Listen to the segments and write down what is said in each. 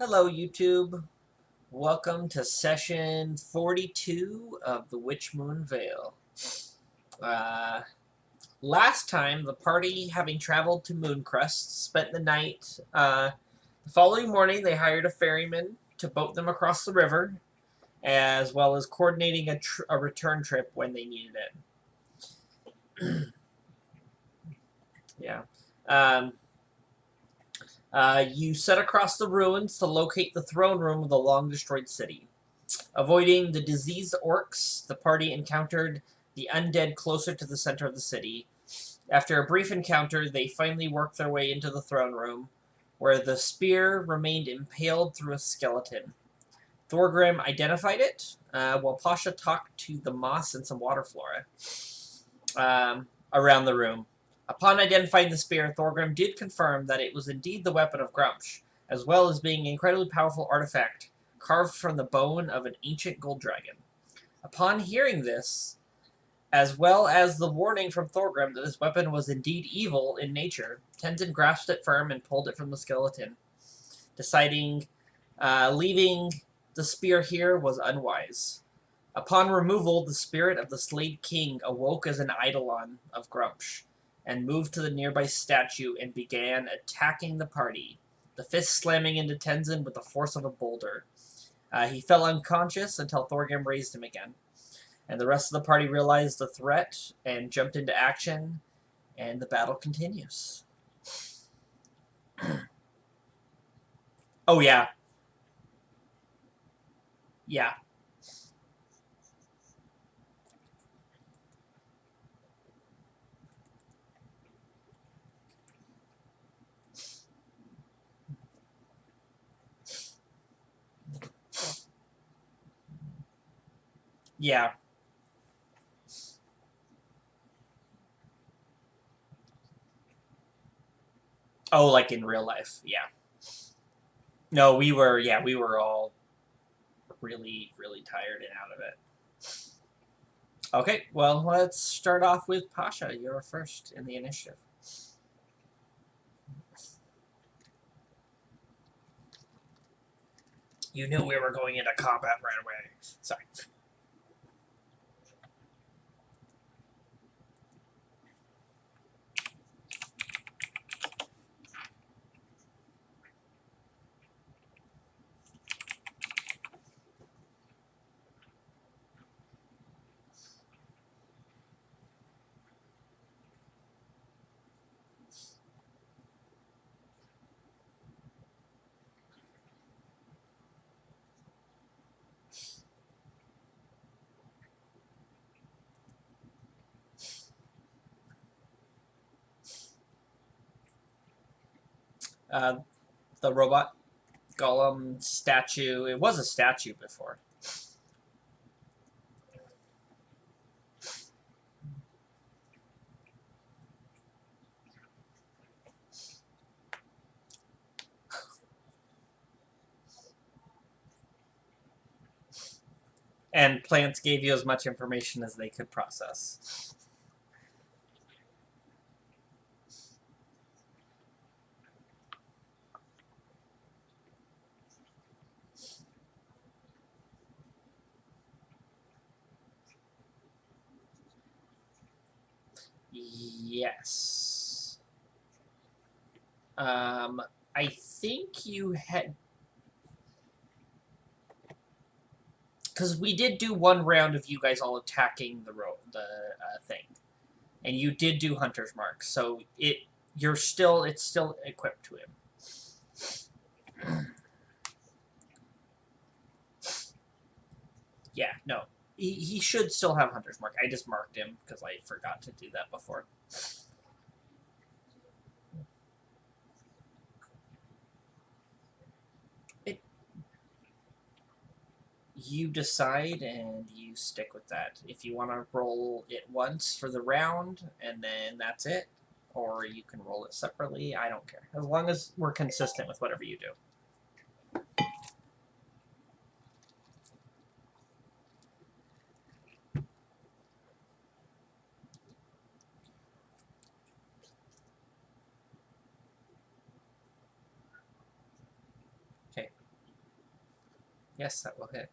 Hello, YouTube. Welcome to session 42 of the Witch Moon Vale. Uh, Last time, the party, having traveled to Mooncrest, spent the night. The following morning, they hired a ferryman to boat them across the river, as well as coordinating a return trip when they needed it. Yeah. Um, you set across the ruins to locate the throne room of the long-destroyed city. Avoiding the diseased orcs, the party encountered the undead closer to the center of the city. After a brief encounter, they finally worked their way into the throne room, where the spear remained impaled through a skeleton. Thorgrim identified it, while Pasha talked to the moss and some water flora around the room. Upon identifying the spear, Thorgrim did confirm that it was indeed the weapon of Gruumsh, as well as being an incredibly powerful artifact carved from the bone of an ancient gold dragon. Upon hearing this, as well as the warning from Thorgrim that this weapon was indeed evil in nature, Tenzin grasped it firm and pulled it from the skeleton, deciding leaving the spear here was unwise. Upon removal, the spirit of the slayed king awoke as an eidolon of Gruumsh, and moved to the nearby statue and began attacking the party, the fist slamming into Tenzin with the force of a boulder. He fell unconscious until Thorgrim raised him again, and the rest of the party realized the threat and jumped into action, and the battle continues. Oh, yeah. Yeah. Yeah. Oh, like in real life. Yeah. No, we were all really, really tired and out of it. Okay, well, let's start off with Pasha. You're first in the initiative. You knew we were going into combat right away. Sorry. Uh, the robot golem statue. It was a statue before. And plants gave you as much information as they could process. Yes. I think you had, because we did do one round of you guys all attacking the thing, and you did do Hunter's Mark, so it's still equipped to him. Yeah, no, he should still have Hunter's Mark. I just marked him because I forgot to do that before. It You decide and you stick with that. If you want to roll it once for the round and then that's it, or you can roll it separately. I don't care as long as we're consistent with whatever you do. Okay. Yes, that will hit.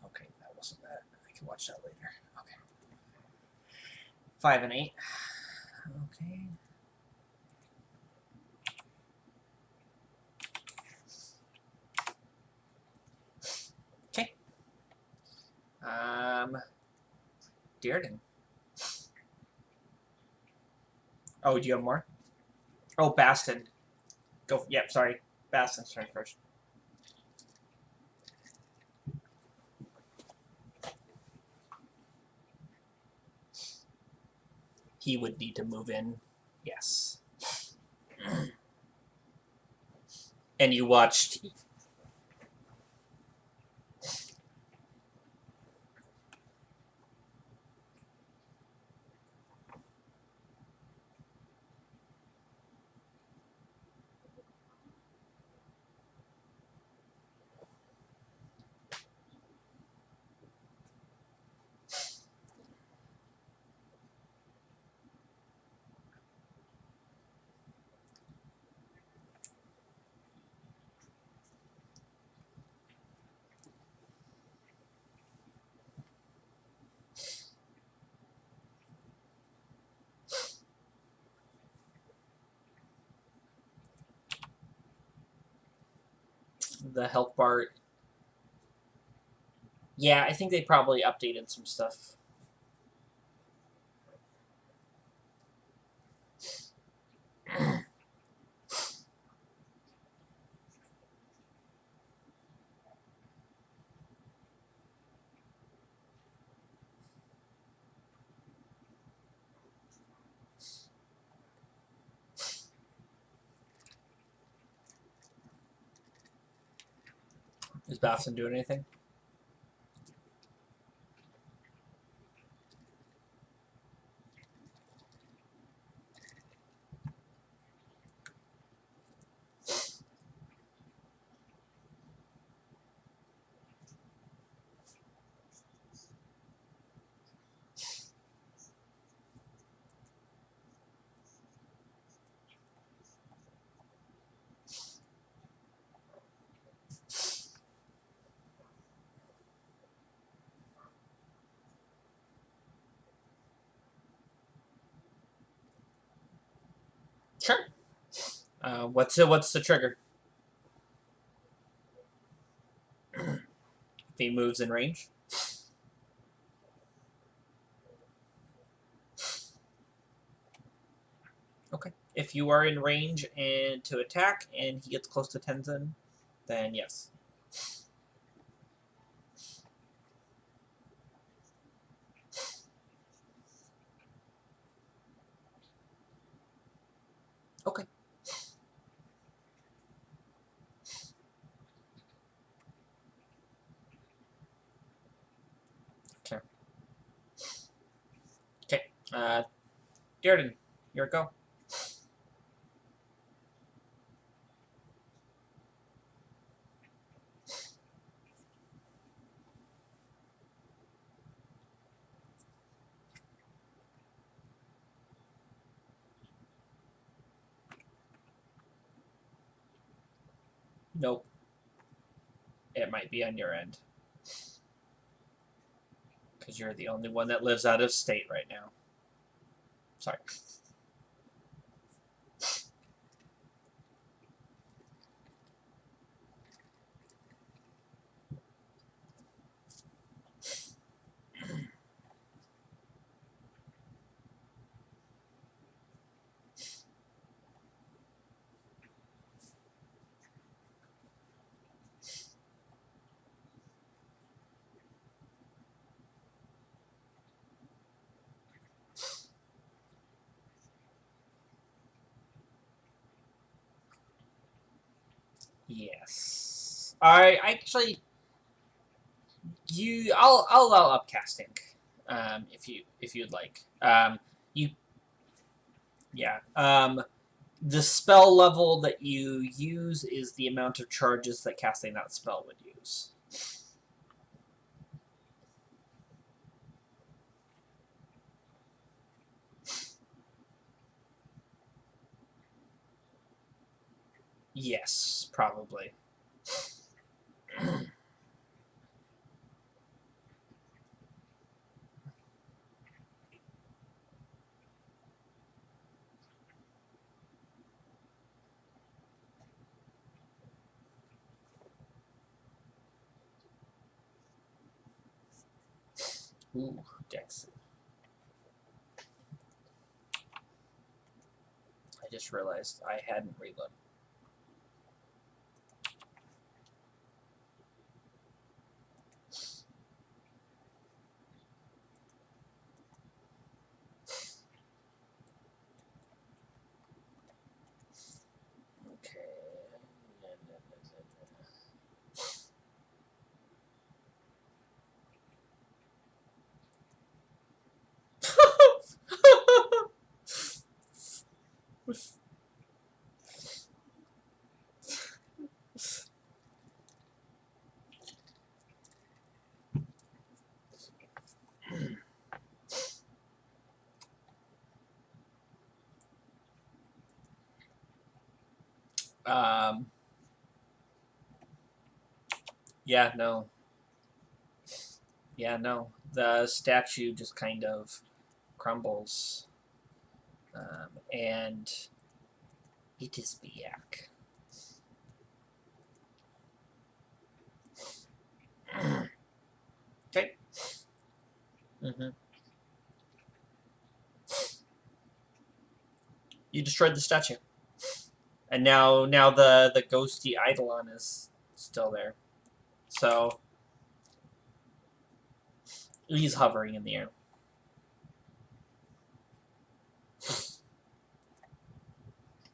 Okay, that wasn't bad. I can watch that later. Okay. 5 and 8. Okay. Okay. Dearden. Oh, do you have more? Oh, Baston. Go. Yep, sorry. Baston's turn first. He would need to move in. Yes. And you watched. The health bar. Yeah, I think they probably updated some stuff. Is Baston doing anything? Sure. What's the trigger? If he moves in range. Okay. If you are in range and to attack, and he gets close to Tenzin, then yes. Okay. Okay. Okay. Dearden, your go. Nope. It might be on your end. Because you're the only one that lives out of state right now. Sorry. Yes. I actually, I'll allow upcasting, if you'd like. You yeah. The spell level that you use is the amount of charges that casting that spell would use. Yes, probably. Ooh, Dex. I just realized I hadn't reloaded. um, yeah, no. Yeah, no. The statue just kind of crumbles. And it is Biak. Okay. You destroyed the statue. And now the ghosty eidolon is still there. So he's hovering in the air.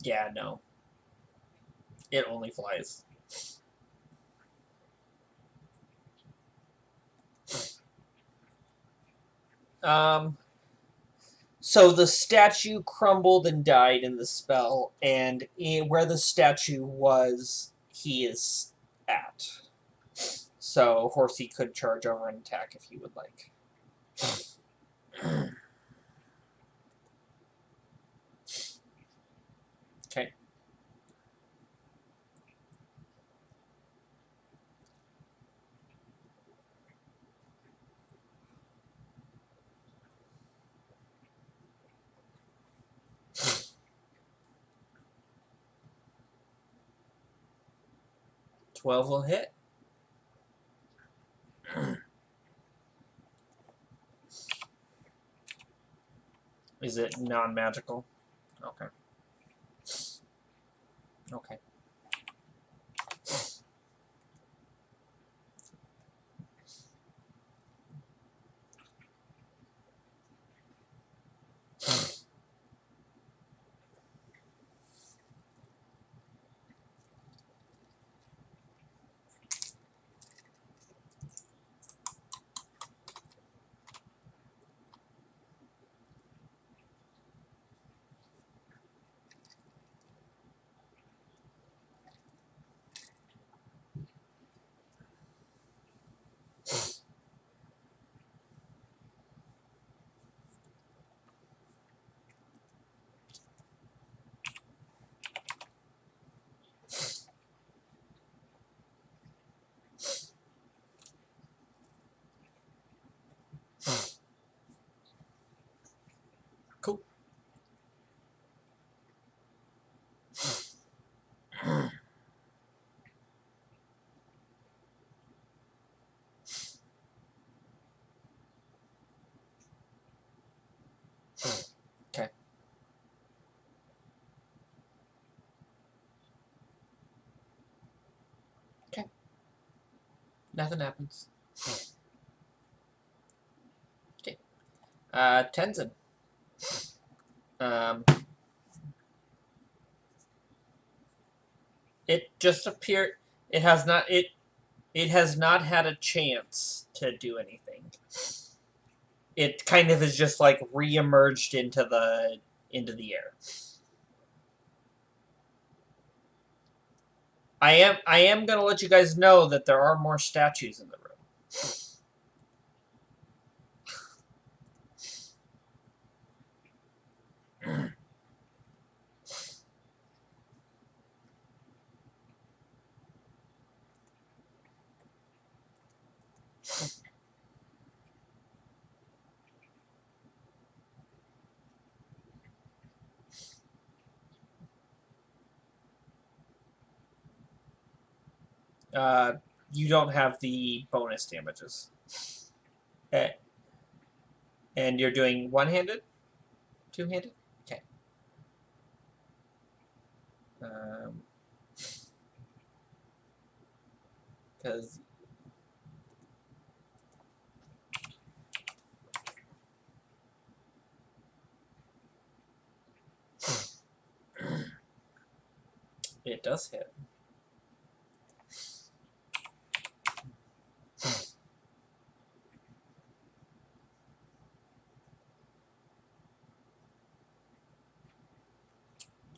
Yeah, no. It only flies. Um, so the statue crumbled and died in the spell, and where the statue was, he is at. So Horsey could charge over and attack if he would like. 12 will hit. Is it non-magical? Okay. Okay. Cool. Okay. Okay. Nothing happens. Okay. Tenzin. Um, It just appeared. It has not. It has not had a chance to do anything. It kind of is just like re-emerged into the air. I am gonna let you guys know that there are more statues in the room. You don't have the bonus damages. Eh, and you're doing one-handed? Two-handed? Okay. Because it does hit.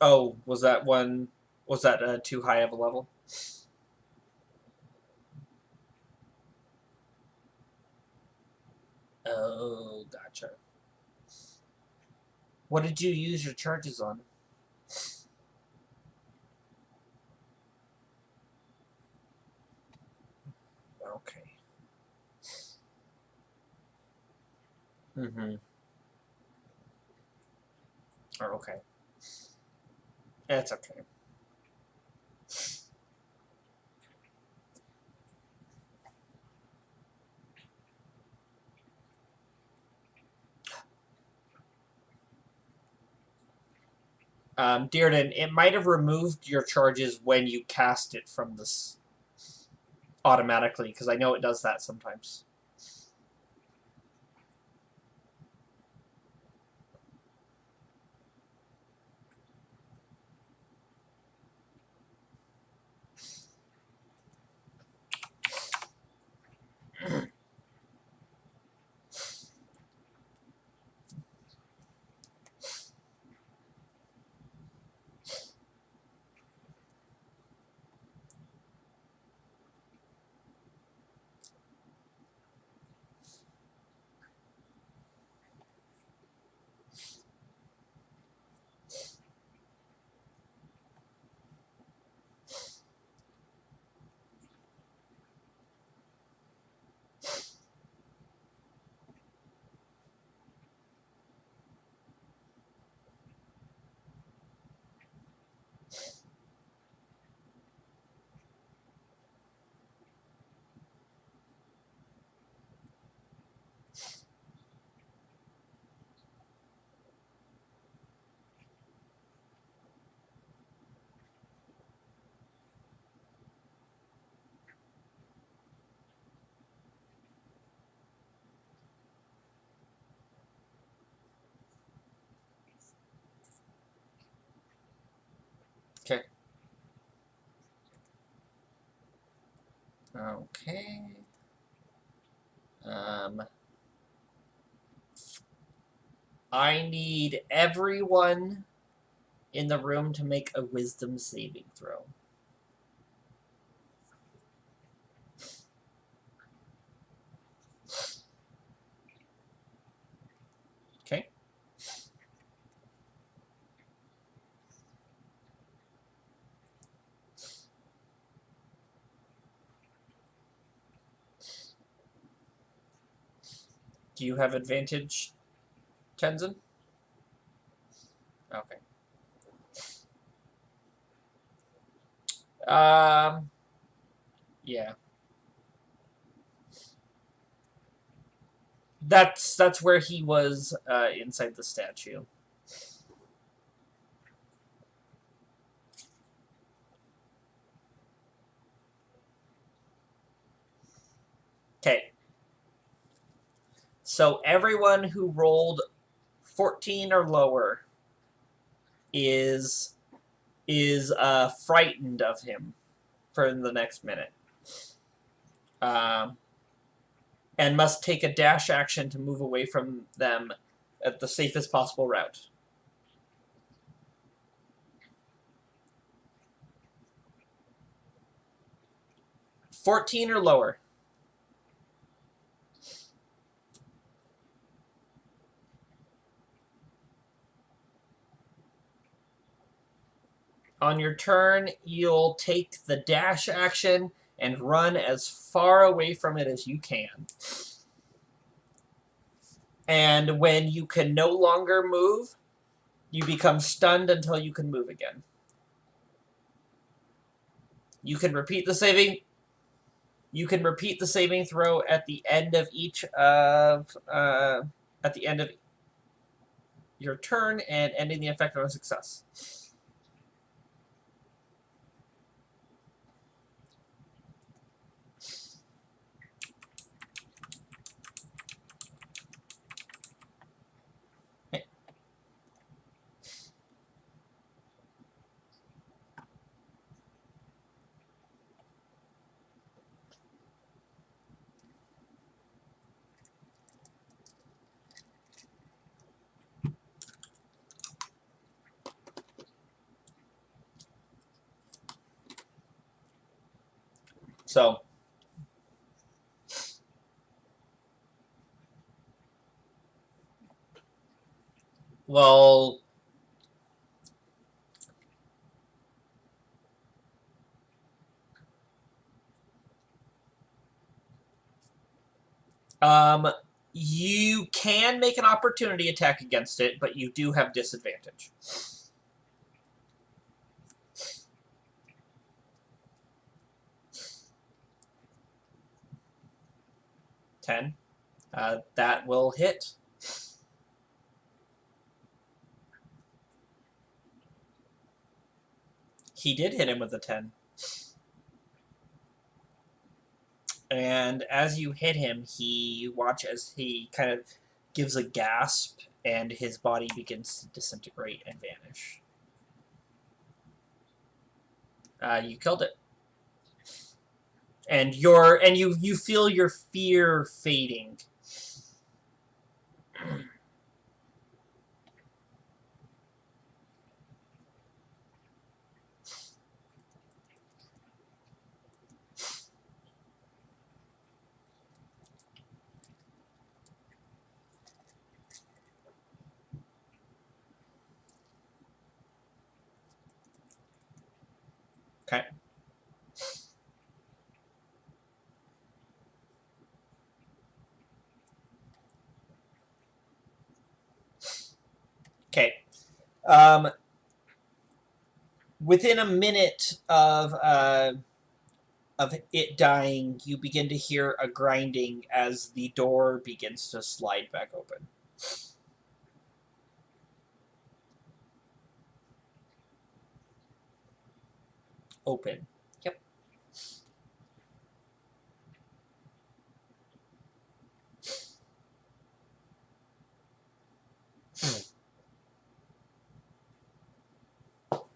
Oh, was that one? Was that too high of a level? Oh, gotcha. What did you use your charges on? Okay. Mm-hmm. Oh, okay. That's okay. Dearden, it might have removed your charges when you cast it from this automatically, because I know it does that sometimes. Okay. Okay. I need everyone in the room to make a wisdom saving throw. Okay. Do you have advantage, Tenzin? Okay. Yeah. That's where he was inside the statue. Okay. So everyone who rolled 14 or lower is is frightened of him for the next minute. And must take a dash action to move away from them at the safest possible route. $14 or lower. On your turn, you'll take the dash action and run as far away from it as you can. And when you can no longer move, you become stunned until you can move again. You can repeat the saving. You can repeat the saving throw at the end of each of at the end of your turn and ending the effect on a success. So, well, you can make an opportunity attack against it, but you do have disadvantage. $10. That will hit. He did hit him with a 10. And as you hit him, you watch as he kind of gives a gasp and his body begins to disintegrate and vanish. You killed it. And you feel your fear fading. Okay. Okay. Within a minute of it dying, you begin to hear a grinding as the door begins to slide back open. Open. Yep.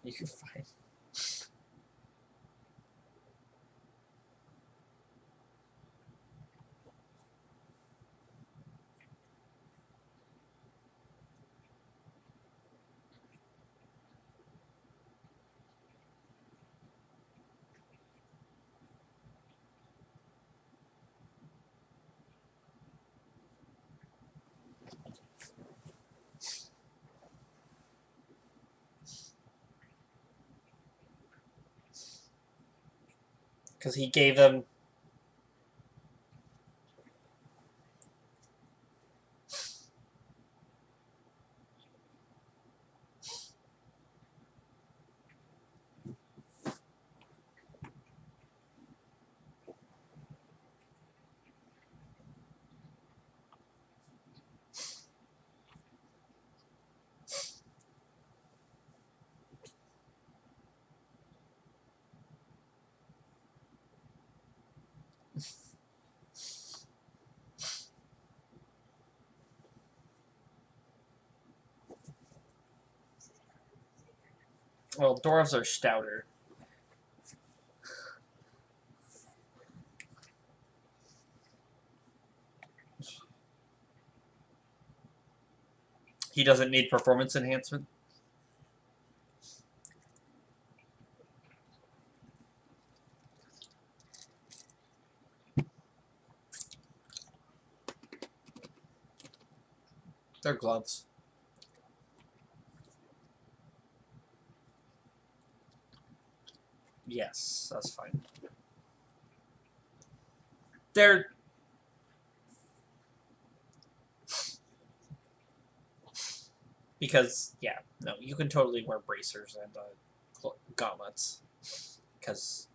You're fine. Because he gave them... Well, dwarves are stouter. He doesn't need performance enhancement. They're gloves. Yes, that's fine. They're... Because, yeah, no, you can totally wear bracers and gauntlets. Because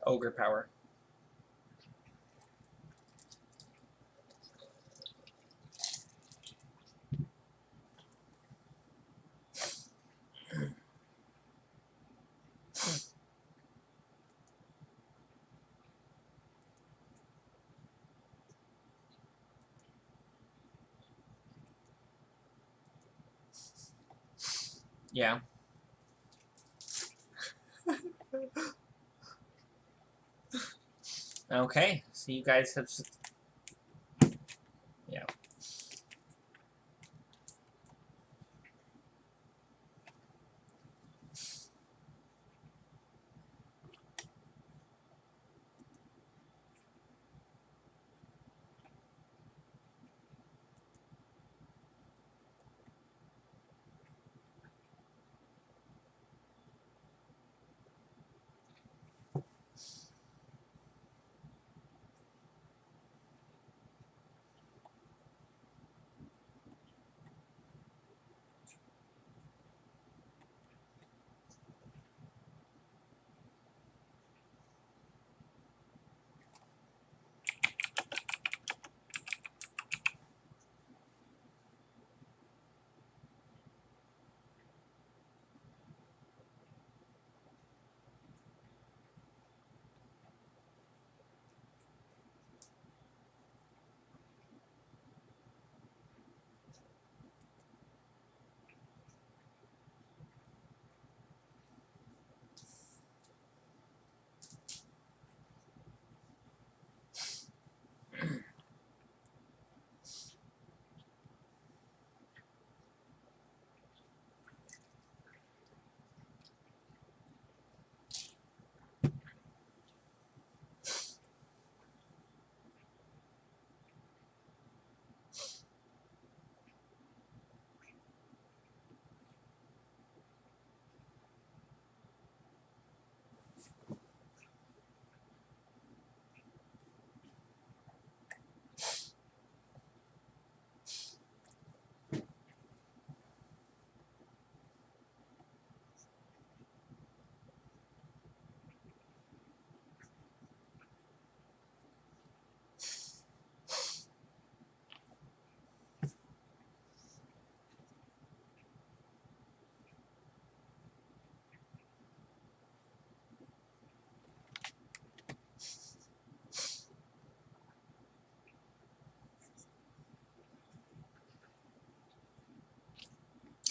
ogre power. Yeah. Okay, so you guys have... Yeah.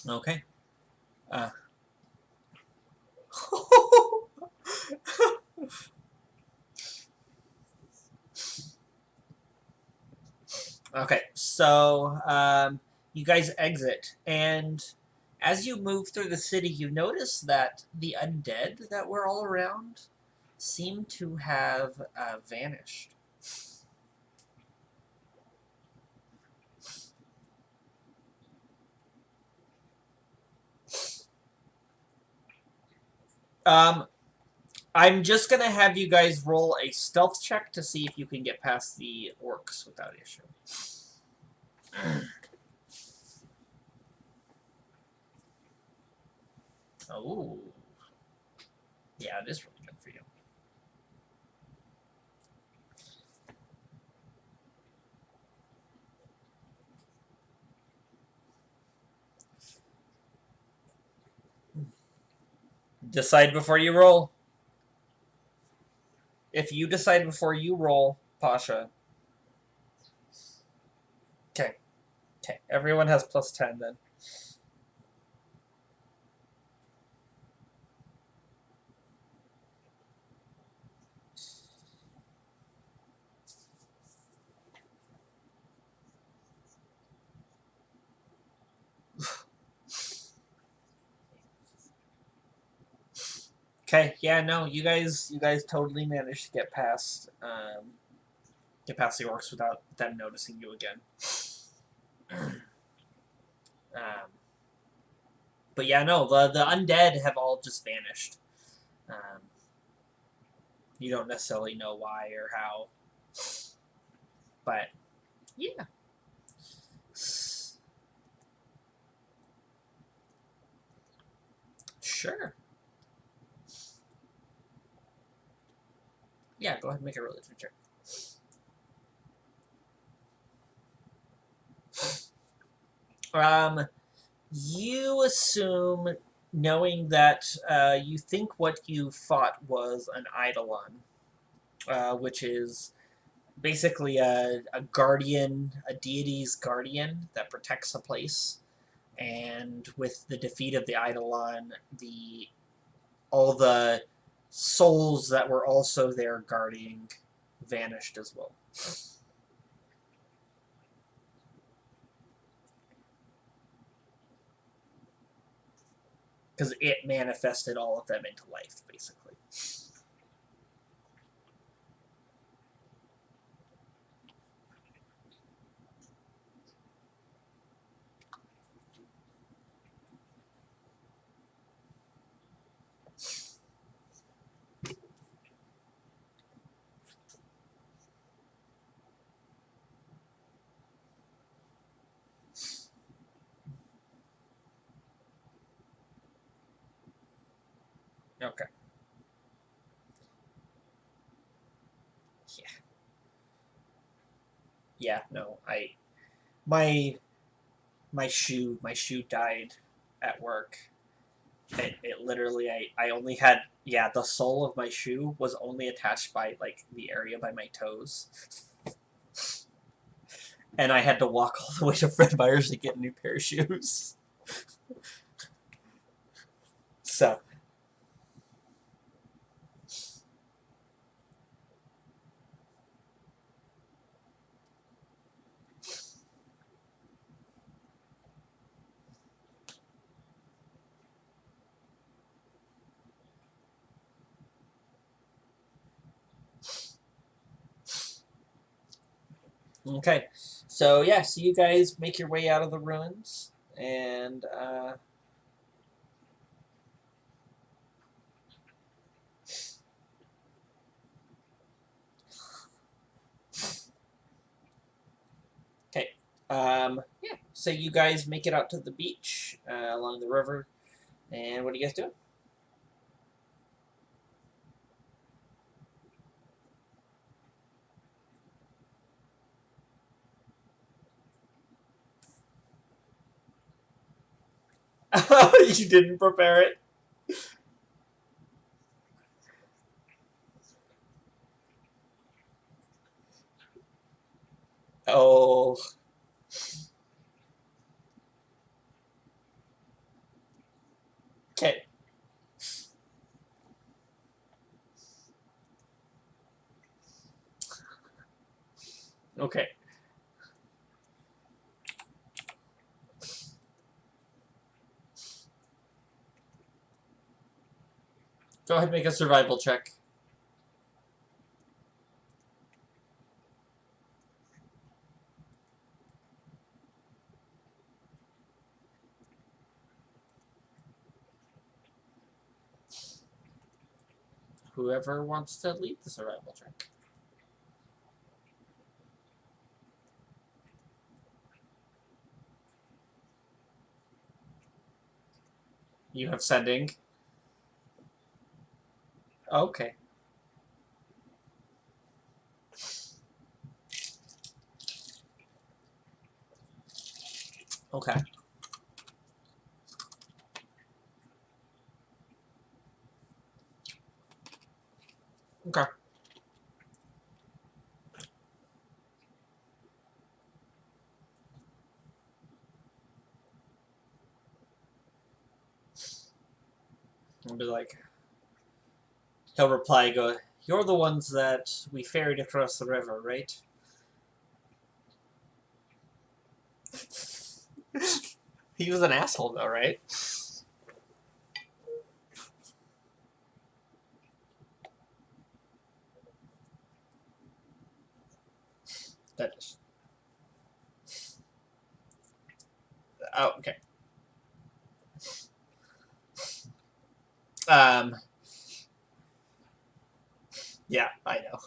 Okay. Okay, so you guys exit, and as you move through the city, you notice that the undead that were all around seem to have vanished. Um, I'm just gonna have you guys roll a stealth check to see if you can get past the orcs without issue. Oh, yeah, it is really good for you. Decide before you roll. If you decide before you roll, Pasha. Okay. Okay. Everyone has plus 10 then. Okay, yeah, no, you guys totally managed to get past the orcs without them noticing you again. Um, but yeah, no, the undead have all just vanished. Um, you don't necessarily know why or how, but yeah, sure. Yeah, go ahead and make a religion check. Um, you assume, knowing that you think what you fought was an eidolon, which is basically a guardian, a deity's guardian that protects a place. And with the defeat of the eidolon, all the souls that were also there guarding vanished as well. Because it manifested all of them into life, basically. Okay. Yeah. Yeah. No. My my shoe died at work. It literally I only had, yeah, the sole of my shoe was only attached by like the area by my toes, and I had to walk all the way to Fred Meyer's to get a new pair of shoes. So okay, so yeah, so you guys make your way out of the ruins, and okay, yeah, so you guys make it out to the beach along the river, and what are you guys doing? You didn't prepare it. Oh, okay, okay. Go ahead and make a survival check. Whoever wants to lead the survival check. You have sending. Okay. Okay. Okay. I'll be like, he'll reply, go, "You're the ones that we ferried across the river, right?" He was an asshole, though, right? That is. Oh, okay. Yeah, I know.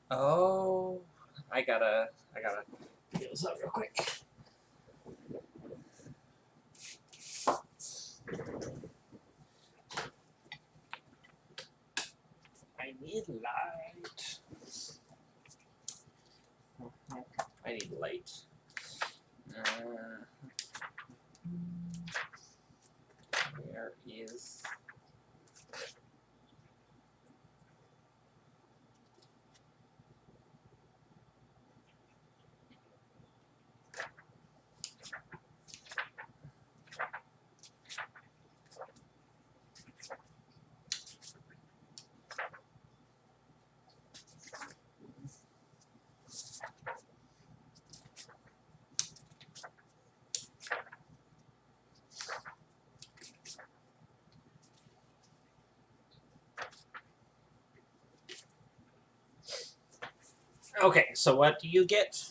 Oh, I gotta do this up real quick. I need light. I need light. Where is... Okay, so what do you get?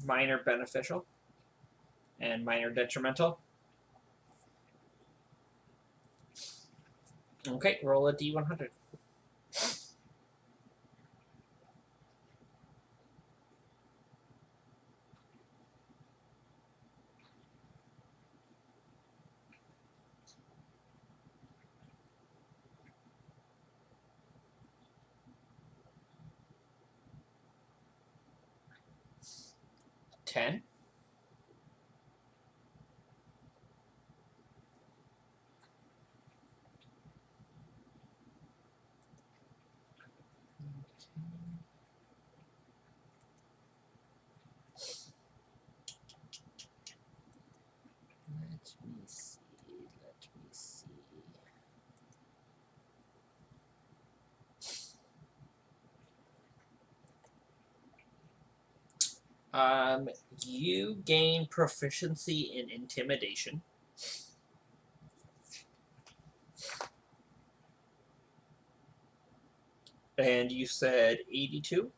Minor beneficial and minor detrimental. Okay, roll a d100. Ten. Let me see. Let me see. You gain proficiency in intimidation. And you said 82?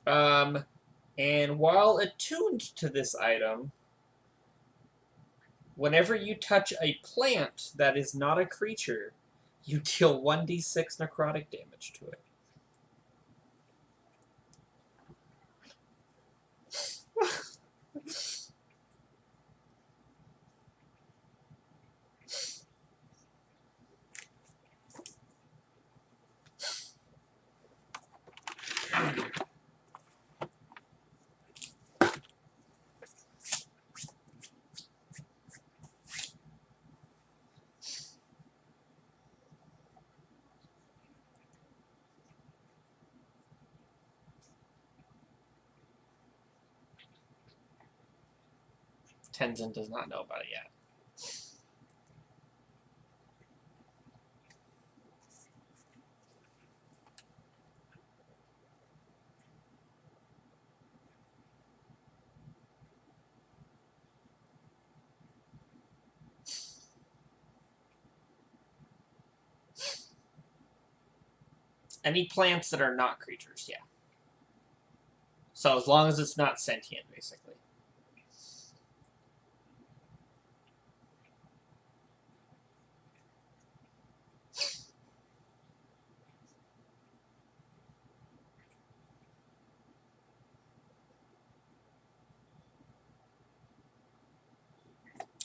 And while attuned to this item, whenever you touch a plant that is not a creature, you deal 1d6 necrotic damage to it. Tenzin does not know about it yet. Any plants that are not creatures, yeah. So as long as it's not sentient, basically.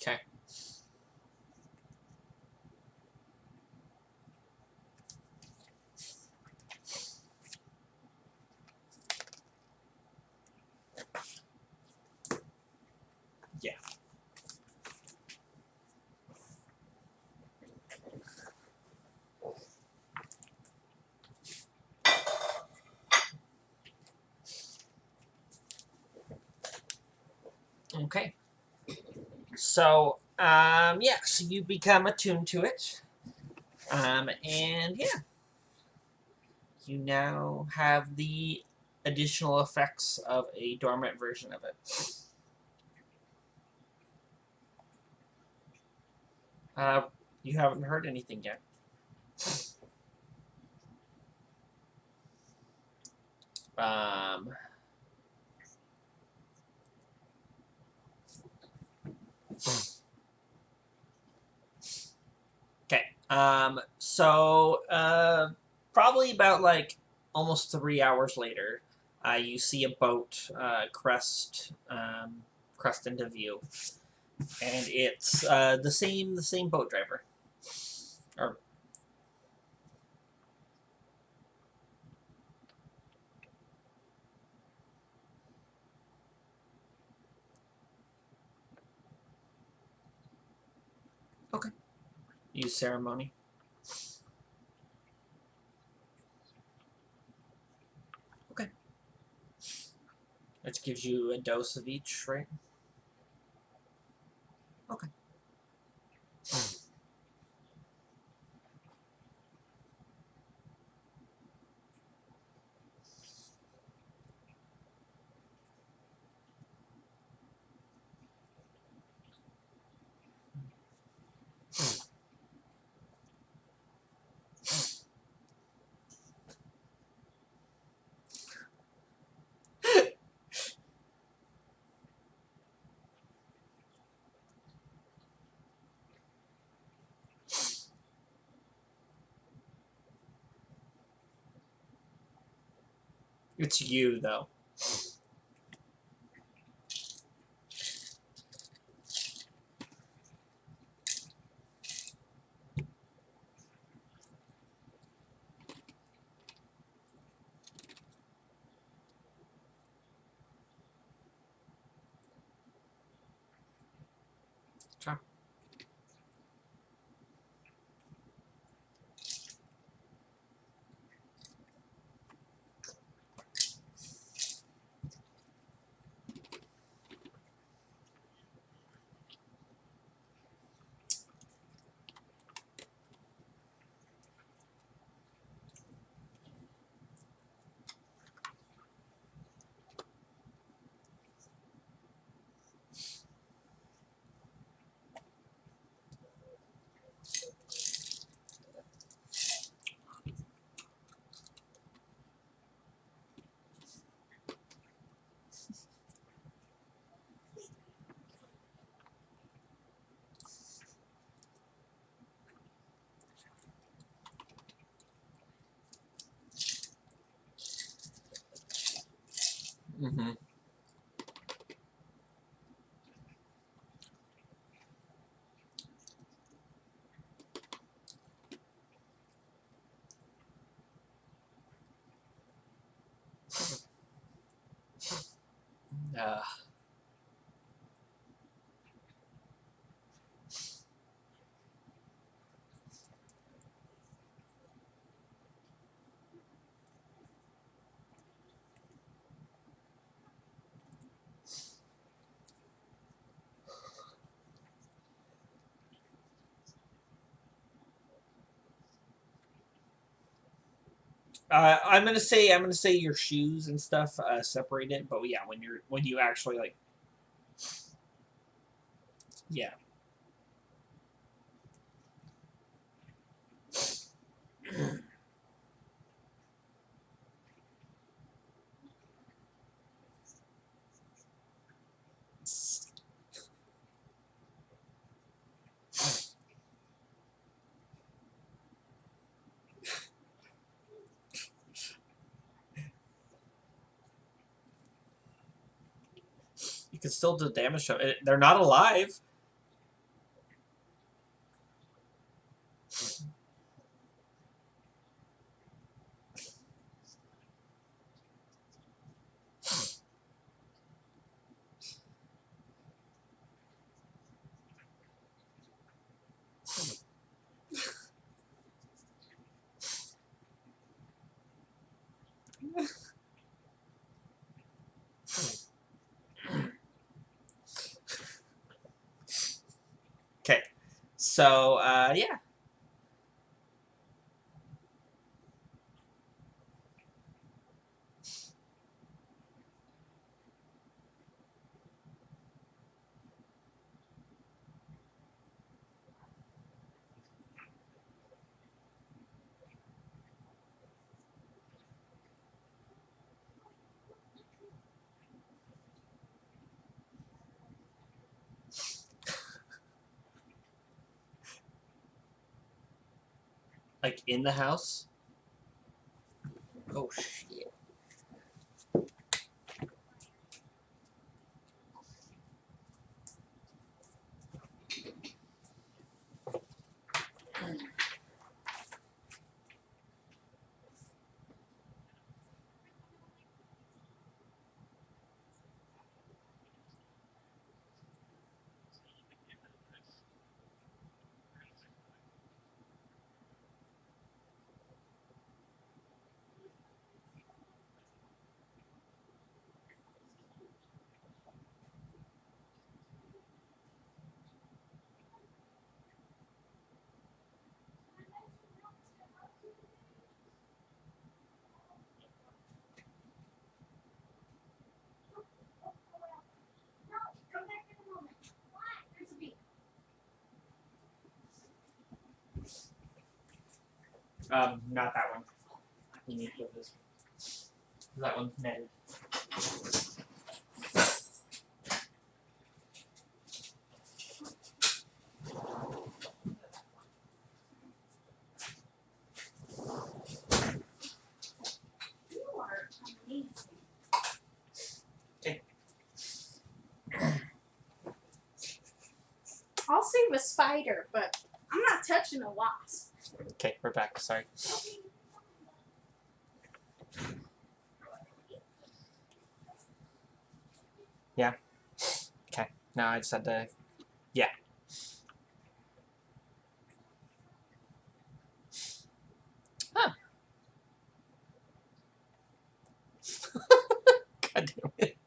Okay. Yeah. Okay. So, yeah, so you become attuned to it. And yeah. You now have the additional effects of a dormant version of it. You haven't heard anything yet. Okay. Probably about like almost 3 hours later, you see a boat crest into view, and it's the same boat driver. Or okay. Use ceremony. Okay. That gives you a dose of each, right? Okay. It's you, though. Okay. Mm-hmm. Uh, I'm gonna say your shoes and stuff separate it, but yeah, when you actually like, yeah. You can still do damage to them. They're not alive. Okay, so yeah. Like in the house. Oh shit. Not that one. You need to go this one. That one's netted. Okay. I'll save a spider, but I'm not touching a wasp. Okay, we're back. Sorry. Yeah. Okay. Now I just had to. Yeah. Huh. God damn it.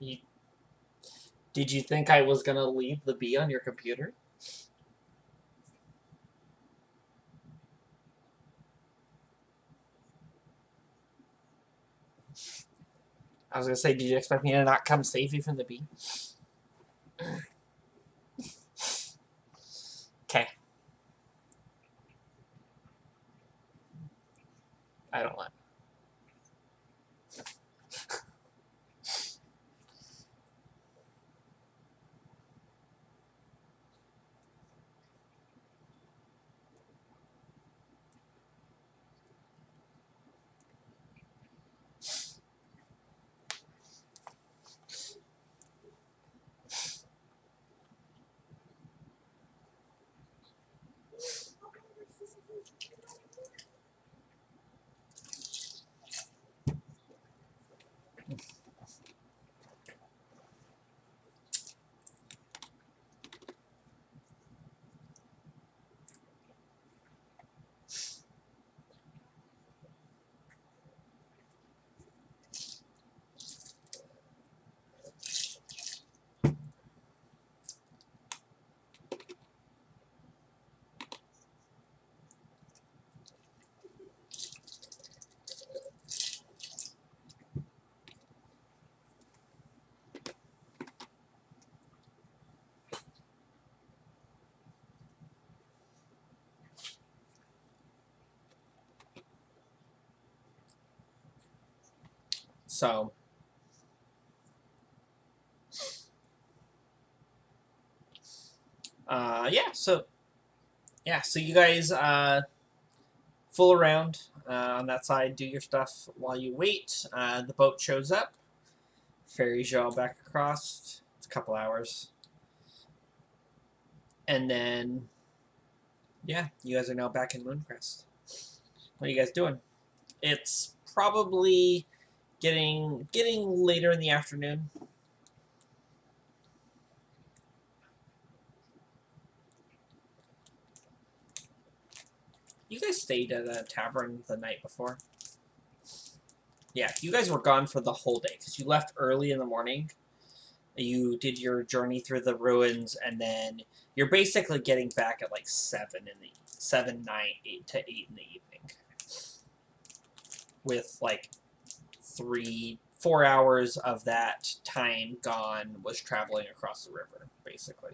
You, did you think I was gonna leave the bee on your computer? I was gonna say, did you expect me to not come save you from the bee? Okay. I don't want. So, so you guys fool around on that side, do your stuff while you wait. The boat shows up, ferries you all back across. It's a couple hours, and then you guys are now back in Mooncrest. What are you guys doing? It's probably getting later in the afternoon. You guys stayed at a tavern the night before. Yeah, you guys were gone for the whole day because you left early in the morning. You did your journey through the ruins, and then you're basically getting back at like 7, 9, 8 to 8 in the evening. With like 4 hours of that time gone was traveling across the river, basically.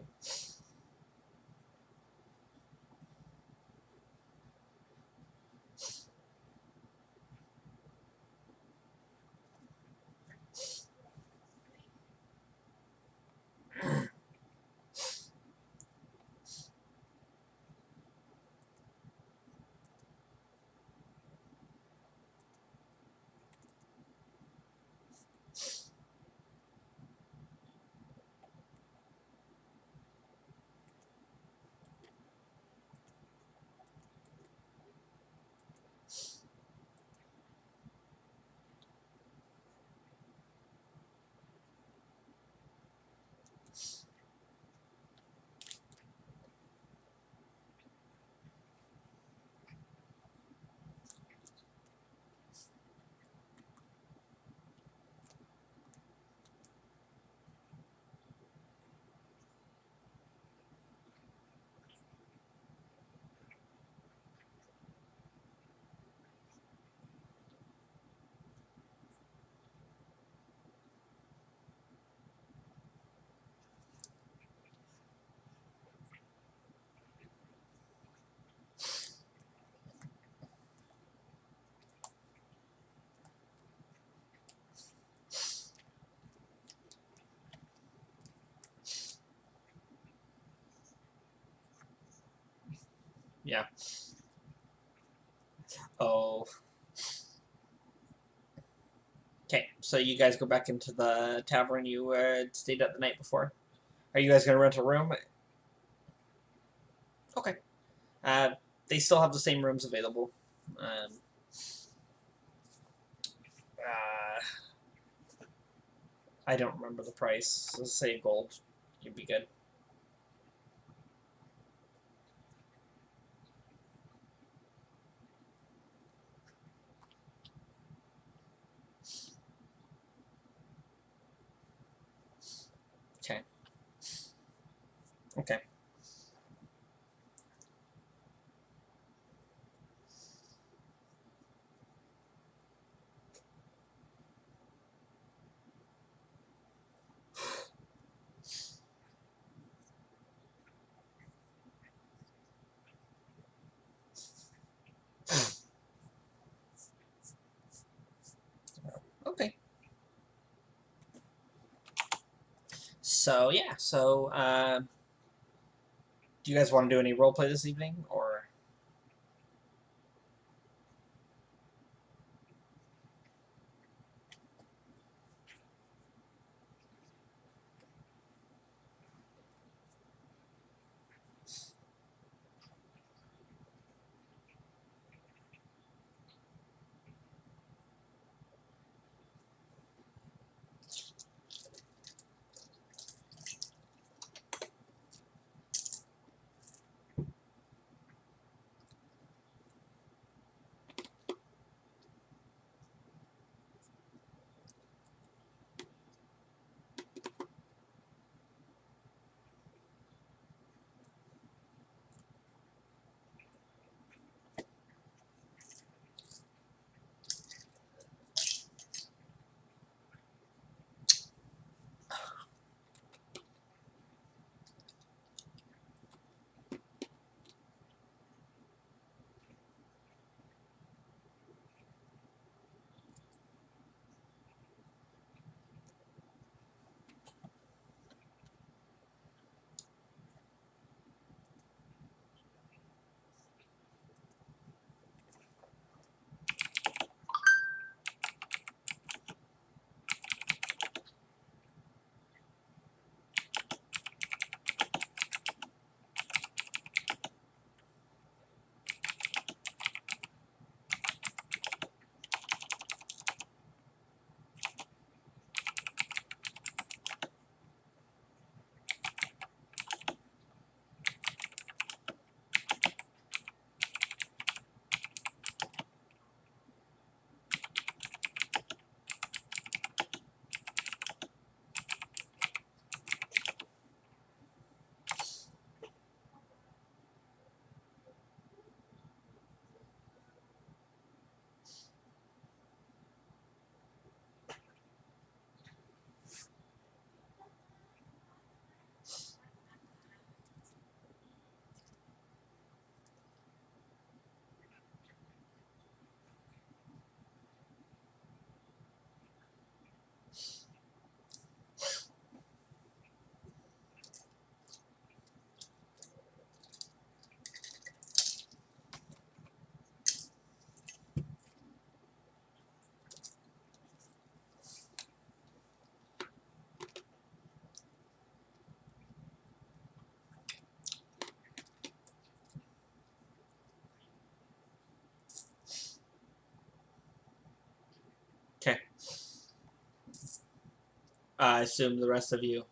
Yeah. Oh. Okay, so you guys go back into the tavern you stayed at the night before. Are you guys going to rent a room? Okay. Uh, they still have the same rooms available. Uh, I don't remember the price. Let's say gold. You'd be good. Okay. Okay. So yeah. So do you guys want to do any roleplay this evening, or? Okay. I assume the rest of you.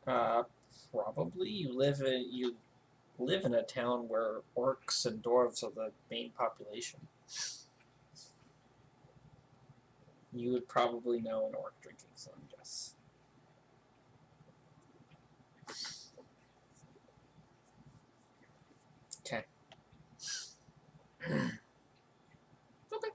Uh, Probably you live in a town where orcs and dwarves are the main population. You would probably know an orc drinking some, yes. Okay. Okay.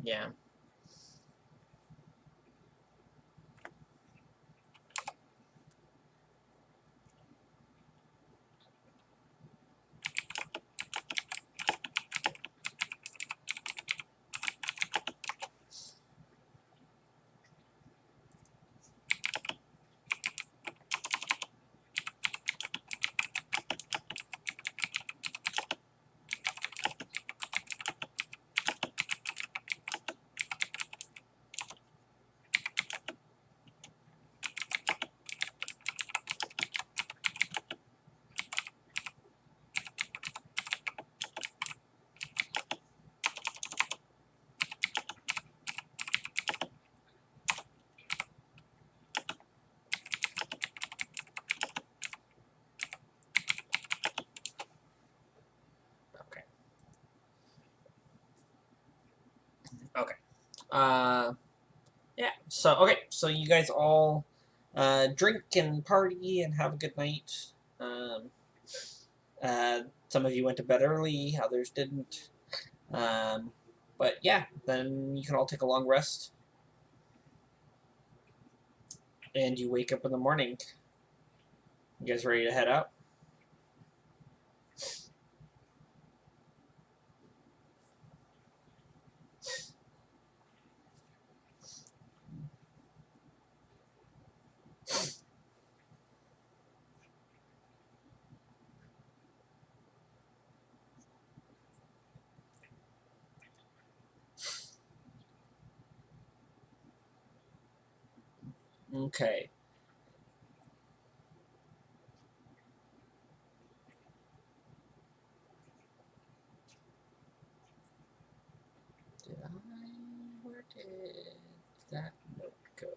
Yeah. Okay. Okay. Yeah. So okay. So you guys all drink and party and have a good night. Um, some of you went to bed early, others didn't. But yeah, then you can all take a long rest, and you wake up in the morning. You guys ready to head out? Okay. Where did that note go?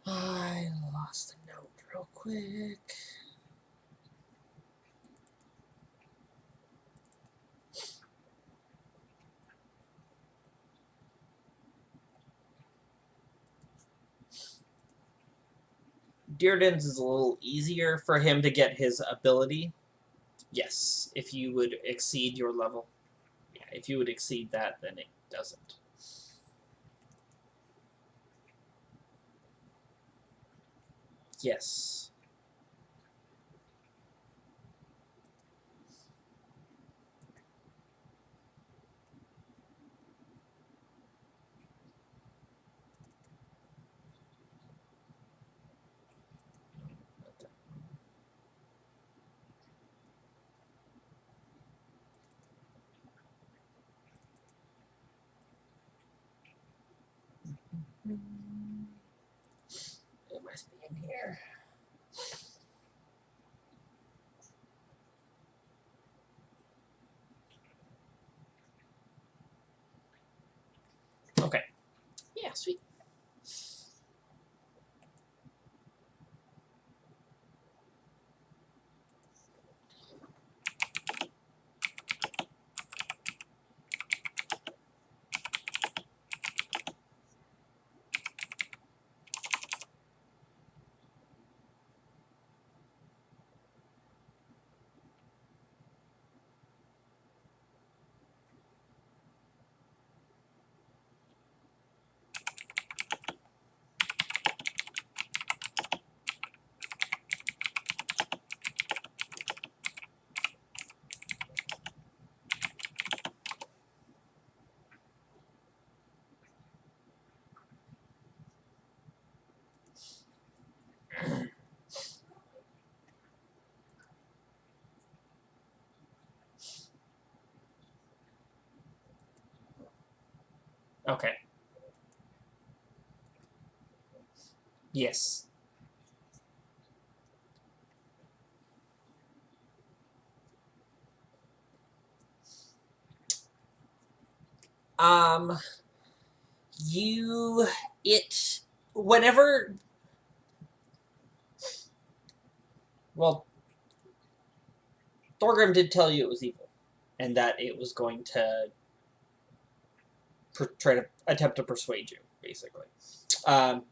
I lost the note real quick. Dearden's is a little easier for him to get his ability. Yes, if you would exceed your level. Yeah, if you would exceed that, then it doesn't. Yes. It must be in here. Okay. Yeah, sweet. Okay. Yes. Um, you, it, whenever, well, Thorgrim did tell you it was evil, and that it was going to try to attempt to persuade you, basically. Um,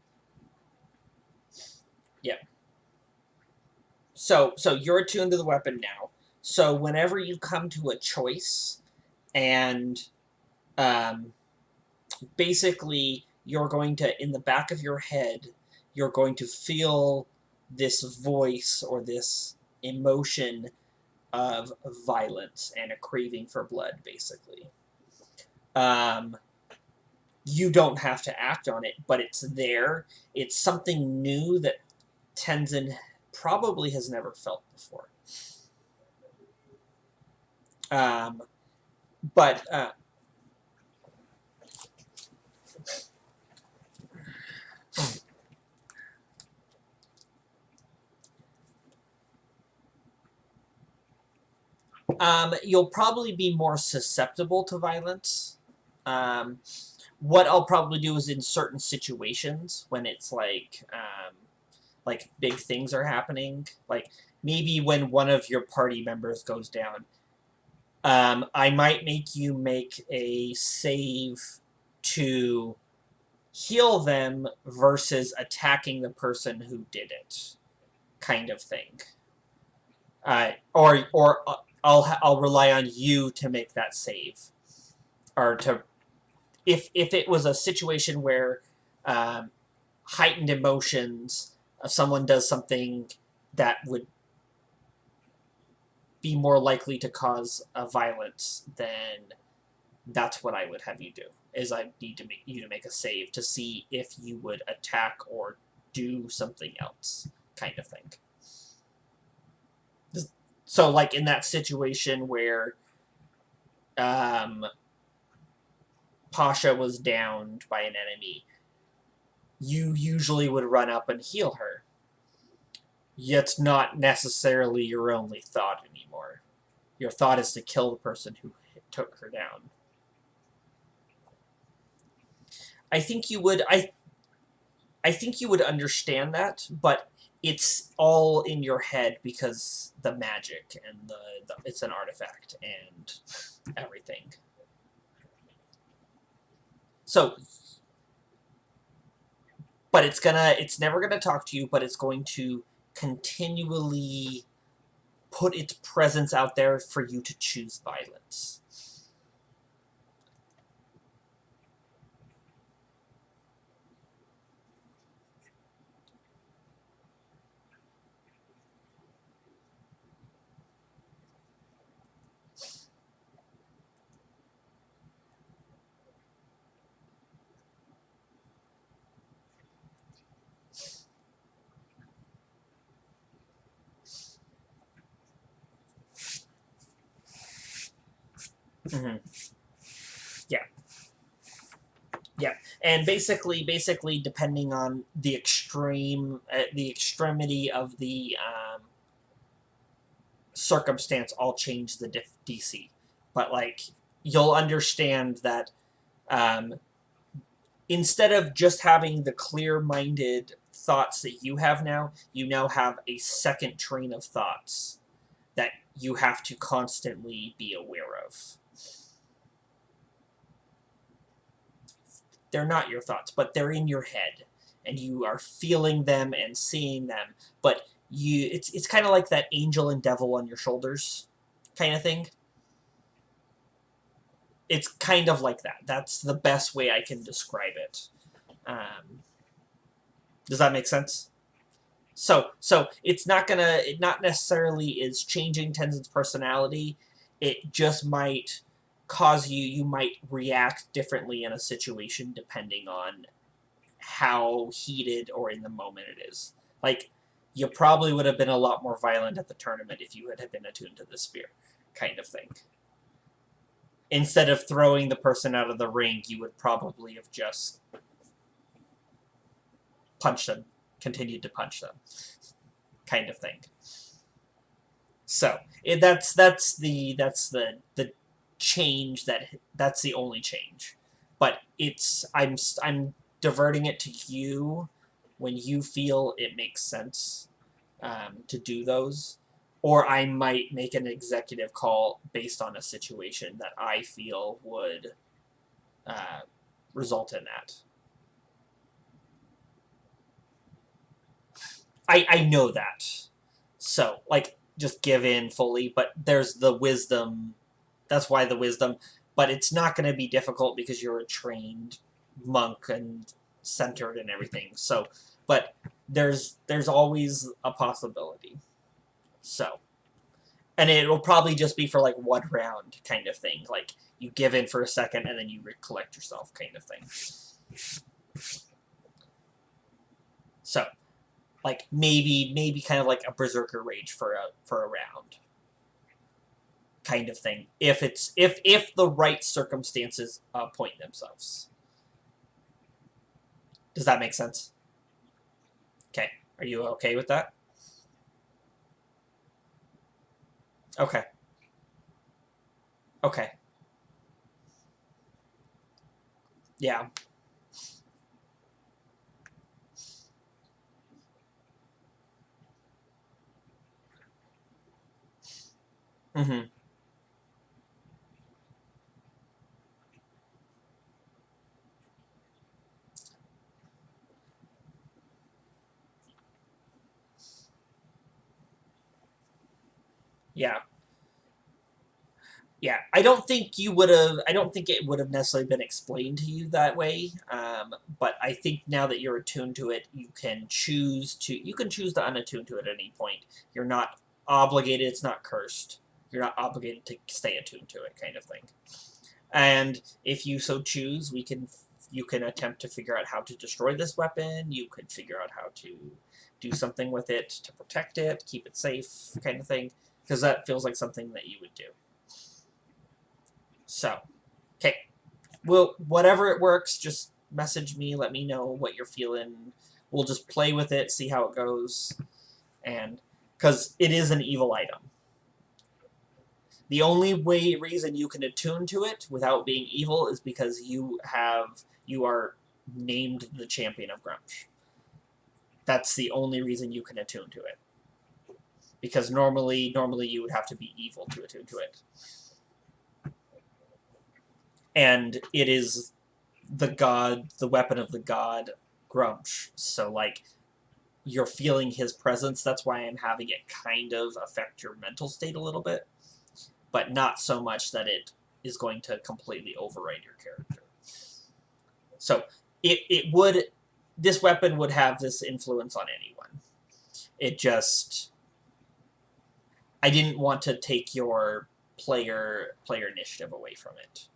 yeah. So you're attuned to the weapon now. So whenever you come to a choice, and basically you're going to, in the back of your head, you're going to feel this voice or this emotion of violence and a craving for blood, basically. Um, you don't have to act on it, but it's there. It's something new that Tenzin probably has never felt before. Um, but you'll probably be more susceptible to violence. What I'll probably do is in certain situations when it's like big things are happening, like maybe when one of your party members goes down, I might make you make a save to heal them versus attacking the person who did it, kind of thing. Or I'll rely on you to make that save, or to if it was a situation where heightened emotions, if someone does something that would be more likely to cause a violence, then that's what I would have you do. Is I need to make you to make a save to see if you would attack or do something else, kind of thing. So, like in that situation where Pasha was downed by an enemy, you usually would run up and heal her. Yet not necessarily your only thought anymore. Your thought is to kill the person who took her down. I think you would. I think you would understand that, but it's all in your head because the magic and the it's an artifact and everything. So, but it's never gonna talk to you, but it's going to continually put its presence out there for you to choose violence. Mm-hmm. Yeah. Yeah, and basically, depending on the extremity of the circumstance, I'll change the DC. But like, you'll understand that um, instead of just having the clear-minded thoughts that you have now, you now have a second train of thoughts that you have to constantly be aware of. They're not your thoughts, but they're in your head, and you are feeling them and seeing them. But it's kind of like that angel and devil on your shoulders kind of thing. It's kind of like that. That's the best way I can describe it. Does that make sense? So it's not gonna. It not necessarily is changing Tenzin's personality. It just might cause you might react differently in a situation depending on how heated or in the moment it is. Like, you probably would have been a lot more violent at the tournament if you had been attuned to the spear, kind of thing. Instead of throwing the person out of the ring, you would probably have just punched them, continued to punch them, kind of thing. So that's the change that's the only change, but I'm diverting it to you when you feel it makes sense to do those, or I might make an executive call based on a situation that I feel would result in that. I know that, so like just give in fully, but there's the wisdom. That's why the wisdom. but it's not going to be difficult because you're a trained monk and centered and everything. So, but there's always a possibility. So, and it'll probably just be for like one round kind of thing. Like you give in for a second and then you recollect yourself kind of thing. So, like maybe kind of like a berserker rage for a round kind of thing. If the right circumstances point themselves. Does that make sense? Okay. Are you okay with that? Okay. Okay. Yeah. Mm-hmm. Yeah. Yeah. I don't think you would have. I don't think it would have necessarily been explained to you that way. But I think now that you're attuned to it, you can choose to. You can choose to unattune to it at any point. You're not obligated. It's not cursed. You're not obligated to stay attuned to it, kind of thing. And if you so choose, you can attempt to figure out how to destroy this weapon. You could figure out how to do something with it to protect it, keep it safe, kind of thing, because that feels like something that you would do. So, okay, well, whatever it works, just message me, let me know what you're feeling. We'll just play with it, see how it goes, and because it is an evil item. The only reason you can attune to it without being evil is because you are named the champion of Gruumsh. That's the only reason you can attune to it. Because normally you would have to be evil to attune to it. And it is the weapon of the god Gruumsh. So like you're feeling his presence. That's why I'm having it kind of affect your mental state a little bit, but not so much that it is going to completely override your character. So this weapon would have this influence on anyone. It just, I didn't want to take your player initiative away from it.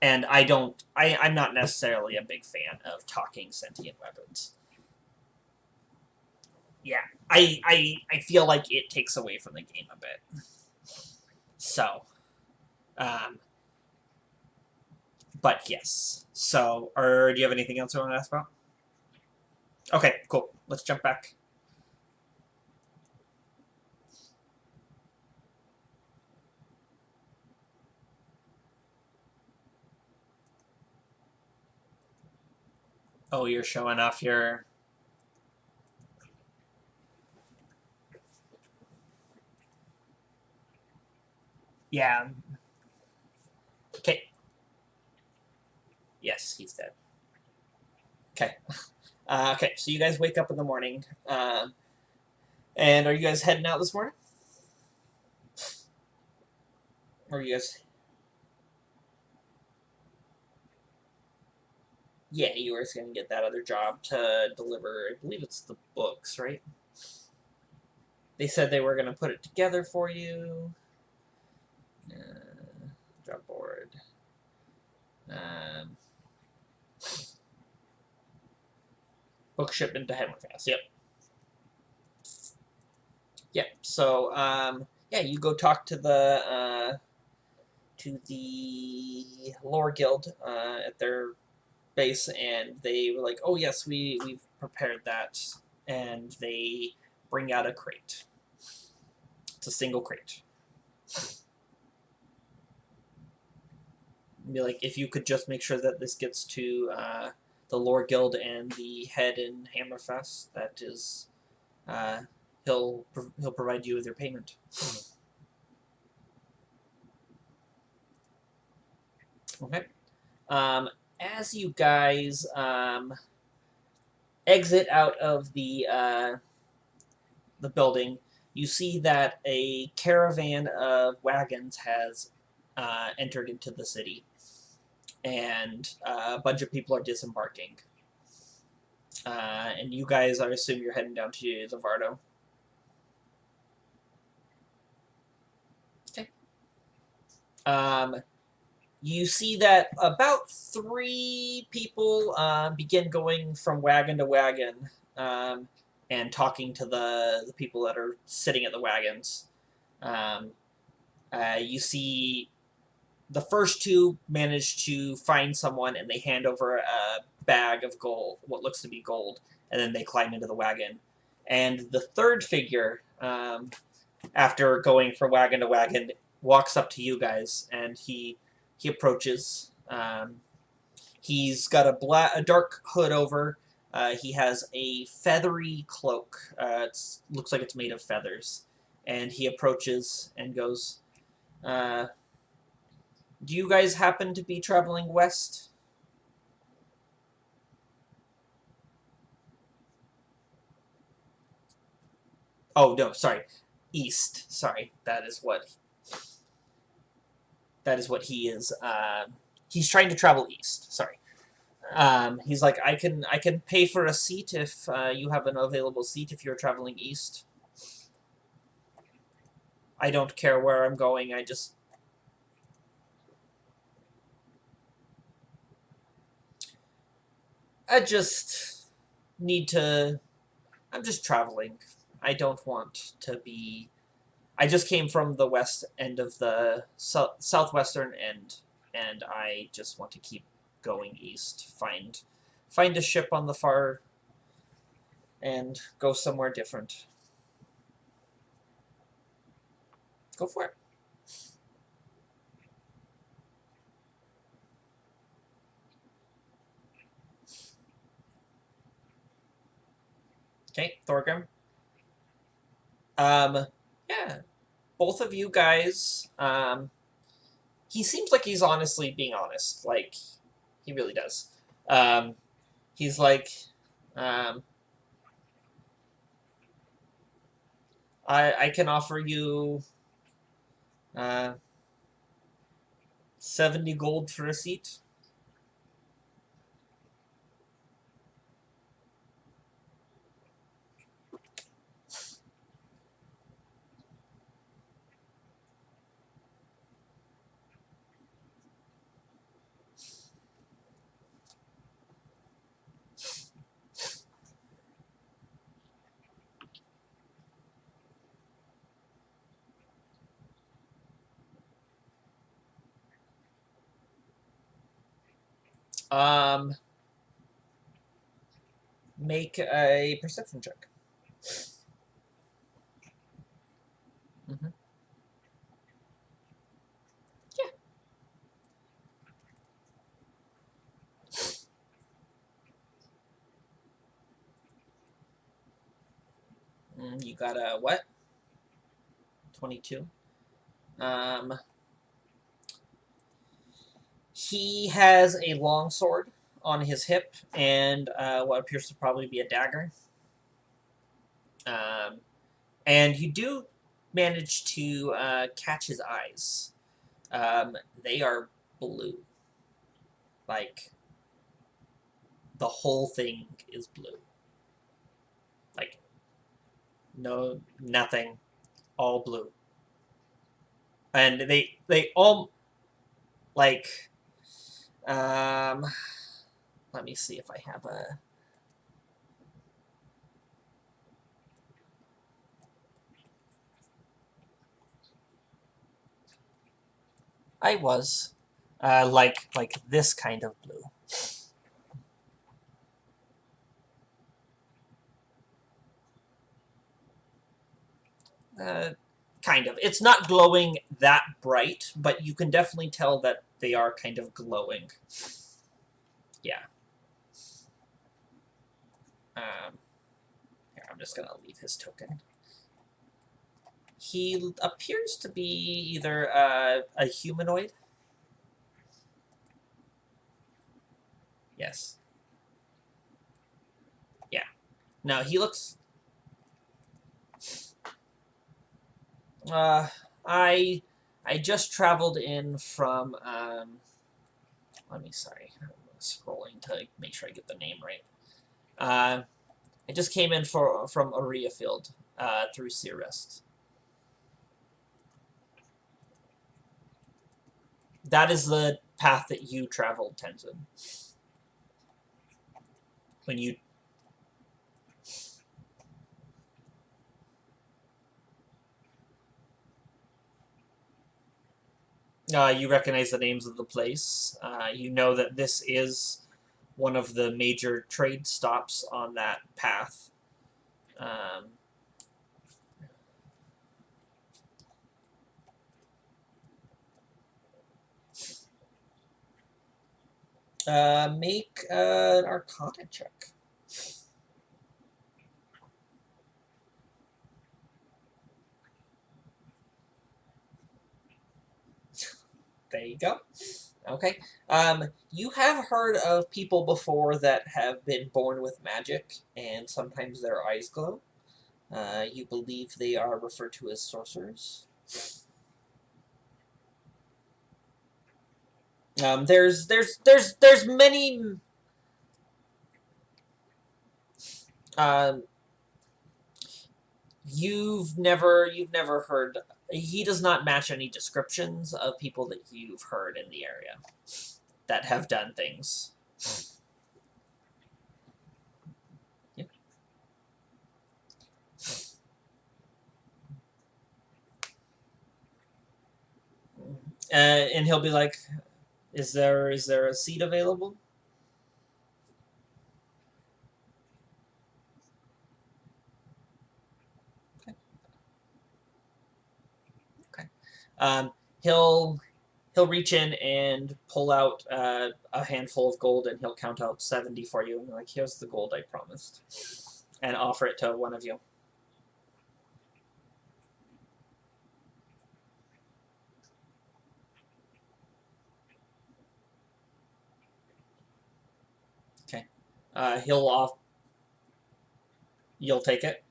And I'm not necessarily a big fan of talking sentient weapons. Yeah, I feel like it takes away from the game a bit. So, but yes. So, do you have anything else you want to ask about? Okay, cool. Let's jump back. Oh, you're showing off your... Yeah. Okay. Yes, he's dead. Okay. Okay, so you guys wake up in the morning. And are you guys heading out this morning? Or are you guys... Yeah, you were going to get that other job to deliver, I believe it's the books, right? They said they were going to put it together for you. Job board. Book shipment to Hammerfast, yep. Yep, so, yeah, you go talk to the lore guild at their base, and they were like, oh yes, we've prepared that, and they bring out a crate. It's a single crate. Be like, if you could just make sure that this gets to the lore guild and the head in Hammerfest, that is, he'll provide you with your payment. Okay. As you guys exit out of the building, you see that a caravan of wagons has entered into the city, and a bunch of people are disembarking. And you guys, I assume you're heading down to the Vardo. Okay. You see that about 3 people begin going from wagon to wagon and talking to the people that are sitting at the wagons. You see the first 2 manage to find someone and they hand over a bag of gold, what looks to be gold, and then they climb into the wagon. And the third figure, after going from wagon to wagon, walks up to you guys and he approaches. He's got a dark hood over. He has a feathery cloak. It looks like it's made of feathers. And he approaches and goes, do you guys happen to be traveling west? Oh, no, sorry. East. Sorry. That is what he is. He's trying to travel east. Sorry. He's like, I can pay for a seat if you have an available seat if you're traveling east. I don't care where I'm going. I just need to. I'm just traveling. I don't want to be. I just came from the west end of the southwestern end, and I just want to keep going east. Find a ship on the far, and go somewhere different. Go for it. Okay, Thorgrim. Yeah, both of you guys. He seems like he's honestly being honest. Like, he really does. He's like, um, I can offer you 70 gold for a seat. Um, make a perception check. Mm-hmm. You got a what? 22. He has a long sword on his hip and what appears to probably be a dagger. And you do manage to catch his eyes. They are blue. Like, the whole thing is blue. Like, no, nothing. All blue. And they all, like, let me see if I have a... I was. Like this kind of blue. Kind of. It's not glowing that bright, but you can definitely tell that they are kind of glowing. Yeah. Here, I'm just gonna leave his token. He appears to be either a humanoid. Yes. Yeah. No, he looks... I I just traveled in from, sorry, I'm scrolling to make sure I get the name right. I just came in from Ariafield through Searest. That is the path that you traveled, Tenzin. When you... you recognize the names of the place. You know that this is one of the major trade stops on that path. Make an Arcana check. There you go. Okay. You have heard of people before that have been born with magic, and sometimes their eyes glow. You believe they are referred to as sorcerers. There's many. You've never heard. He does not match any descriptions of people that you've heard in the area that have done things. Yeah. And he'll be like, "Is there a seat available?" Okay. He'll reach in and pull out a handful of gold, and he'll count out 70 for you. And be like, "Here's the gold I promised," and offer it to one of you. Okay. He'll off. You'll take it.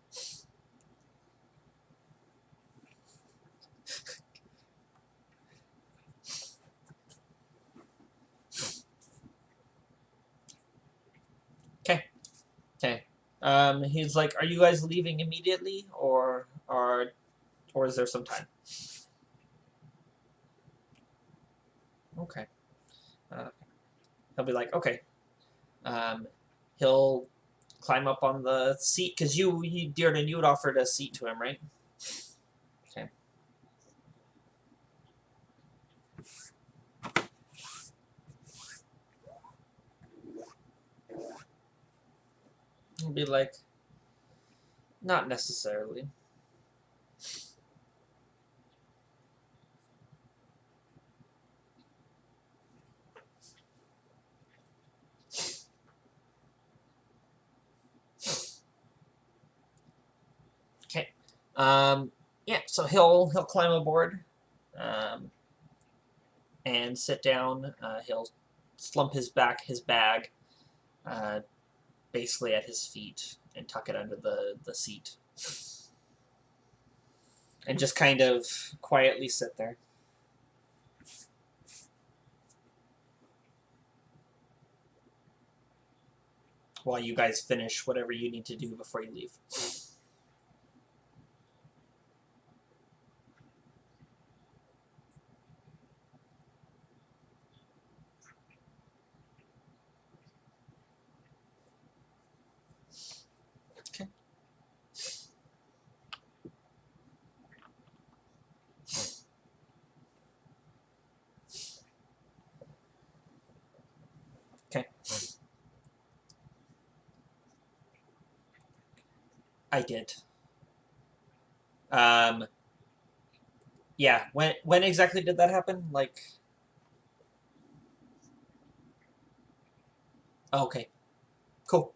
Okay. Okay. He's like, "Are you guys leaving immediately, or is there some time?" Okay. He'll be like, "Okay." He'll climb up on the seat because you Dearden, you had offered a seat to him, right? Okay. He'll be like, "Not necessarily." Okay. Yeah, so he'll climb aboard and sit down. He'll slump his bag basically at his feet and tuck it under the seat. And just kind of quietly sit there. While you guys finish whatever you need to do before you leave. Okay. Okay. I did. Yeah. When exactly did that happen? Like. Oh, okay. Cool.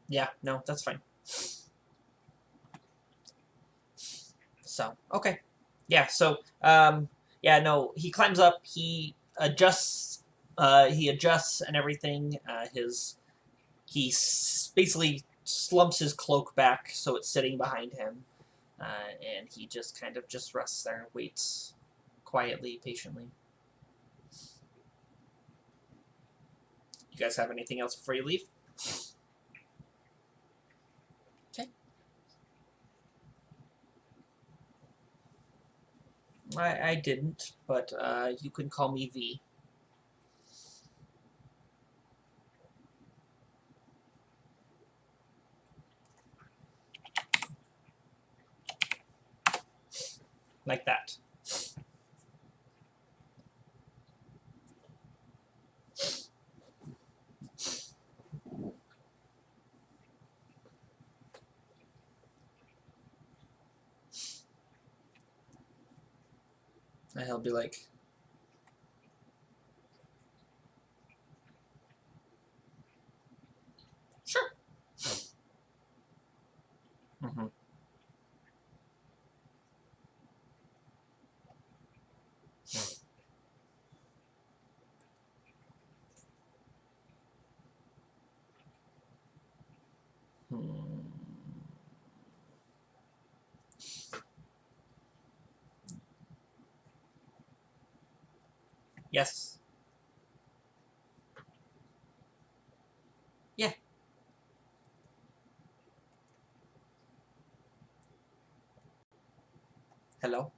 Yeah. No, that's fine. So okay. Yeah. So yeah. No. He climbs up. He adjusts. He adjusts and everything. He basically slumps his cloak back so it's sitting behind him. And he just kind of just rests there and waits quietly, patiently. You guys have anything else before you leave? Okay. I didn't, but you can call me V. Like that. And he'll be like, sure. Mm-hmm. Hmm. Yes. Yeah. Hello?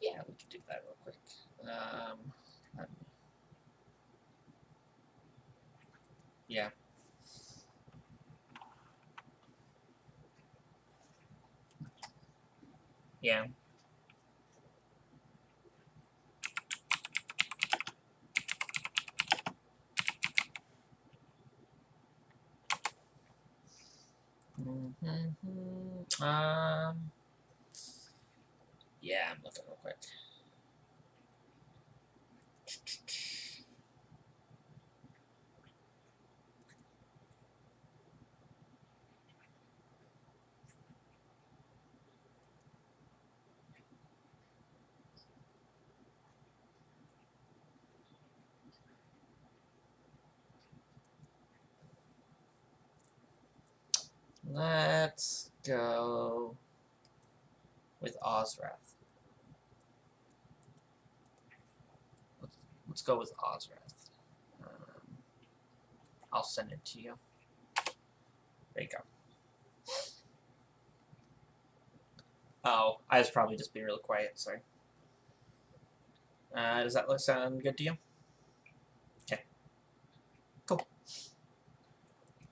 Yeah, we can do that real quick. Um, yeah. Yeah. Mm-hmm. Yeah, I'm looking real quick. Let's go with Ozrath. Let's go with Ozrath. I'll send it to you. There you go. Oh, I was probably just being really quiet. Sorry. Does that sound good to you? Okay. Cool.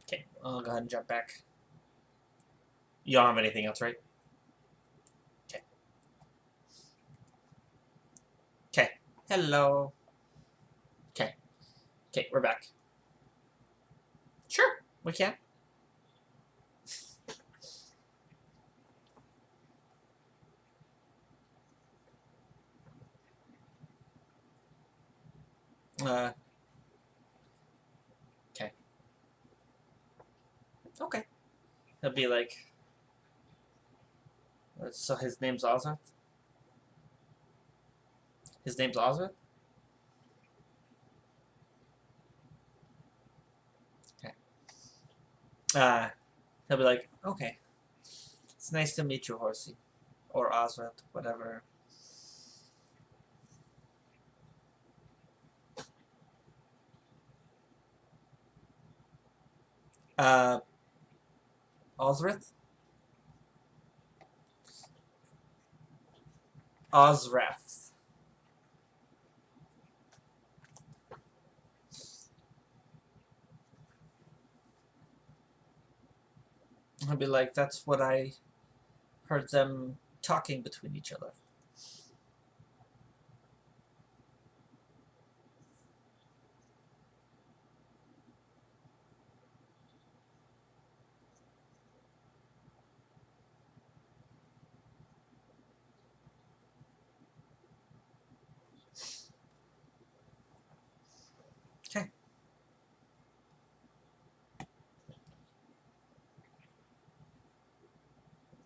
Okay, I'll go ahead and jump back. You don't have anything else, right? Okay. Okay. Hello. Okay. Okay, we're back. Sure, we can. Okay. Okay. He'll be like, so his name's Ozrath? His name's Ozrath? Okay. He'll be like, okay. It's nice to meet you, Horsey. Or Ozrath, whatever. Uh, Ozrath? Ozrath. He'll be like, that's what I heard them talking between each other. Okay.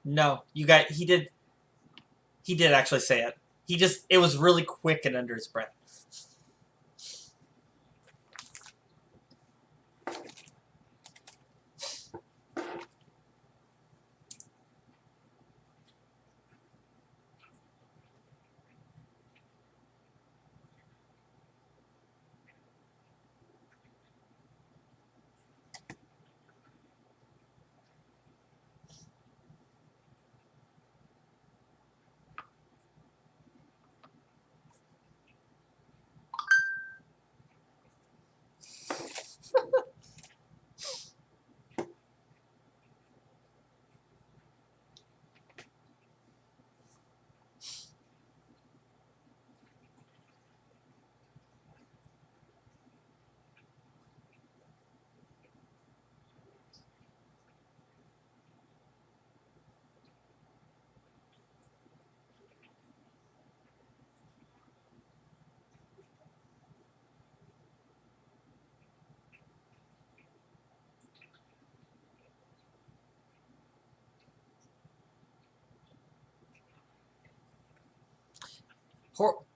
No, you got. He did. He did actually say it. He just. It was really quick and under his breath.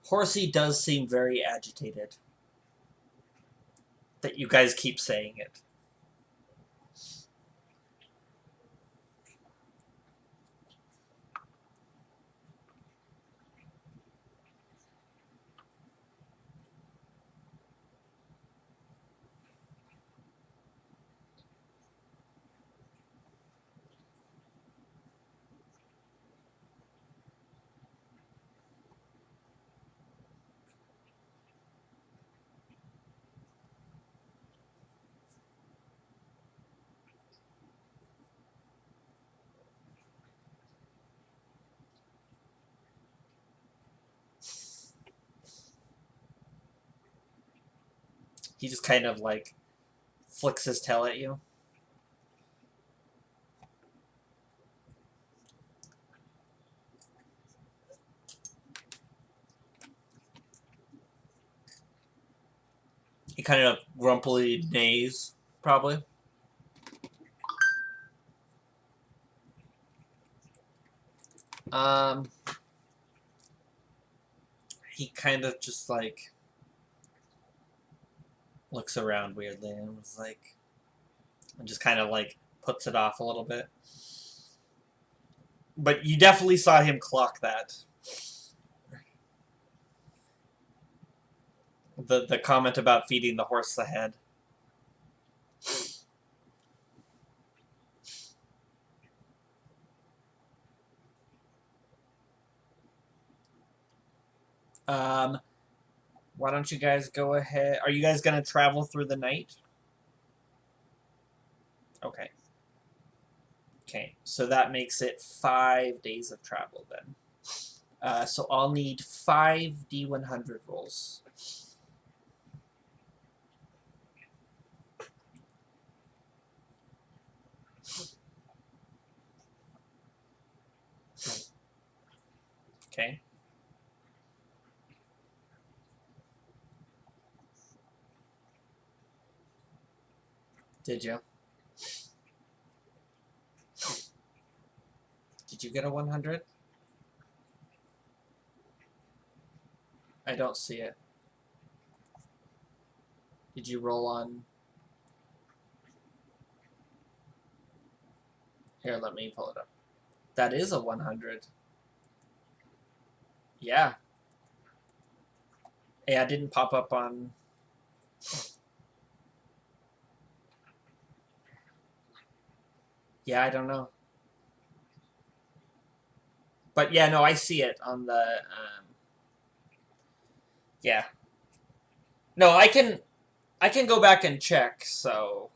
Horsey does seem very agitated. That you guys keep saying it. He just kind of like flicks his tail at you. He kind of grumpily neighs, probably. He kind of just like looks around weirdly and was like, and just kind of like puts it off a little bit. But you definitely saw him clock that. The comment about feeding the horse the head. Why don't you guys go ahead? Are you guys gonna travel through the night? Okay. Okay, so that makes it 5 days of travel then. So I'll need 5 D100 rolls. Okay. Did you? Did you get a 100? I don't see it. Did you roll on... Here, let me pull it up. That is a 100. Yeah. Yeah, it didn't pop up on... Yeah, I don't know. But yeah, no, I see it on the... yeah. No, I can go back and check, so...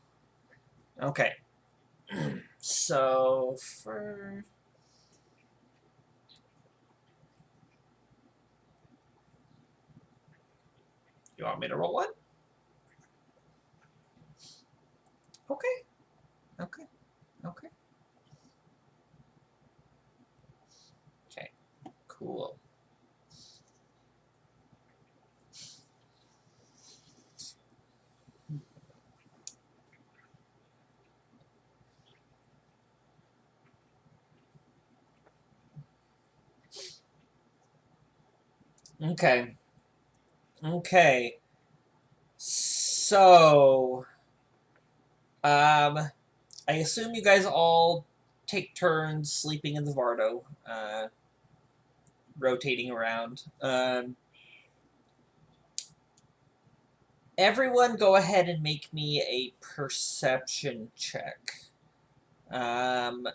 Okay. So, for... You want me to roll one? Okay. Okay. Okay. Okay. Cool. Okay. Okay. So, I assume you guys all take turns sleeping in the Vardo, rotating around. Everyone go ahead and make me a perception check. Um,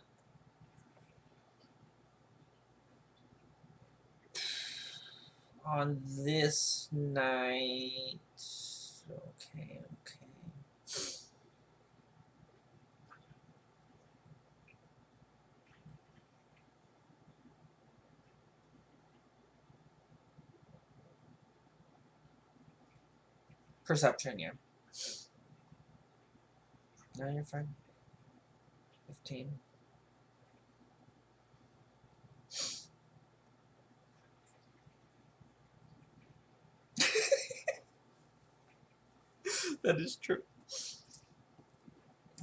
on this night... Okay, okay. Perception, yeah. No, you're fine. 15. That is true.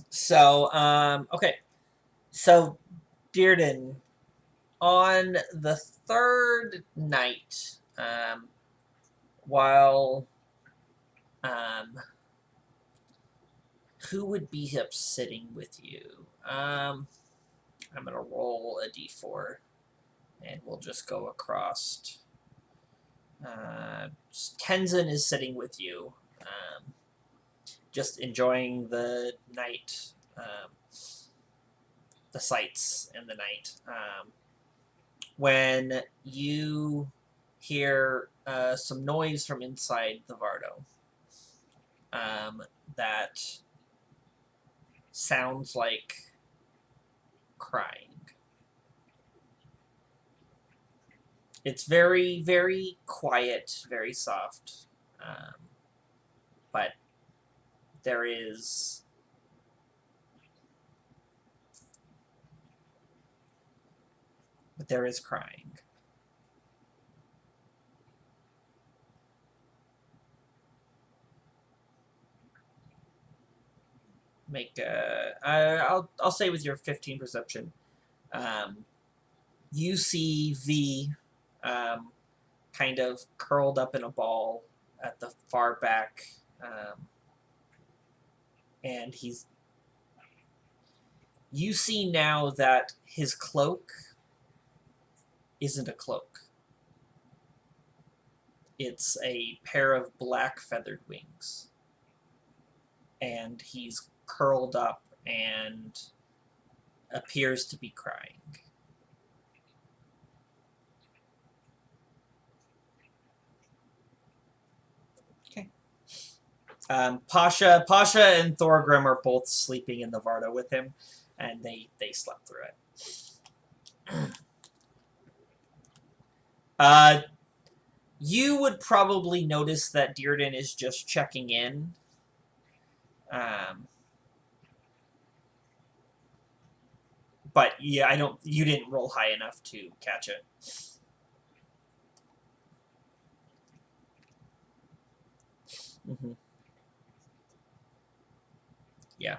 So, okay. So, Dearden, on the third night, while, who would be up sitting with you? I'm gonna roll a d4, and we'll just go across. Tenzin is sitting with you, just enjoying the night, the sights in the night. When you hear some noise from inside the Vardo, that sounds like crying. It's very, very quiet, very soft, but there is crying. Make I'll say with your 15 perception, you see V, kind of curled up in a ball at the far back, and you see now that his cloak isn't a cloak. It's a pair of black feathered wings. And he's curled up and appears to be crying. Okay. Pasha and Thorgrim are both sleeping in the Vardo with him, and they slept through it. You would probably notice that Dearden is just checking in. But yeah, you didn't roll high enough to catch it. Mm-hmm. Yeah.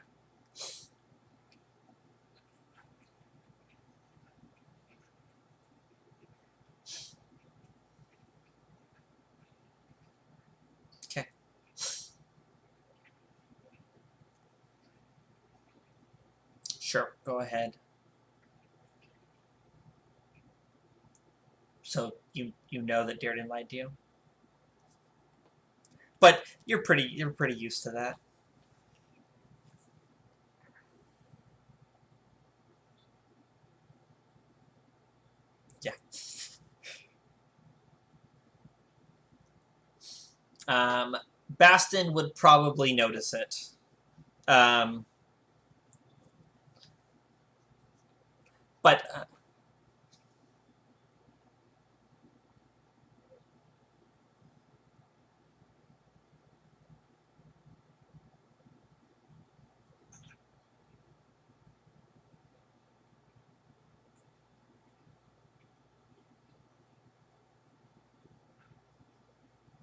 Okay. Sure, go ahead. So you know that Dearden lied to you? But you're pretty used to that. Yeah. Baston would probably notice it. But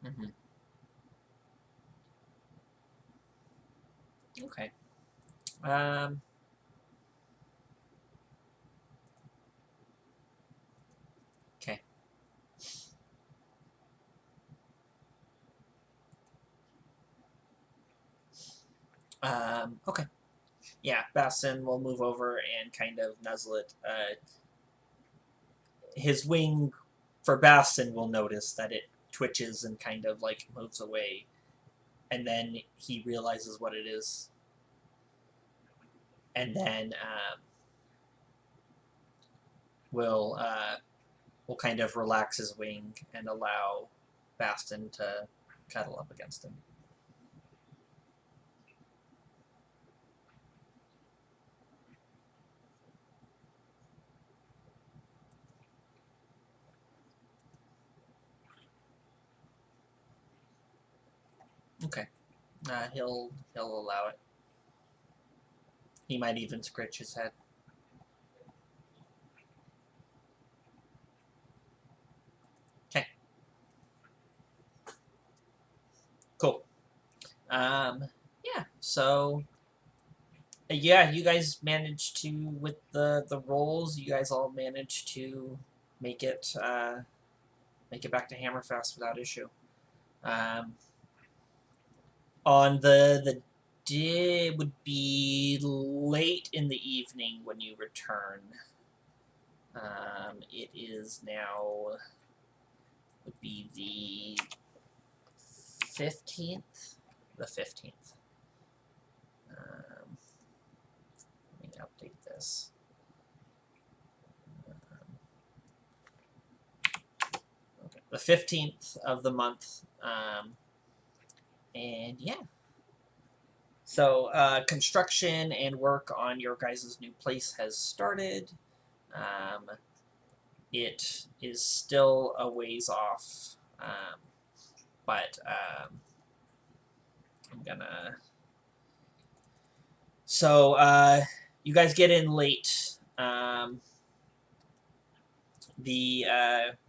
mhm. Okay. Um, okay. Okay. Yeah, Bastion will move over and kind of nuzzle it. His wing for Bastion will notice that it twitches and kind of like moves away, and then he realizes what it is, and then will kind of relax his wing and allow Bastion to cuddle up against him. Okay. He'll allow it. He might even scratch his head. Okay. Cool. Yeah. So yeah, you guys managed to, with the rolls, you guys all managed to make it back to Hammerfest without issue. On the day would be late in the evening when you return. It is now would be the 15th. The 15th. Let me update this. Okay, the 15th of the month. And yeah. So construction and work on your guys' new place has started. It is still a ways off, but I'm gonna. So you guys get in late. The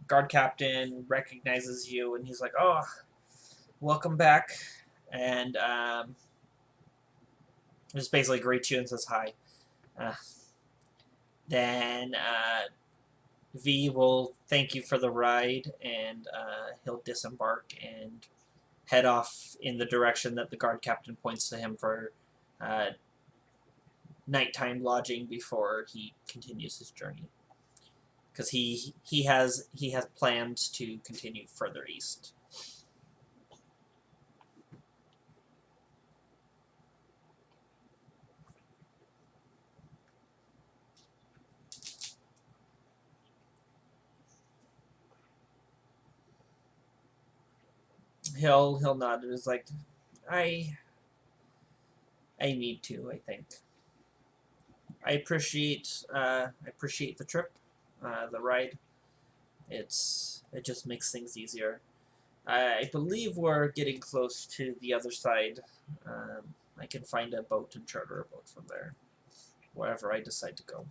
guard captain recognizes you, and he's like, "Oh, welcome back," and just basically greets you and says hi. Then V will thank you for the ride, and he'll disembark and head off in the direction that the guard captain points to him for nighttime lodging before he continues his journey. Because he has plans to continue further east. He'll nod and is like, I need to, I think. I appreciate the trip, the ride. It just makes things easier. I believe we're getting close to the other side. I can find a boat and charter a boat from there, wherever I decide to go.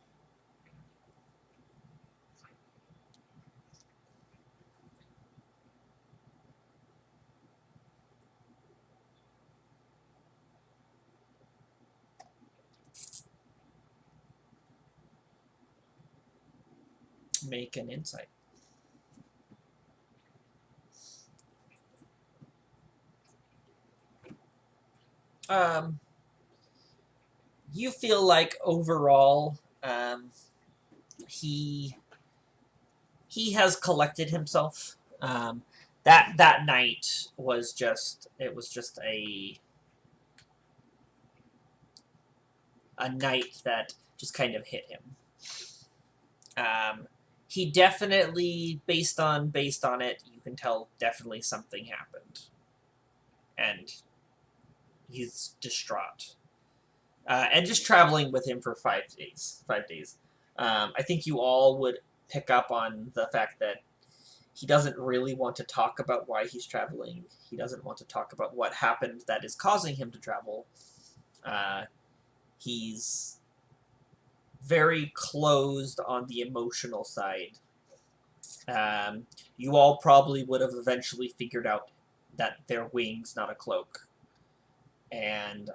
Make an insight. You feel like overall, he has collected himself. That night was just a night that just kind of hit him. He definitely, based on it, you can tell definitely something happened, and he's distraught. And just traveling with him for 5 days. 5 days. I think you all would pick up on the fact that he doesn't really want to talk about why he's traveling. He doesn't want to talk about what happened that is causing him to travel. He's very closed on the emotional side. You all probably would have eventually figured out that their wing's not a cloak. And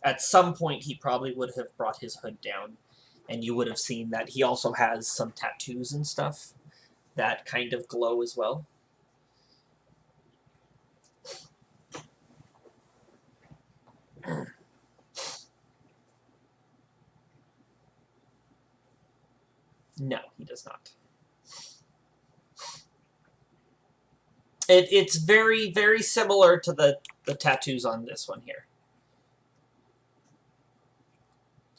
at some point, he probably would have brought his hood down, and you would have seen that he also has some tattoos and stuff that kind of glow as well. No, he does not. It's very, very similar to the tattoos on this one here.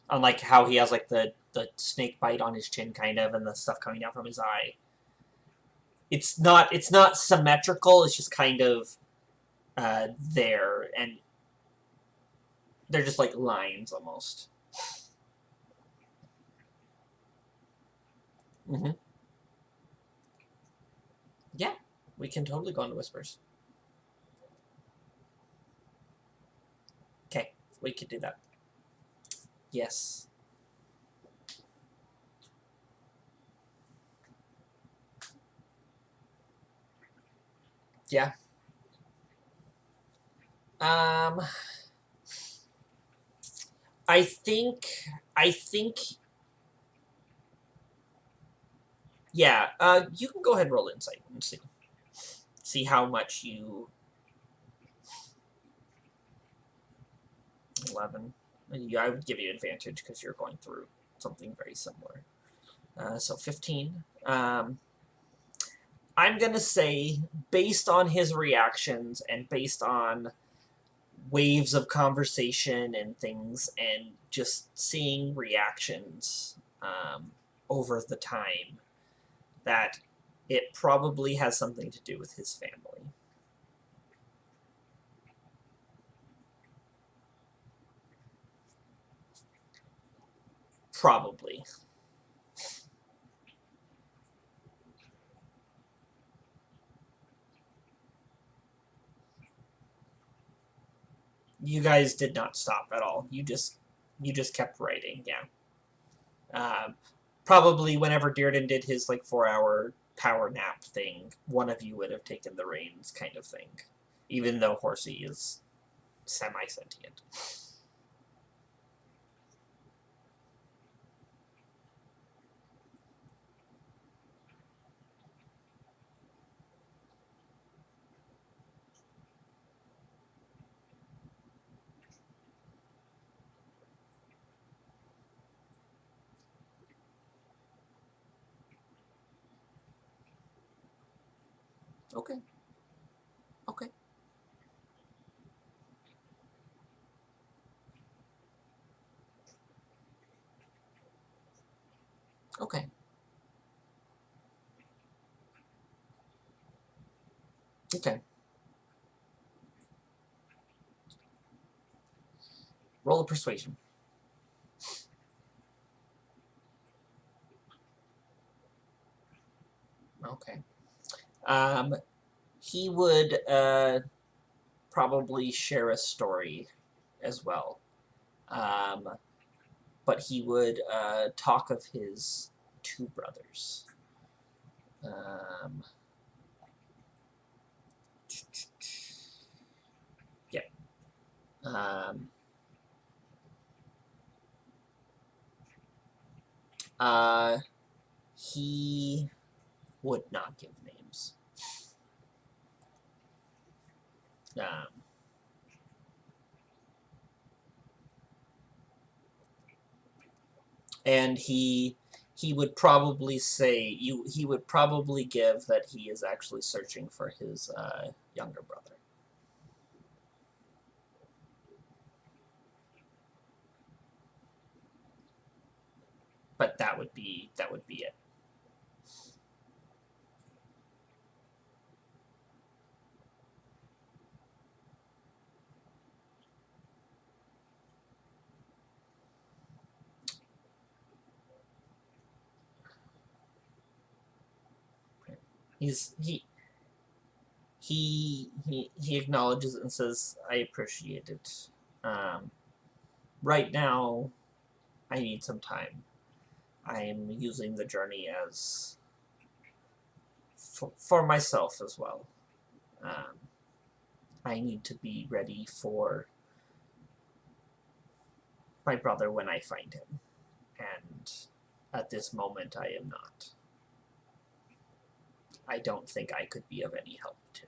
Unlike how he has like the snake bite on his chin, kind of, and the stuff coming down from his eye. It's not symmetrical. It's just kind of there, and they're just like lines almost. Mm-hmm. Yeah, we can totally go into whispers. Okay, we could do that. Yes. Yeah. I think yeah, you can go ahead and roll insight and see how much you 11. Yeah, I would give you advantage because you're going through something very similar. So 15. I'm gonna say, based on his reactions and based on waves of conversation and things, and just seeing reactions over the time, that it probably has something to do with his family. Probably. You guys did not stop at all. You just kept writing, yeah. Probably whenever Dearden did his like 4-hour power nap thing, one of you would have taken the reins, kind of thing. Even though Horsey is semi-sentient. Okay. Okay. Okay. Okay. Roll a persuasion. Okay. He would probably share a story as well. But he would talk of his 2 brothers. Yeah. He would not give names. And he would probably say he would probably give that he is actually searching for his younger brother. But that would be it. He acknowledges it and says, "I appreciate it. Right now, I need some time. I'm using the journey as for myself as well. I need to be ready for my brother when I find him, and at this moment, I am not. I don't think I could be of any help to him."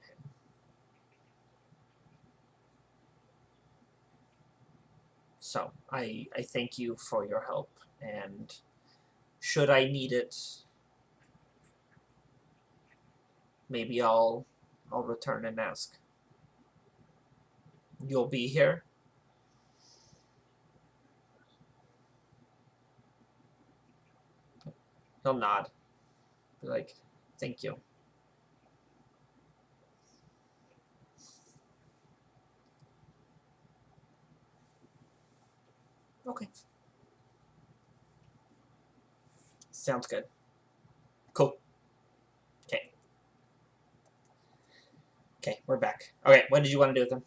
So I thank you for your help, and should I need it, maybe I'll return and ask. You'll be here? He'll nod. Be like, thank you. Okay. Sounds good. Cool. Okay. Okay, we're back. Okay, what did you want to do with them?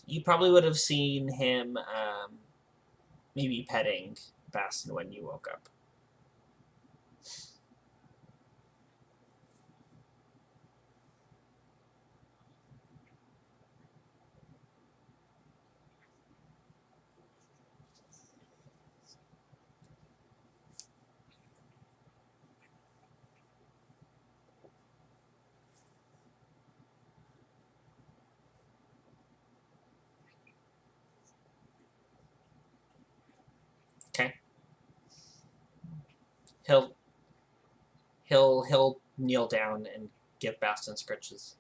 You probably would have seen him maybe petting Bastin when you woke up. Okay. He'll he'll kneel down and give Bastin scritches.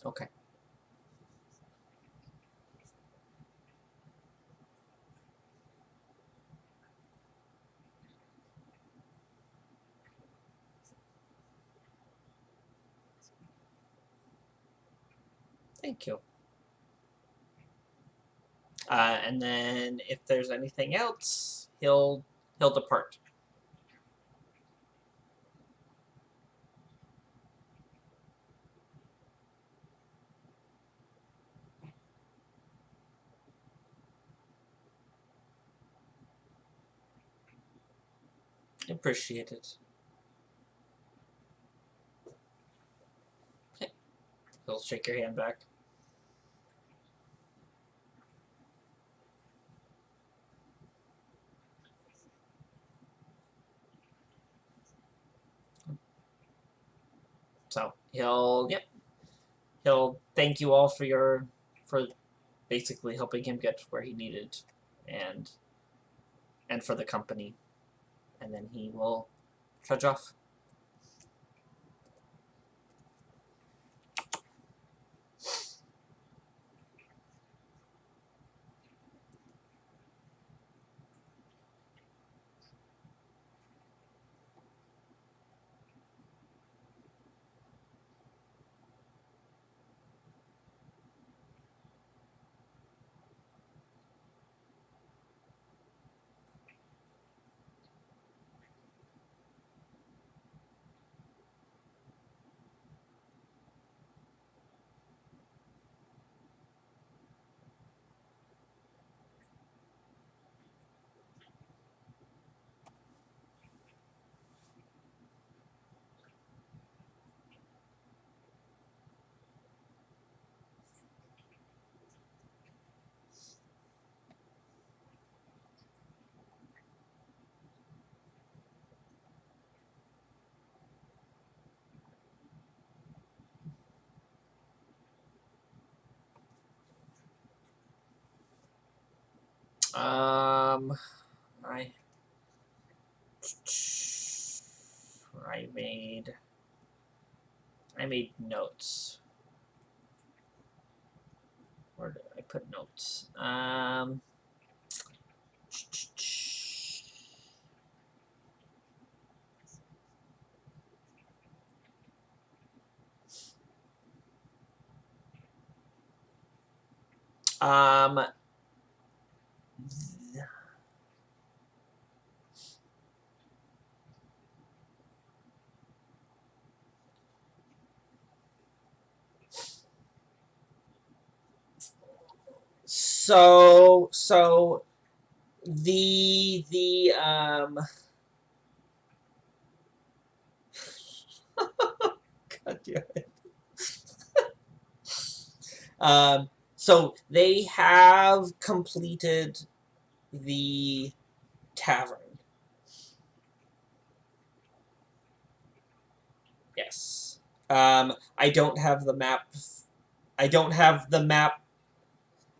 Okay. Thank you. And then if there's anything else, he'll depart. Appreciate it. Okay. He'll shake your hand back. So he'll thank you all for basically helping him get where he needed, and for the company, and then he will trudge off. I made notes. Where did I put notes? Um, so the God damn it. So they have completed the tavern. Yes. I don't have the map. I don't have the map.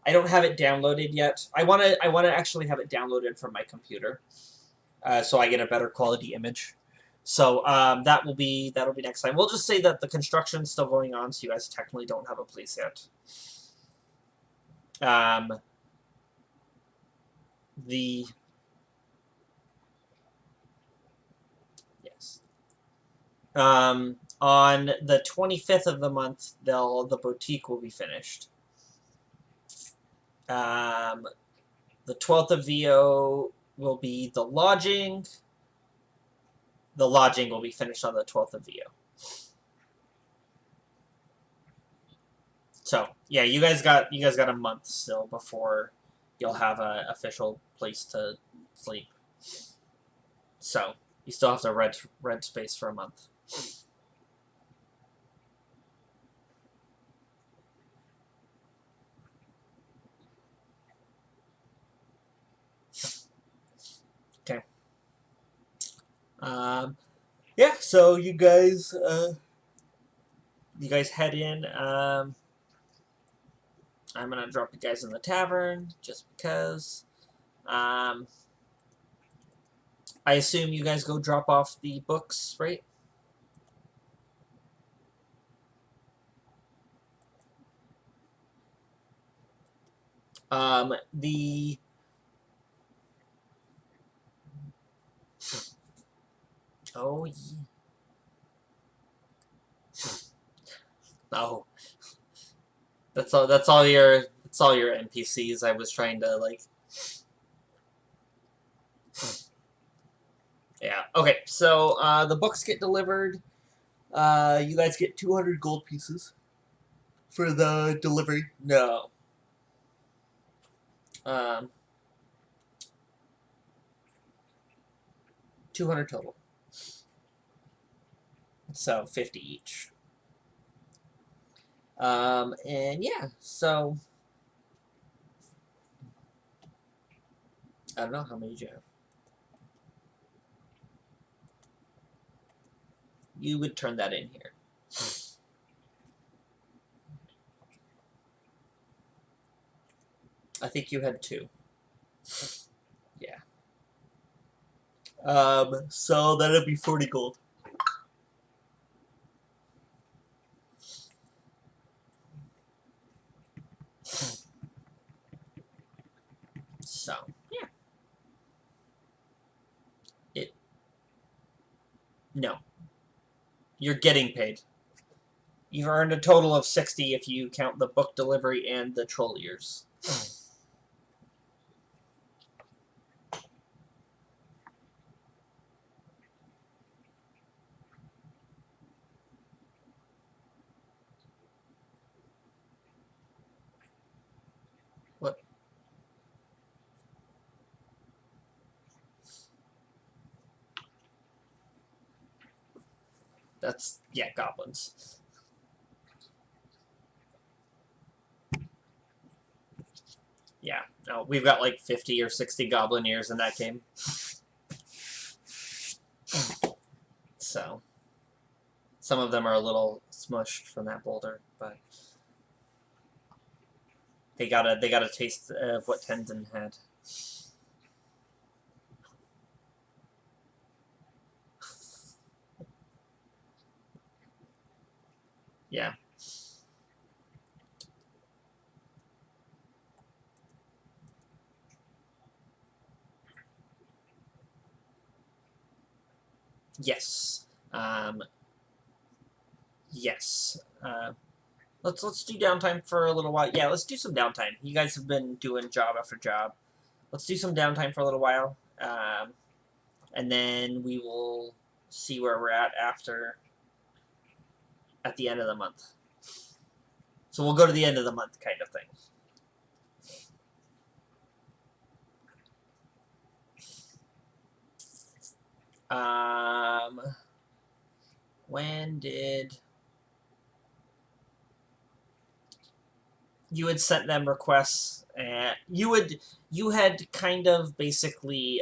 I don't have it downloaded yet. I wanna actually have it downloaded from my computer, so I get a better quality image. So that'll be next time. We'll just say that the construction's still going on, so you guys technically don't have a place yet. The yes. On the 25th of the month, the boutique will be finished. The 12th of VO will be the lodging. The lodging will be finished on the 12th of VO. So yeah, you guys got a month still before you'll have an official place to sleep. So you still have to rent space for a month. Okay. Yeah. So you guys head in. I'm gonna drop you guys in the tavern just because. I assume you guys go drop off the books, right? The oh yeah. Oh, that's all. That's all your NPCs. I was trying to like. Yeah. Okay. So the books get delivered. You guys get 200 gold pieces for the delivery. No. Um, 200 total. So 50 each. And yeah. So I don't know how many you have. You would turn that in here. I think you had 2. Yeah. So that'd be 40 gold. So, yeah. No. You're getting paid. You've earned a total of 60 if you count the book delivery and the troll ears. What? That's, yeah, goblins. Yeah, no, we've got like 50 or 60 goblin ears in that game. So, some of them are a little smushed from that boulder, but... They got a taste of what Tenzin had. Yeah. Yes. Yes. Let's do downtime for a little while. Yeah, let's do some downtime. You guys have been doing job after job. Let's do some downtime for a little while, and then we will see where we're at at the end of the month. So we'll go to the end of the month, kind of thing. When did you had sent them requests? You had kind of basically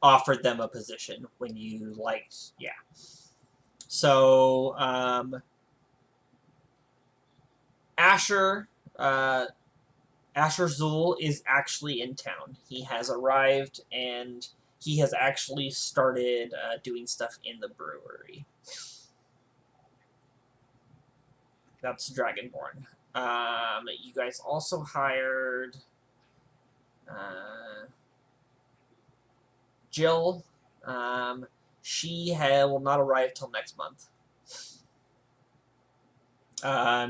offered them a position when you liked, yeah. So Asher Asher Zul is actually in town. He has arrived and he has actually started doing stuff in the brewery. That's Dragonborn. You guys also hired Jill. She will not arrive till next month.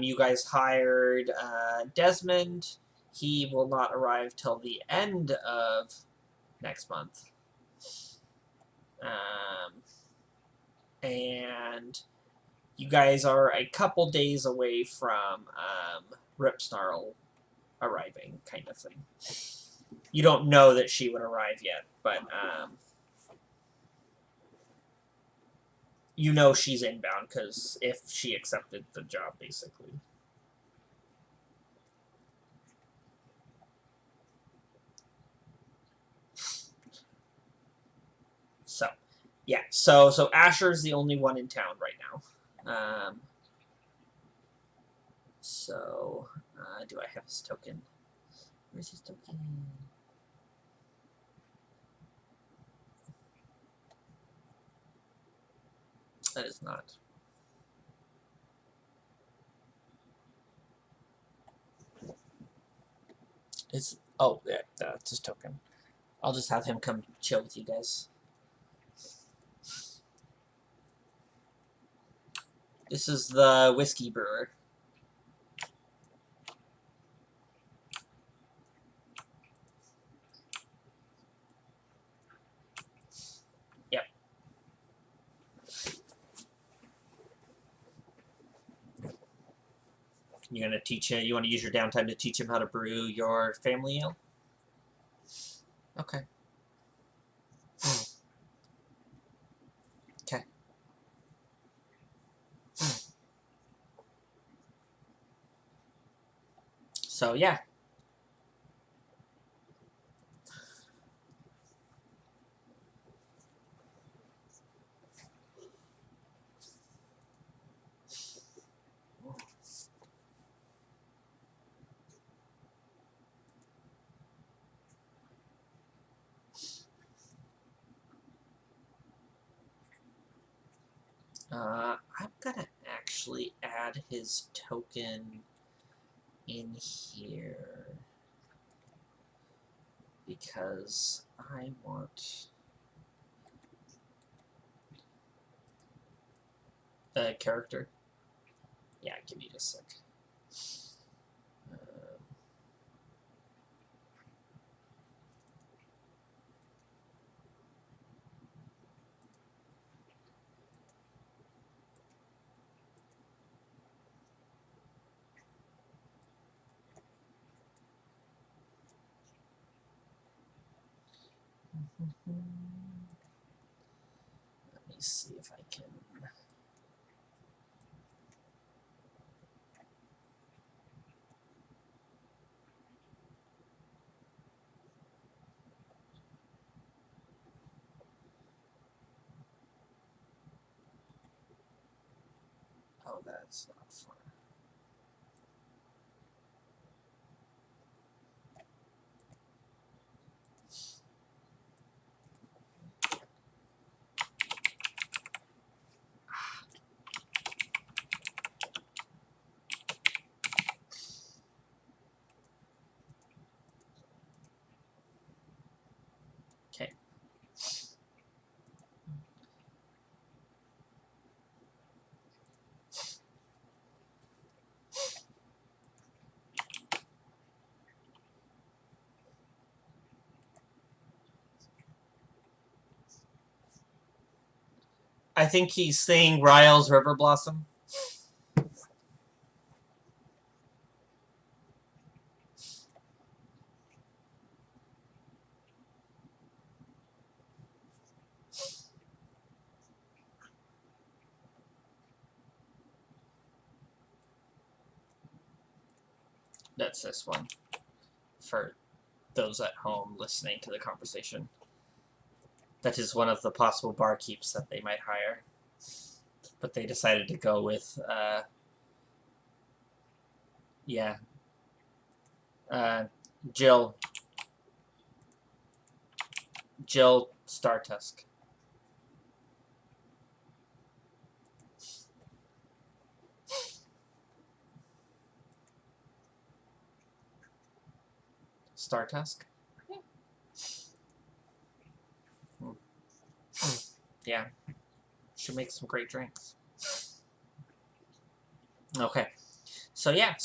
You guys hired Desmond. He will not arrive till the end of next month. And you guys are a couple days away from Ripsnarl arriving, kind of thing. You don't know that she would arrive yet, but you know she's inbound because if she accepted the job, basically. So, yeah. So Asher's the only one in town right now. Do I have his token? Where's his token? That is not. Yeah, that's his token. I'll just have him come chill with you guys. This is the whiskey brewer. Yep. You're gonna teach him. You want to use your downtime to teach him how to brew your family ale. Okay. Okay. So yeah. I'm gonna actually add his token in here because I want a character. Yeah, give me just a sec. Let me see if I can. Oh, that's not fun. I think he's saying Ryle's River Blossom. That's this one. For those at home listening to the conversation. That is one of the possible barkeeps that they might hire. But they decided to go with, yeah. Jill Startusk. Startusk? Yeah. Should make some great drinks. Okay. So yeah,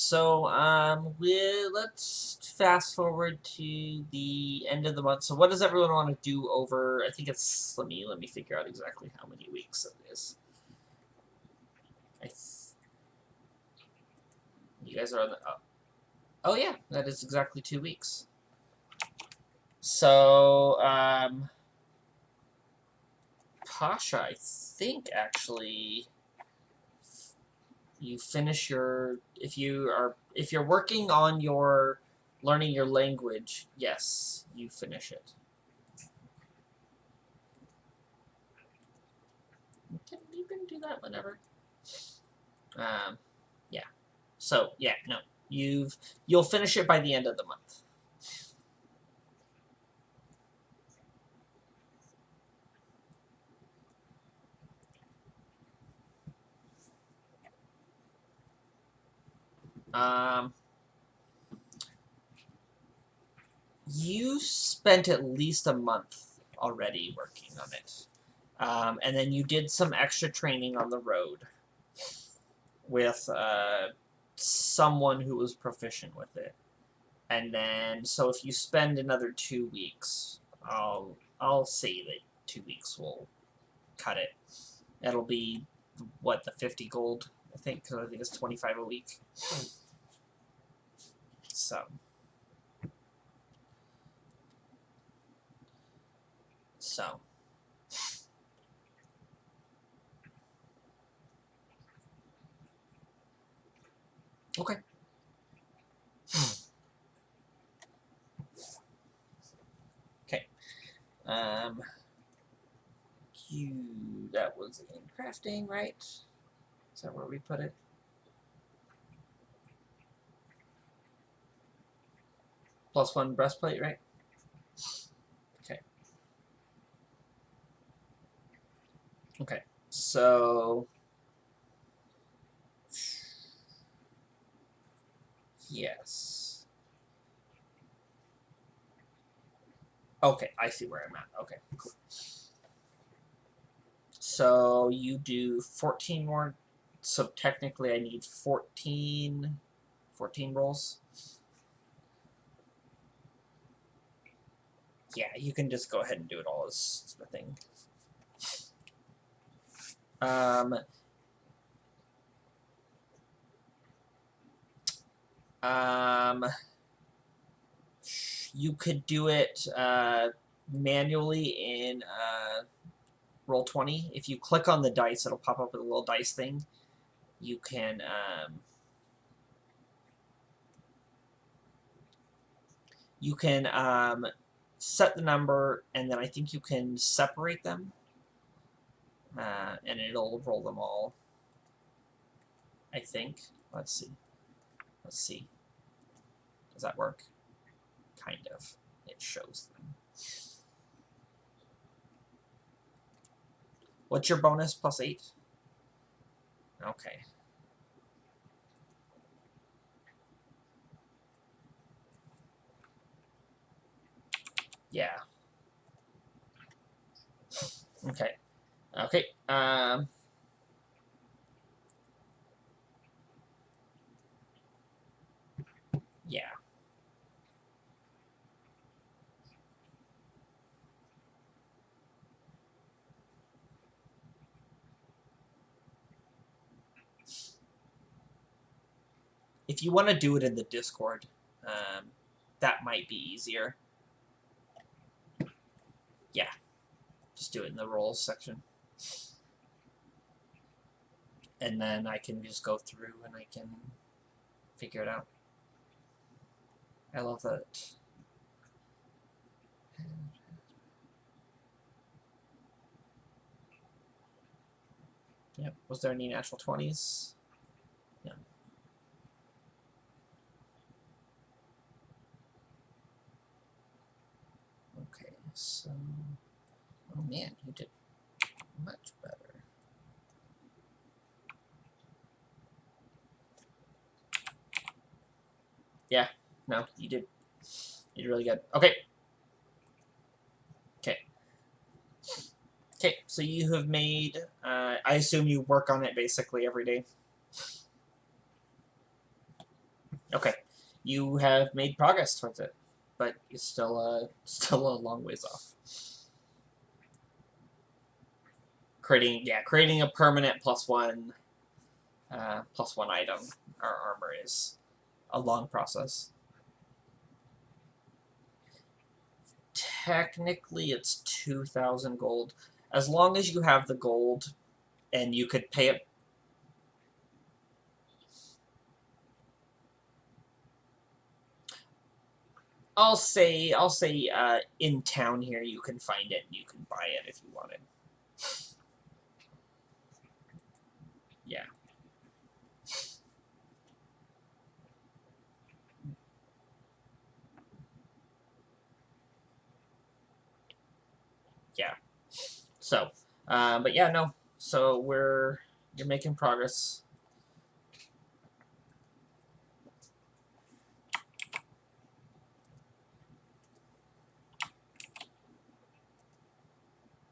let's fast forward to the end of the month. So what does everyone want to do over? I think it's let me figure out exactly how many weeks it is. You guys are on the oh yeah, that is exactly 2 weeks. So Pasha, I think actually you finish your if you're working on your learning your language, yes, you finish it. You can do that whenever. Yeah. So yeah, no, you'll finish it by the end of the month. You spent at least a month already working on it. And then you did some extra training on the road with someone who was proficient with it. And then, so if you spend another 2 weeks, I'll say that 2 weeks will cut it. It'll be, what, the 50 gold, I think, because I think it's 25 a week. So. Okay. Okay. That was in crafting, right? Is that where we put it? +1 breastplate, right? Okay. Okay. So yes. Okay, I see where I'm at. Okay, cool. So you do 14 more. So technically I need 14 rolls. Yeah, you can just go ahead and do it all as the thing. You could do it manually in Roll20. If you click on the dice, it'll pop up with a little dice thing. You can set the number, and then I think you can separate them, and it'll roll them all. I think. Let's see. Does that work? Kind of. It shows them. What's your bonus? +8? Okay. Yeah. Okay. Okay. Yeah. If you want to do it in the Discord, that might be easier. Yeah, just do it in the roles section. And then I can just go through and I can figure it out. I love that. Yep. Was there any natural 20s? No. Okay, so... Oh man, you did much better. Yeah, no, you did really good. Okay. Okay, so you have made, I assume you work on it basically every day. Okay, you have made progress towards it, but it's still still a long ways off. Creating a permanent +1 item or armor is a long process. Technically, it's 2,000 gold. As long as you have the gold, and you could pay it. I'll say, in town here you can find it and you can buy it if you wanted. Yeah. Yeah. So, but yeah, no. So you're making progress.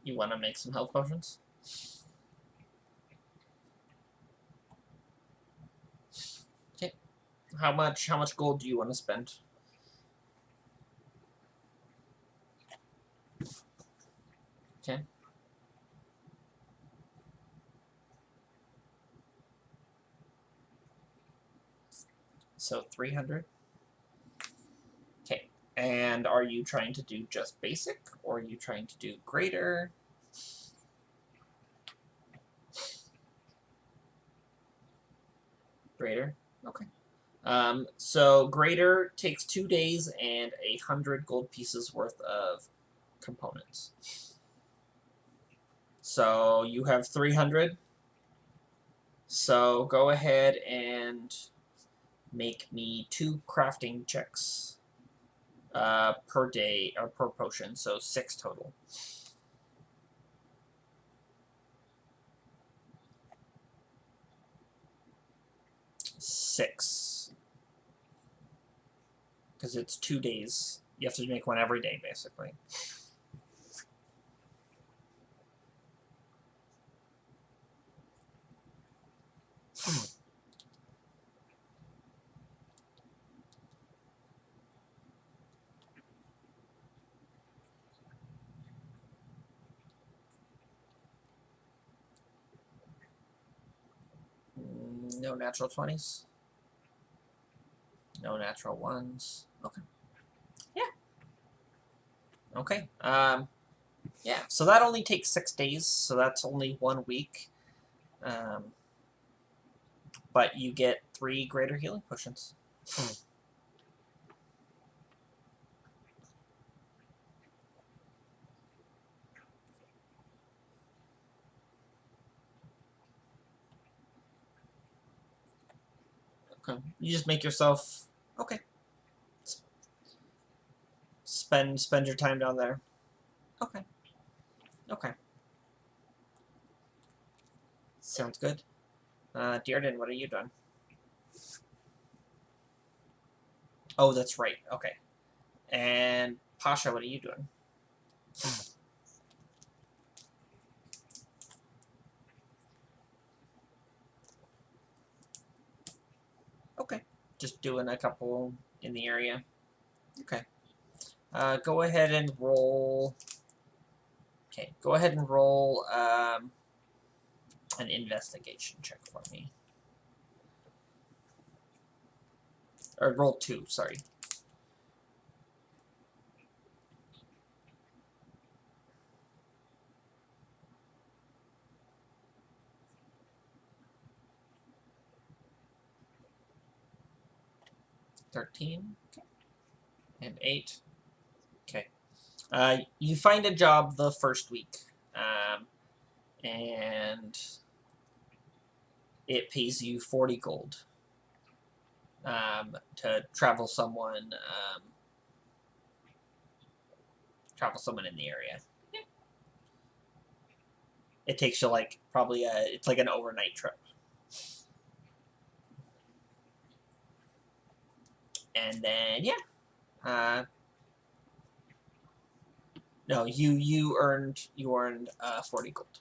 You want to make some health potions? Okay. How much gold do you want to spend? Okay. So 300. Okay. And are you trying to do just basic, or are you trying to do greater? Greater. Okay. So greater takes 2 days and 100 gold pieces worth of components. So you have 300. So go ahead and make me 2 crafting checks per day, or per potion, so 6 total. 6. Because it's 2 days. You have to make one every day, basically. No natural 20s. No natural 1s. Okay. Yeah. Okay. Yeah, so that only takes 6 days, so that's only 1 week. But you get 3 greater healing potions. Okay. You just make yourself... Okay. Spend your time down there. Okay. Okay. Sounds good. Dearden, what are you doing? Oh, that's right. Okay. And Pasha, what are you doing? Okay. Just doing a couple in the area. Okay. Go ahead and roll... Okay, go ahead and roll an investigation check for me. Or roll 2, sorry. $13. Okay. And 8. Okay. You find a job the first week. And it pays you 40 gold. To travel someone in the area. Yeah. It takes you like probably it's like an overnight trip. And then yeah, no, you earned 40 gold.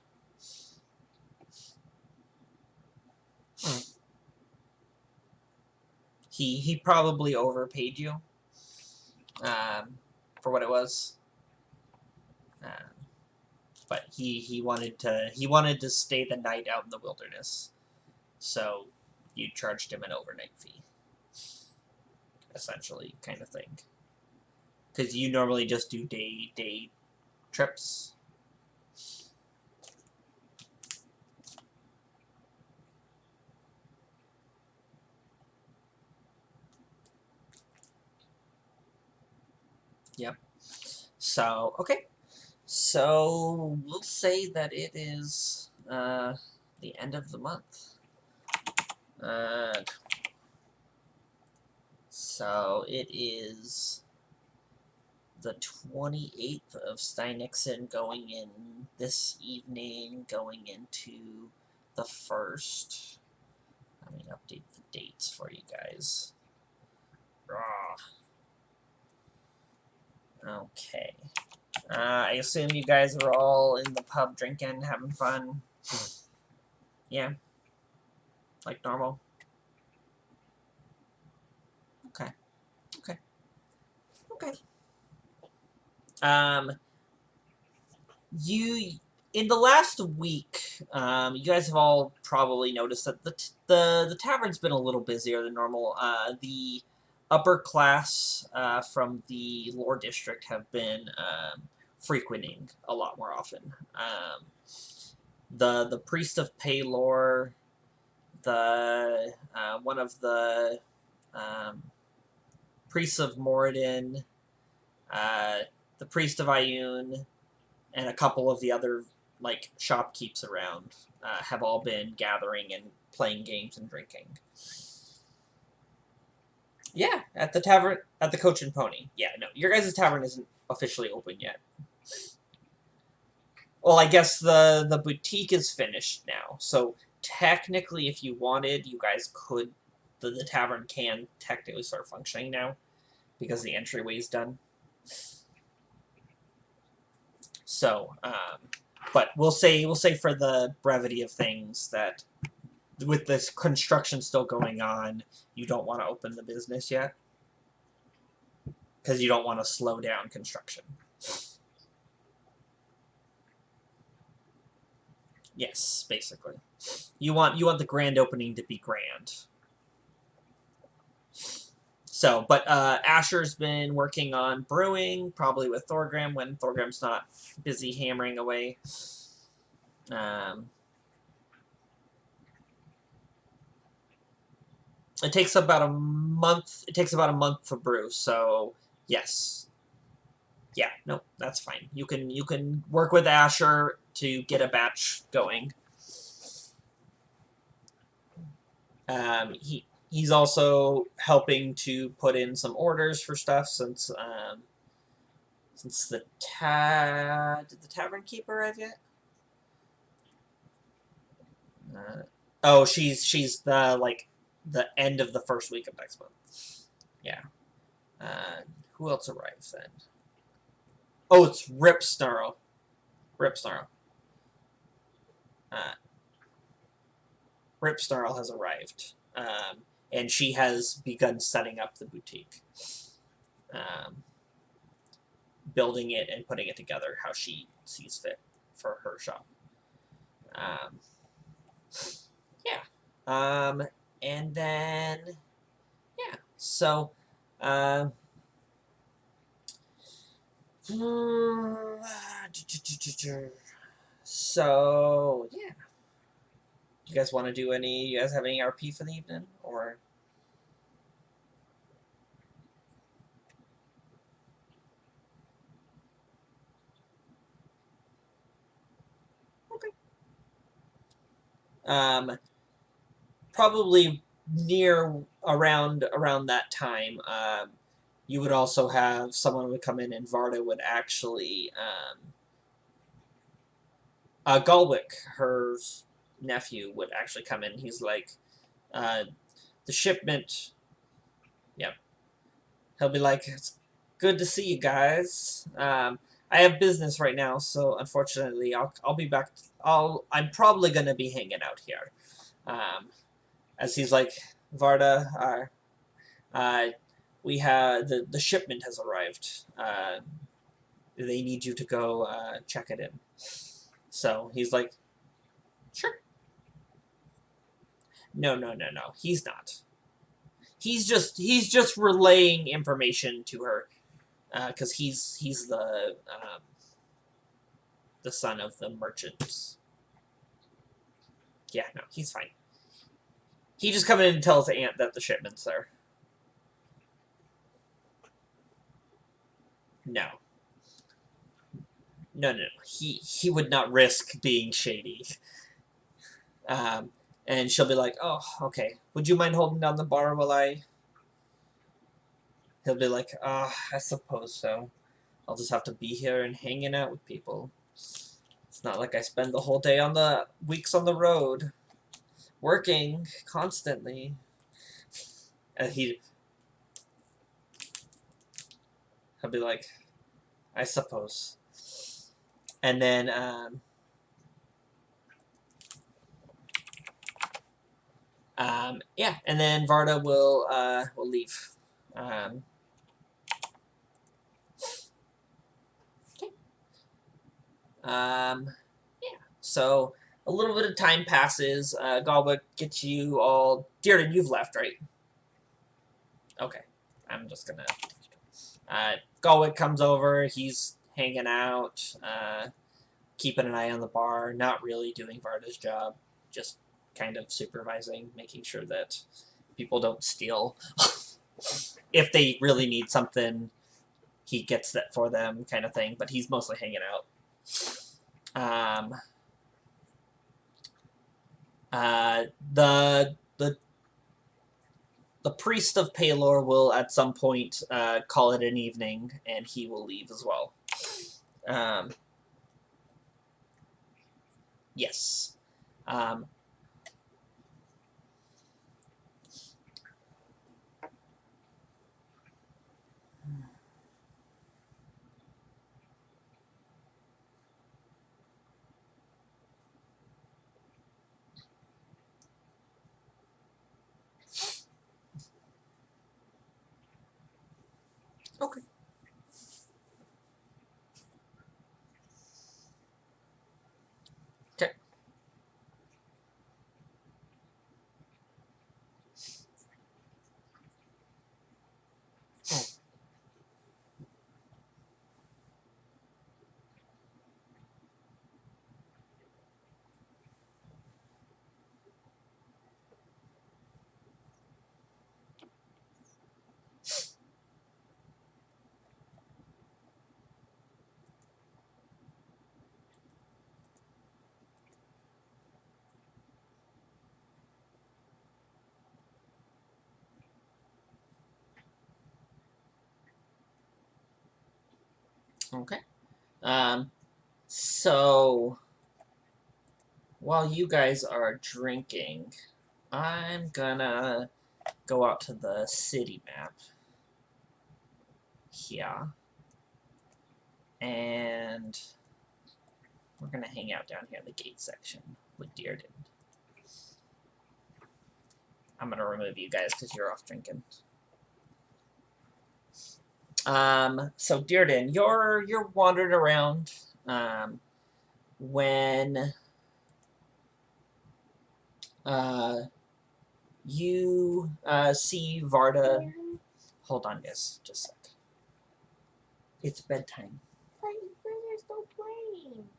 He probably overpaid you for what it was. But he wanted to stay the night out in the wilderness, so you charged him an overnight fee, essentially, kind of thing. Because you normally just do day trips. Yep. So okay. So we'll say that it is the end of the month. So it is the 28th of Steinixen, going in this evening, going into the 1st. Let me update the dates for you guys. Okay. I assume you guys are all in the pub drinking, having fun. Yeah. Like normal. Okay. Okay. Okay. You in the last week, you guys have all probably noticed that the tavern's been a little busier than normal. The upper class from the lore district have been frequenting a lot more often. The priest of Paylor, the one of the priests of Moradin, the priest of Ioun, and a couple of the other like shopkeepers around have all been gathering and playing games and drinking. Yeah, at the tavern, at the Coach and Pony. Yeah, no, your guys' tavern isn't officially open yet. Well, I guess the boutique is finished now, so technically, if you wanted, you guys could. The tavern can technically start functioning now because the entryway is done. So, but we'll say for the brevity of things that with this construction still going on, you don't want to open the business yet because you don't want to slow down construction. Yes, basically. You want the grand opening to be grand. So, but Asher's been working on brewing, probably with Thorgrim when Thorgrim's not busy hammering away. It takes about a month. It takes about a month to brew. So yes, yeah, no, that's fine. You can work with Asher to get a batch going. He's also helping to put in some orders for stuff since the did the tavern keep arrive yet? Oh, she's the end of the first week of next month. Yeah. Who else arrives then? Oh, it's Rip Snarl. Rip Snarl. Rip Snarl has arrived, and she has begun setting up the boutique, building it and putting it together how she sees fit for her shop. Yeah. And then, yeah. So, uh, so yeah. You guys want to do any? You guys have any RP for the evening, or? Okay. Probably near around that time. You would also have someone would come in, and Varda would actually Galwick, her nephew, would actually come in. He's like, the shipment. Yep. He'll be like, it's good to see you guys. I have business right now, so unfortunately, I'll be back. I'm probably gonna be hanging out here. As he's like, Varda, uh, we have the shipment has arrived. They need you to go check it in. So he's like, sure. No, no, no, no. He's not. He's just relaying information to her, because he's the son of the merchants. Yeah, no, he's fine. He just come in and tells the aunt that the shipment's there. No. No, no, no. He would not risk being shady. Um, and she'll be like, oh, okay. Would you mind holding down the bar while I... He'll be like, I suppose so. I'll just have to be here and hanging out with people. It's not like I spend the whole day on the weeks on the road. Working constantly. And he'll be like, I suppose. And then, yeah, and then Varda will leave. Okay. Yeah. So a little bit of time passes. Galwick gets you all. Dearden, you've left, right? Okay. I'm just gonna. Galwick comes over. He's hanging out, keeping an eye on the bar. Not really doing Varda's job. Just kind of supervising, making sure that people don't steal. If they really need something, he gets that for them, kind of thing. But he's mostly hanging out. The priest of Palor will at some point call it an evening, and he will leave as well. Yes. Okay. Okay. Okay. So while you guys are drinking, I'm gonna go out to the city map here, and we're gonna hang out down here in the gate section with Dearden. I'm gonna remove you guys because you're off drinking. So Dearden, you're wandering around. When you see Varda Hold on, guys. Just a sec. It's bedtime. But they're still playing.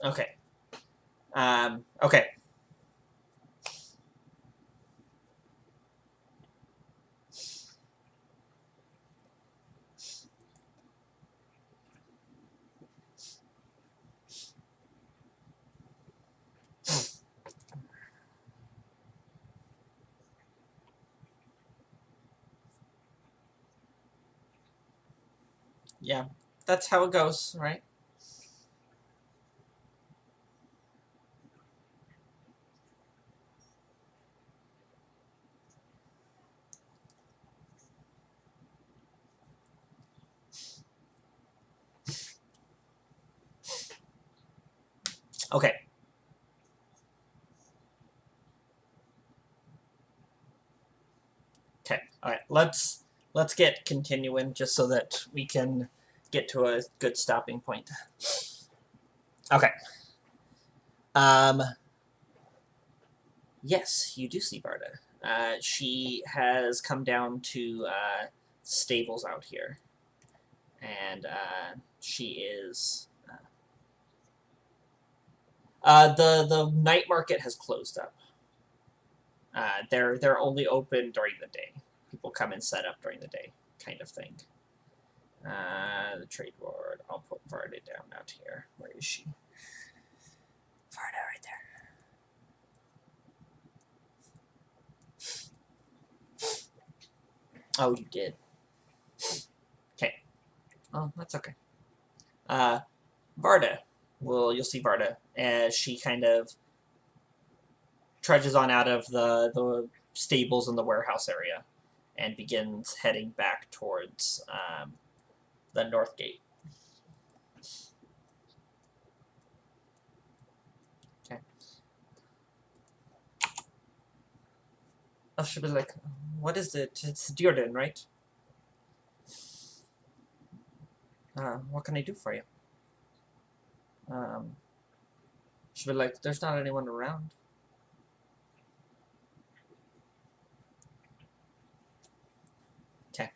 Okay. Okay. Yeah, that's how it goes, right? Okay. Okay. All right. Let's get continuing just so that we can get to a good stopping point. Okay. Um. Yes, you do see Varda. She has come down to stables out here, and she is. The night market has closed up. They're only open during the day. People come and set up during the day, kind of thing. The trade ward. I'll put Varda down out here. Where is she? Varda right there. Oh, you did. Okay. Oh, that's okay. Varda. Well, you'll see Varda as she kind of trudges on out of the stables in the warehouse area and begins heading back towards the north gate. Okay. Oh, she'll be like, what is it? It's Dearden, right? What can I do for you? She'll be like, there's not anyone around. Okay.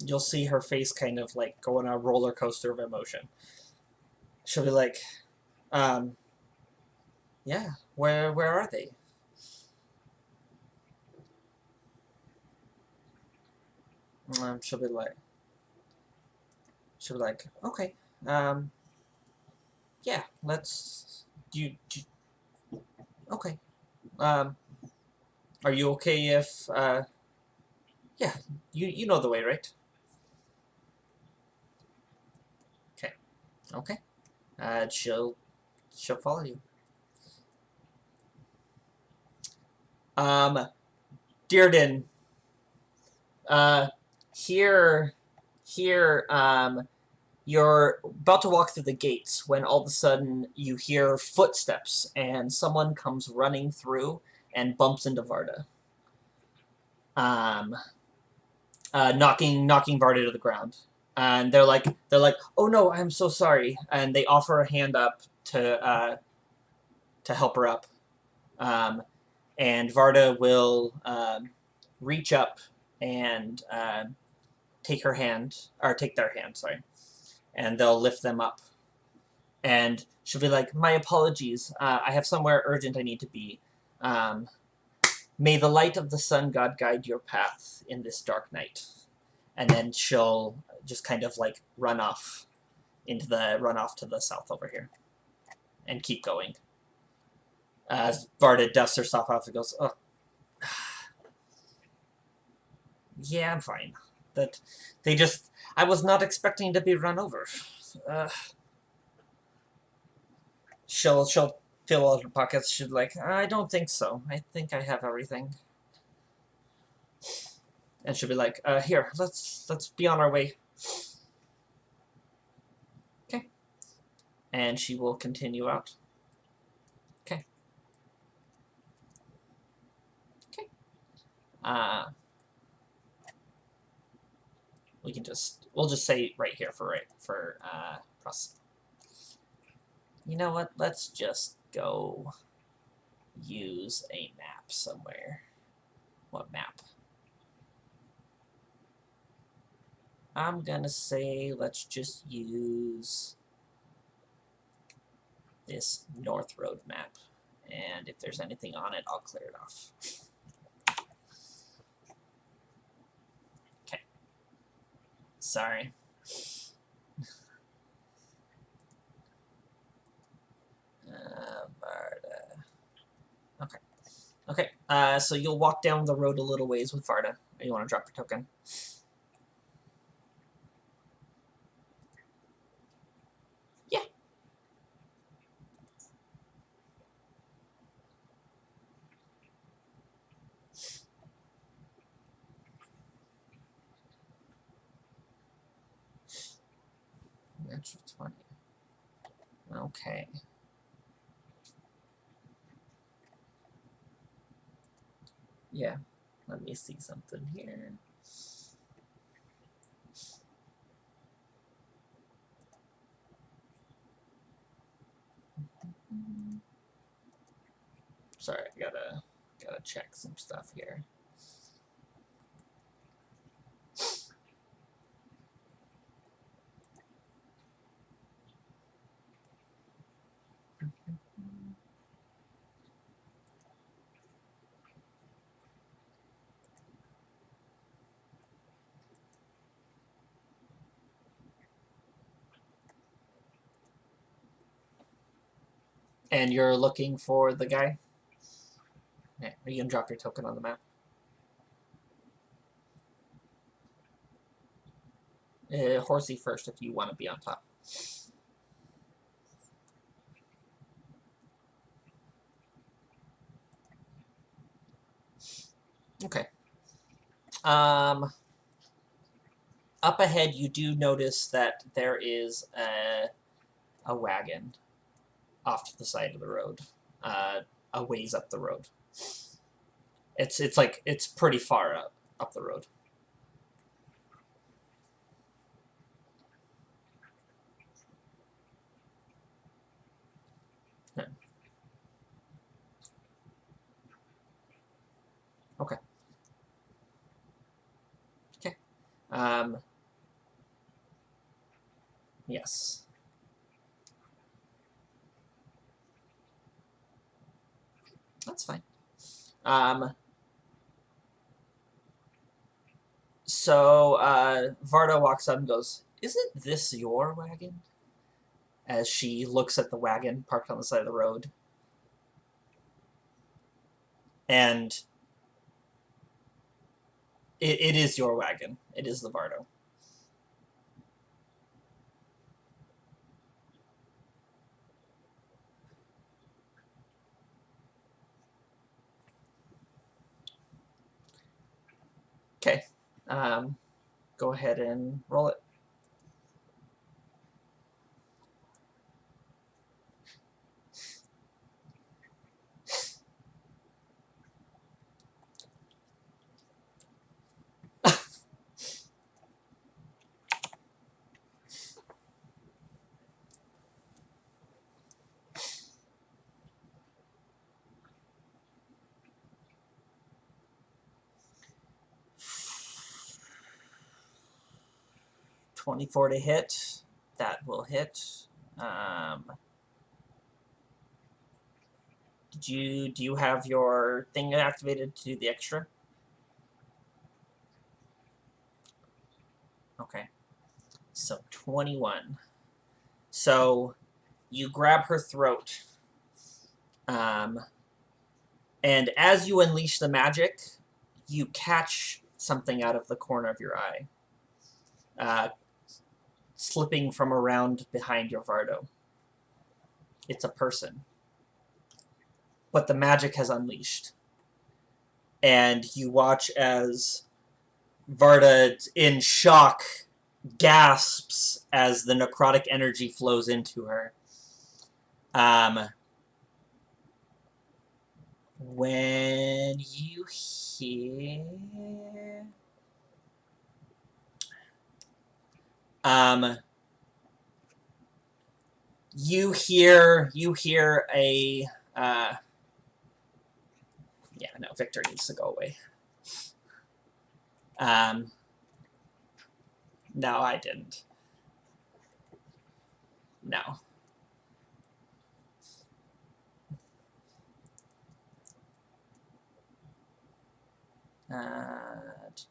You'll see her face kind of like go on a roller coaster of emotion. She'll be like, um, yeah, where are they? She'll be like, okay, um, yeah, let's, okay, um, are you okay if, yeah, you know the way, right? Okay, okay, she'll follow you. Dearden, uh, here, you're about to walk through the gates when all of a sudden you hear footsteps and someone comes running through and bumps into Varda. Um, knocking Varda to the ground. And they're like, oh no, I'm so sorry. And they offer a hand up to help her up. And Varda will reach up and take their hand, sorry, and they'll lift them up. And she'll be like, "My apologies. I have somewhere urgent I need to be. May the light of the sun god guide your path in this dark night." And then she'll just kind of like run off to the south over here, and keep going. As Varda dusts herself off and goes, "Oh, yeah, I'm fine. I was not expecting to be run over." She'll fill out her pockets. She'll be like, "I don't think so. I think I have everything." And she'll be like, "Here, let's be on our way." Okay. And she will continue out. Okay. Okay. We'll just say right here for process. You know what? Let's just go use a map somewhere. What map? I'm gonna say let's just use this North Road map. And if there's anything on it, I'll clear it off. Okay. Sorry. Varda. Okay. Okay, so you'll walk down the road a little ways with Varda. You want to drop your token? Yeah. Natural 20. Okay. Yeah, let me see something here. Sorry, I gotta check some stuff here. And you're looking for the guy? Yeah, are you gonna drop your token on the map? Horsey first if you want to be on top. Okay. Up ahead, you do notice that there is a wagon off to the side of the road, a ways up the road. It's pretty far up the road. Yeah. Okay. Okay. Yes. That's fine. So Varda walks up and goes, "Isn't this your wagon?" As she looks at the wagon parked on the side of the road. And it is your wagon. It is the Vardo. Okay. Go ahead and roll it. 24 to hit. That will hit. Do you have your thing activated to do the extra? Okay. So 21. So you grab her throat. And as you unleash the magic, you catch something out of the corner of your eye. Slipping from around behind your Vardo. It's a person. But the magic has unleashed. And you watch as Varda, in shock, gasps as the necrotic energy flows into her. When you hear... you hear a... yeah, no, Victor needs to go away. No, I didn't. No. That's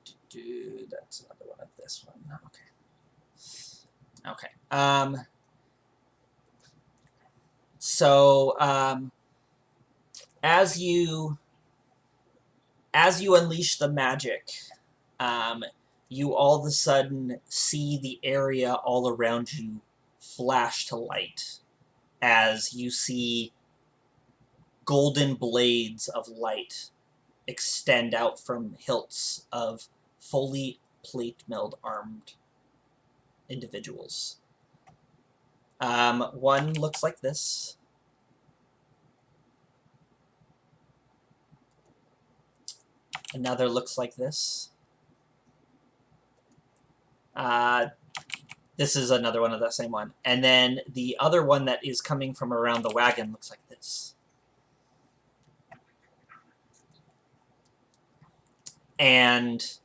another one of this one. Okay. Okay. So, as you unleash the magic, you all of a sudden see the area all around you flash to light as you see golden blades of light extend out from hilts of fully plate-milled armed individuals. One looks like this. Another looks like this. This is another one of the same one. And then the other one that is coming from around the wagon looks like this. And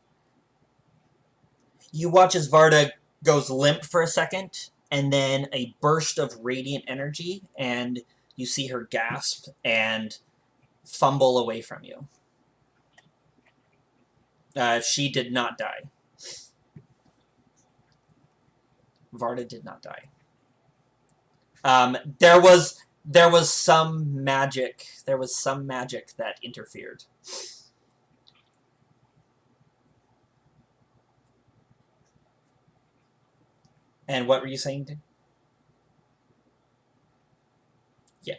you watch as Varda goes limp for a second, and then a burst of radiant energy, and you see her gasp and fumble away from you. She did not die. Varda did not die. There was some magic. There was some magic that interfered. And what were you saying, Dick? Yeah.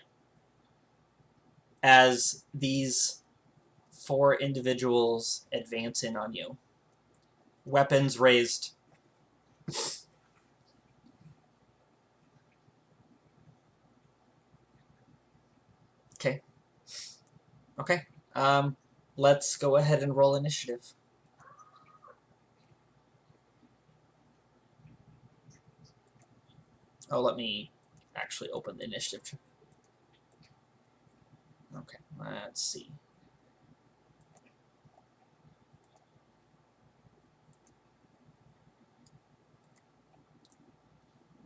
As these 4 individuals advance in on you, weapons raised. Okay. Okay. Let's go ahead and roll initiative. Oh, let me actually open the initiative. Okay, let's see.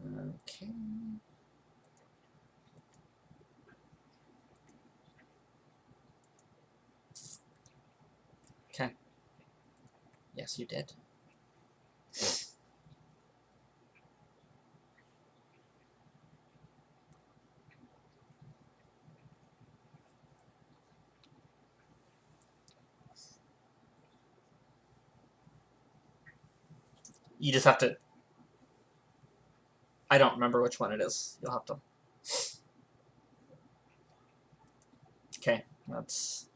Okay. Okay. Yes, you did. You just have to... I don't remember which one it is. You'll have to... Okay, that's...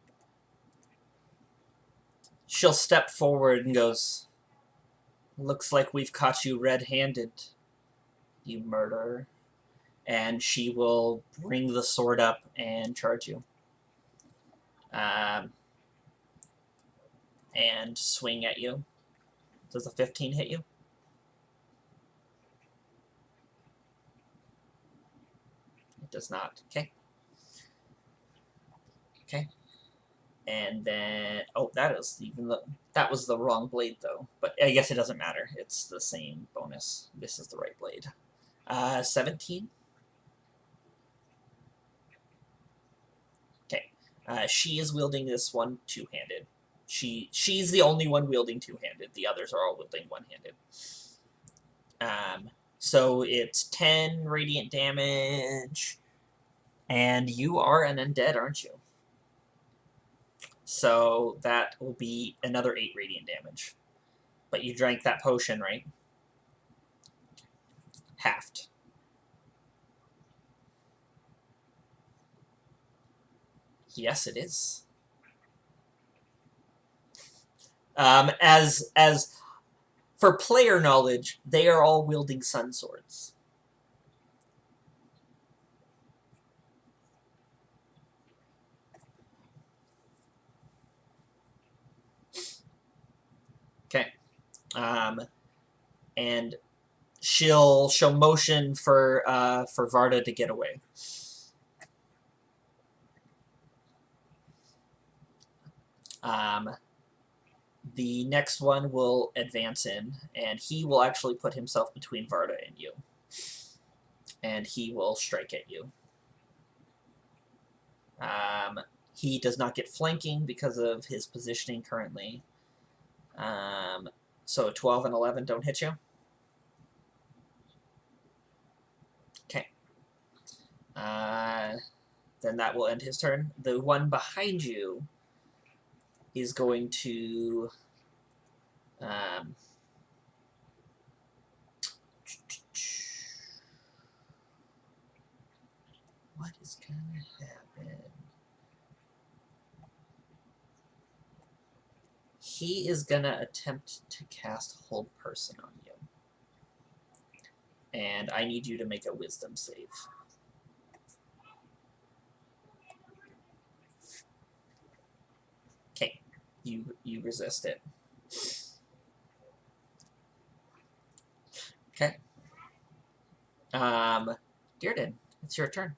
She'll step forward and goes, "Looks like we've caught you red-handed, you murderer." And she will bring the sword up and charge you. And swing at you. Does a 15 hit you? It does not. Okay. Okay. And then, oh, that was the wrong blade though. But I guess it doesn't matter. It's the same bonus. This is the right blade. 17. Okay. She is wielding this one two-handed. She's the only one wielding two-handed. The others are all wielding one-handed. So it's 10 radiant damage, and you are an undead, aren't you? So that will be another 8 radiant damage. But you drank that potion, right? Halved. Yes, it is. As for player knowledge, they are all wielding sun swords. Okay. And she'll motion for Varda to get away. The next one will advance in, and he will actually put himself between Varda and you. And he will strike at you. He does not get flanking because of his positioning currently. So 12 and 11 don't hit you. Okay. Then that will end his turn. The one behind you is going to... what is going to happen? He is going to attempt to cast Hold Person on you. And I need you to make a Wisdom save. Okay, you resist it. Okay. Dearden, it's your turn.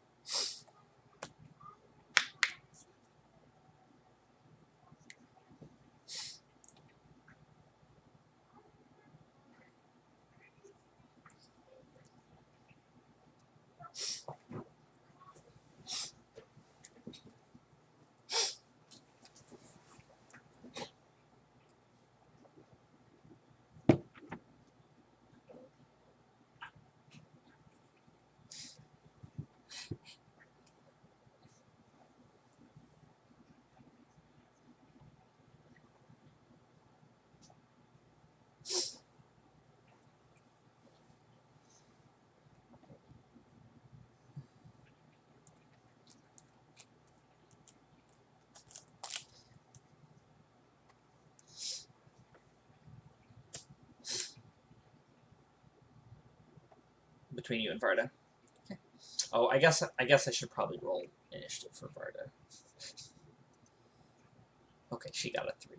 Between you and Varda. Okay. Oh, I guess I should probably roll initiative for Varda. Okay, she got a 3.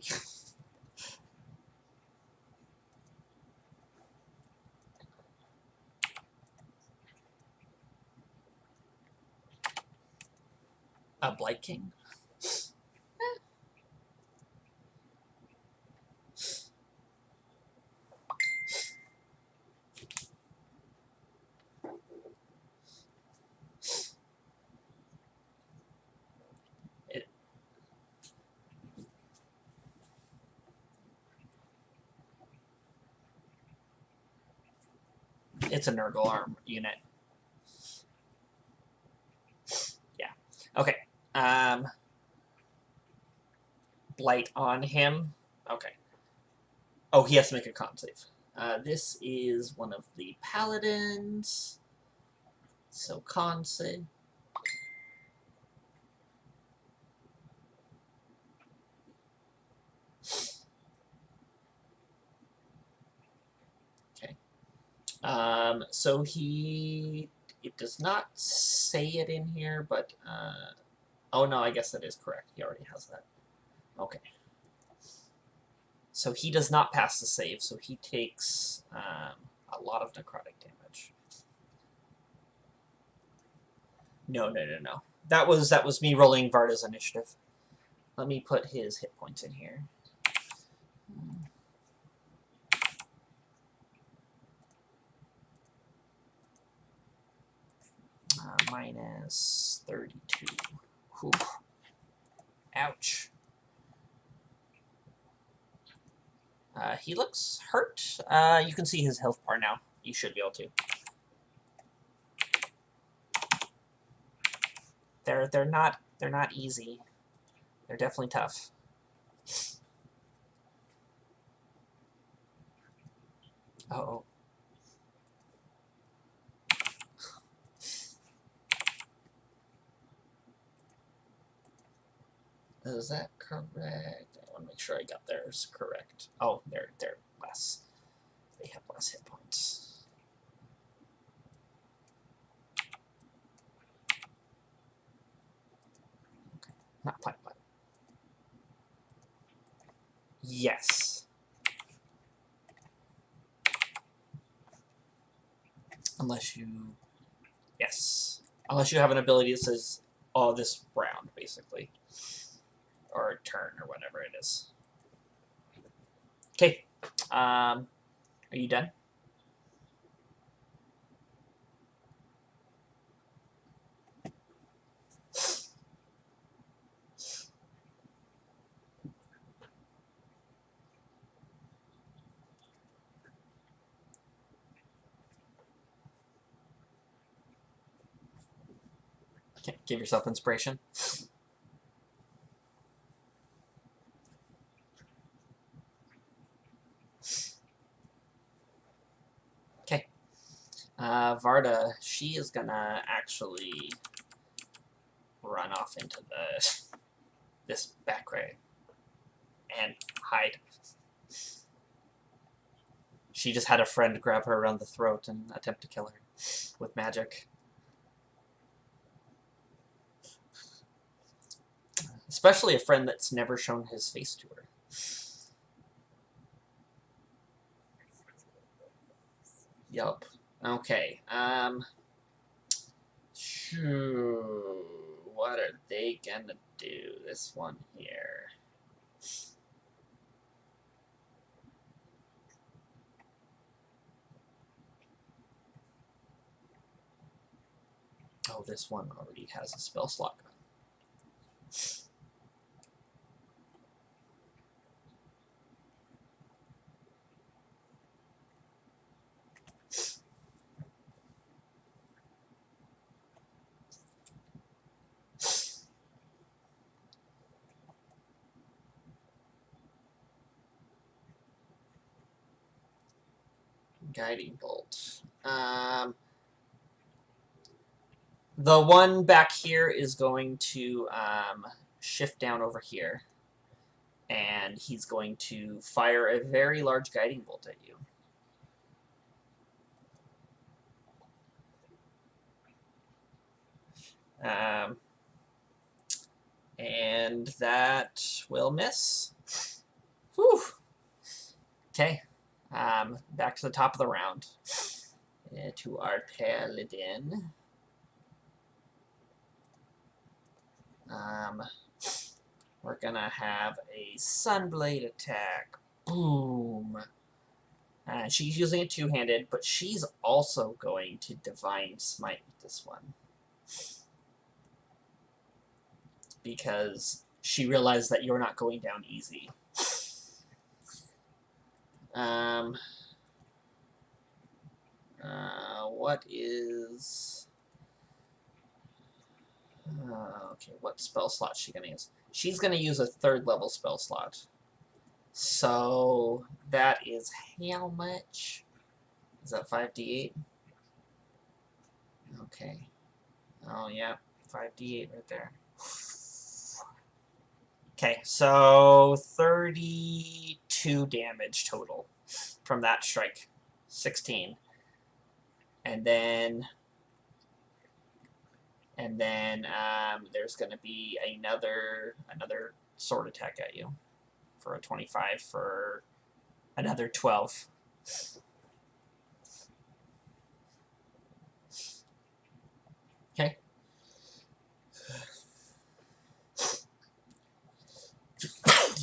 A Blight King. It's a Nurgle arm unit. Yeah. Okay. Blight on him. Okay. Oh, he has to make a con save. This is one of the paladins. So con save. Okay. So it does not say it in here, but oh no, I guess that is correct. He already has that. Okay. So he does not pass the save, so he takes a lot of necrotic damage. No. That was me rolling Varda's initiative. Let me put his hit points in here. Minus 32. Whew. Ouch. He looks hurt. You can see his health bar now. You should be able to. They're not easy. They're definitely tough. Uh-oh. Is that correct? I want to make sure I got theirs correct. Oh, they're less. They have less hit points. Okay. Not pipeline. Yes. Unless you... Yes. Unless you have an ability that says, oh, this round, basically. Or turn, or whatever it is. Okay. Are you done? Okay. Give yourself inspiration. Okay. Varda, she is gonna actually run off into this back way and hide. She just had a friend grab her around the throat and attempt to kill her with magic. Especially a friend that's never shown his face to her. Yup. Okay. What are they gonna do? This one here. Oh, this one already has a spell slot. Guiding bolt. The one back here is going to shift down over here. And he's going to fire a very large guiding bolt at you. And that will miss. Whew. Okay. Back to the top of the round. To our paladin. We're gonna have a Sunblade attack. Boom. She's using it two-handed, but she's also going to Divine Smite with this one. Because she realized that you're not going down easy. What is... okay, what spell slot is she going to use? She's going to use a 3rd level spell slot. So, that is how much? Is that 5d8? Okay. Oh, yeah. 5d8 right there. Okay, so 32 damage total from that strike. 16. And then there's going to be another sword attack at you for a 25 for another 12. Okay.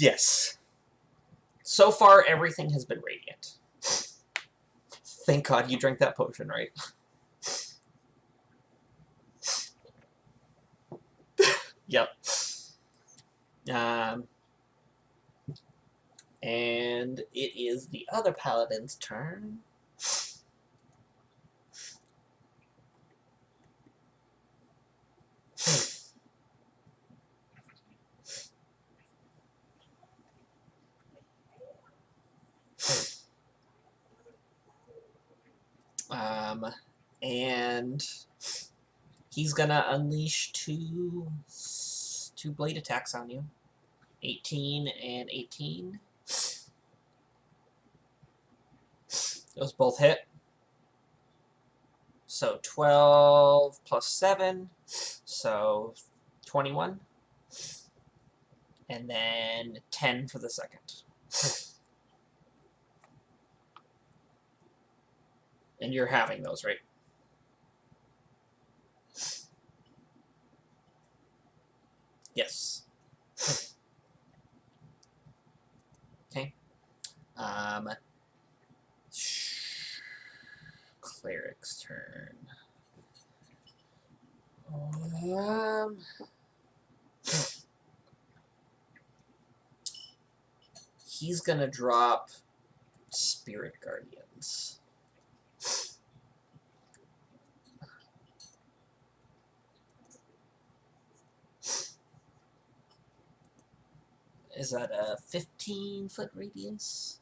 Yes. So far, everything has been radiant. Thank God you drank that potion, right? Yep. And it is the other paladin's turn. And he's gonna unleash two blade attacks on you. 18 and 18. Those both hit. So 12 plus 7, so 21. And then 10 for the second. And you're having those, right? Yes. Okay. Cleric's turn. He's gonna drop Spirit Guardians. Is that a 15-foot radius?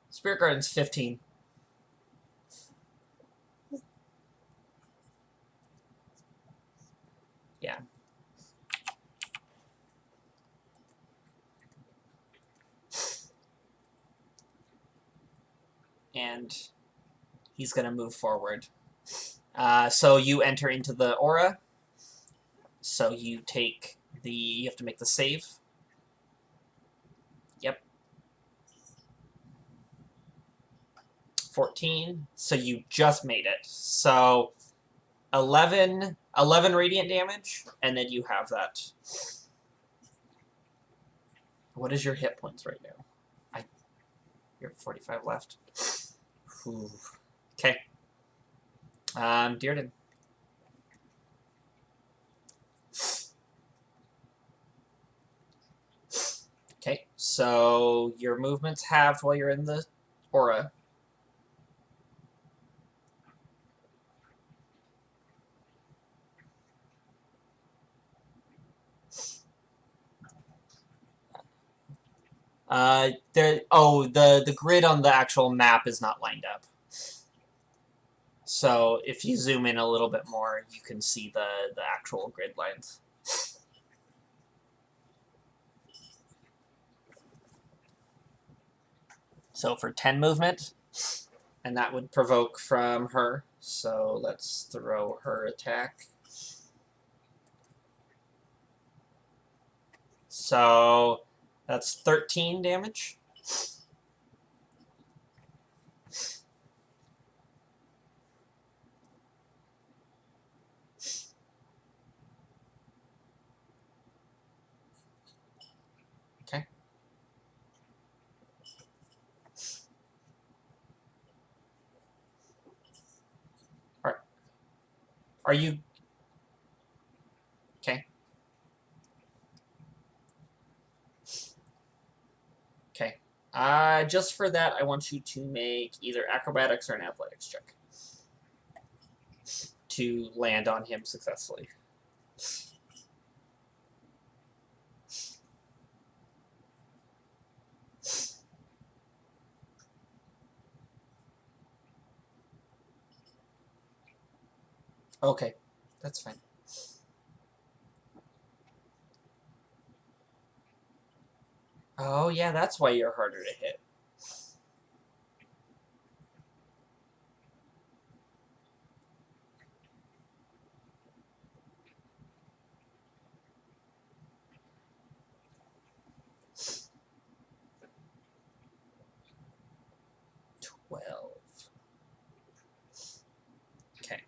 Spirit Guardian's 15. Yeah. And he's gonna move forward. So you enter into the aura. So you take the... You have to make the save. Yep. 14. So you just made it. So 11 radiant damage, and then you have that. What is your hit points right now? You're 45 left. Whew. Okay. Dearden. Okay, so your movement's halved while you're in the aura. The grid on the actual map is not lined up. So if you zoom in a little bit more, you can see the actual grid lines. So for 10 movement, and that would provoke from her. So let's throw her attack. So that's 13 damage. Okay. Are you... Okay. Okay. Just for that, I want you to make either acrobatics or an athletics check to land on him successfully. Okay, that's fine. Oh, yeah, that's why you're harder to hit. Okay.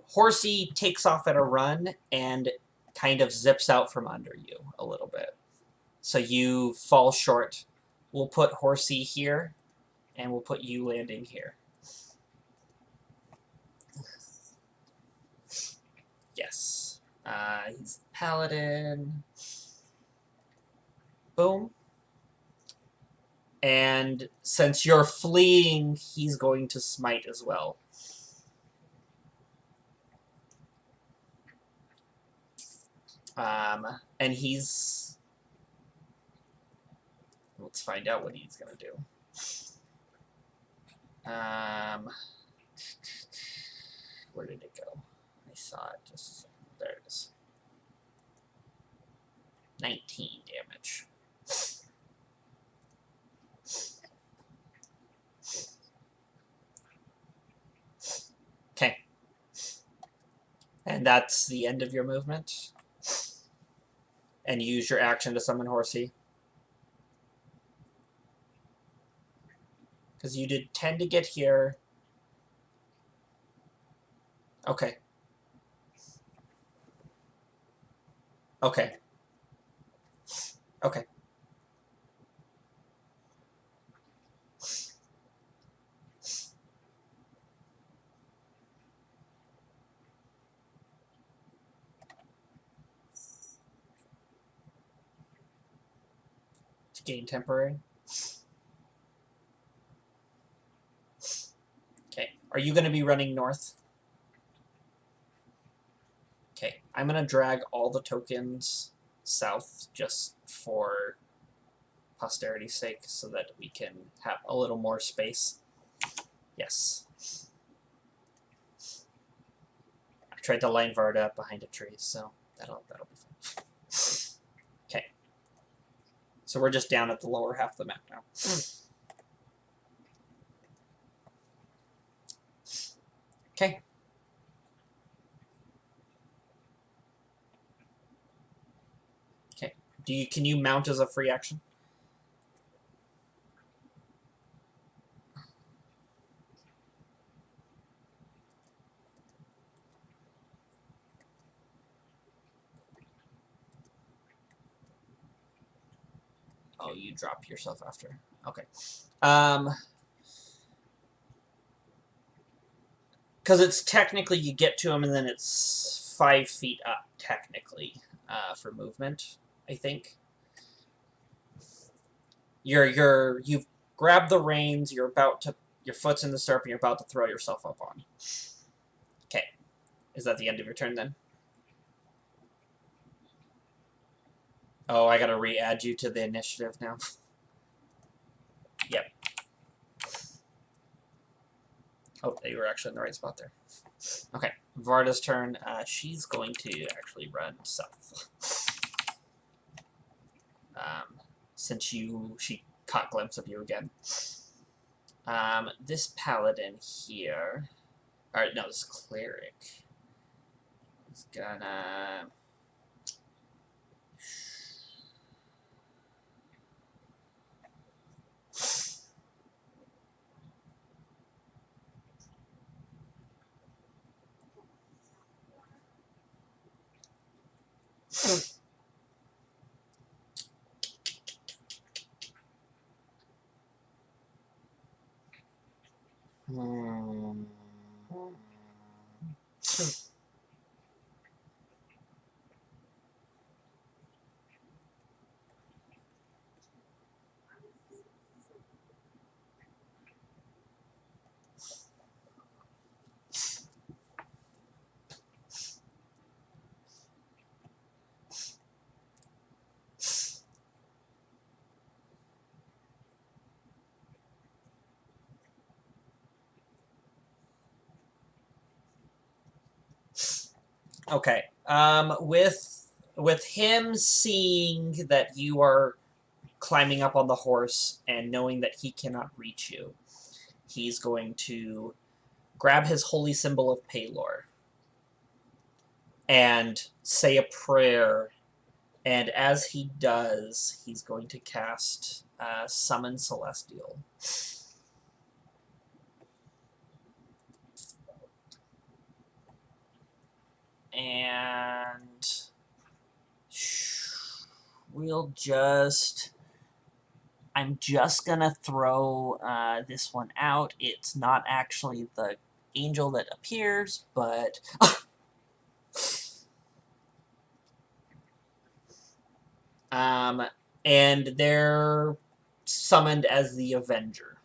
Horsey takes off at a run and kind of zips out from under you a little bit. So you fall short. We'll put Horsey here, and we'll put you landing here. Yes. He's Paladin. Boom. And since you're fleeing, he's going to smite as well. And he's... Let's find out what he's going to do. Where did it go? I saw it. Just there it is. 19 damage. Okay. And that's the end of your movement. And use your action to summon Horsey. Because you did 10 to get here. Okay. Okay. Okay. To gain temporary. Okay. Are you going to be running north? Okay. I'm going to drag all the tokens south just for posterity's sake so that we can have a little more space. Yes. I tried to line Varda up behind a tree, so that'll be fun. Okay. So we're just down at the lower half of the map now. Okay. Okay. Can you mount as a free action? Oh, you drop yourself after. Okay. Because it's technically you get to him and then it's 5 feet up, technically, for movement, I think. You've grabbed the reins, your foot's in the stirrup, and you're about to throw yourself up on. Okay. Is that the end of your turn then? Oh, I gotta re-add you to the initiative now. Yep. Oh, you were actually in the right spot there. Okay, Varda's turn. She's going to actually run south. Since she caught a glimpse of you again. This paladin here... Alright, no, this cleric is gonna... Okay. With him seeing that you are climbing up on the horse and knowing that he cannot reach you, he's going to grab his holy symbol of Palor and say a prayer. And as he does, he's going to cast Summon Celestial. And we'll just... I'm just gonna throw this one out. It's not actually the angel that appears, but... and they're summoned as the Avenger.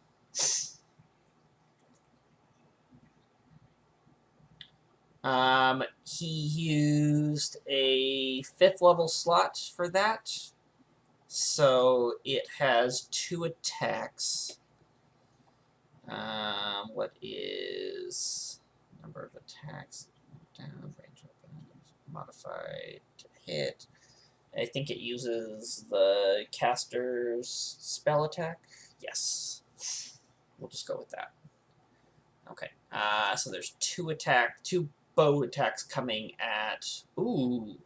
He used a 5th level slot for that. So it has 2 attacks. What is number of attacks? Down, range weapons, modified to hit. I think it uses the caster's spell attack. Yes. We'll just go with that. Okay. So there's 2 bow attacks coming at... Ooh.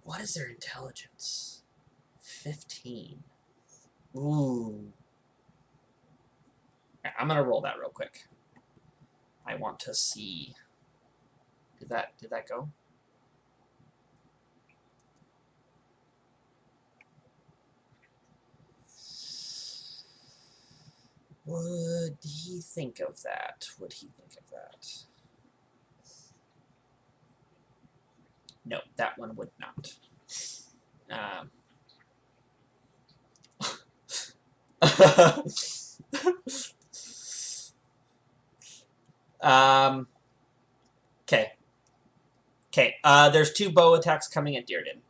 What is their intelligence? 15. Ooh. I'm gonna roll that real quick. I want to see... Did that go? Would he think of that? Would he think of that? No, that one would not. Okay. Okay, there's 2 bow attacks coming at Dearden.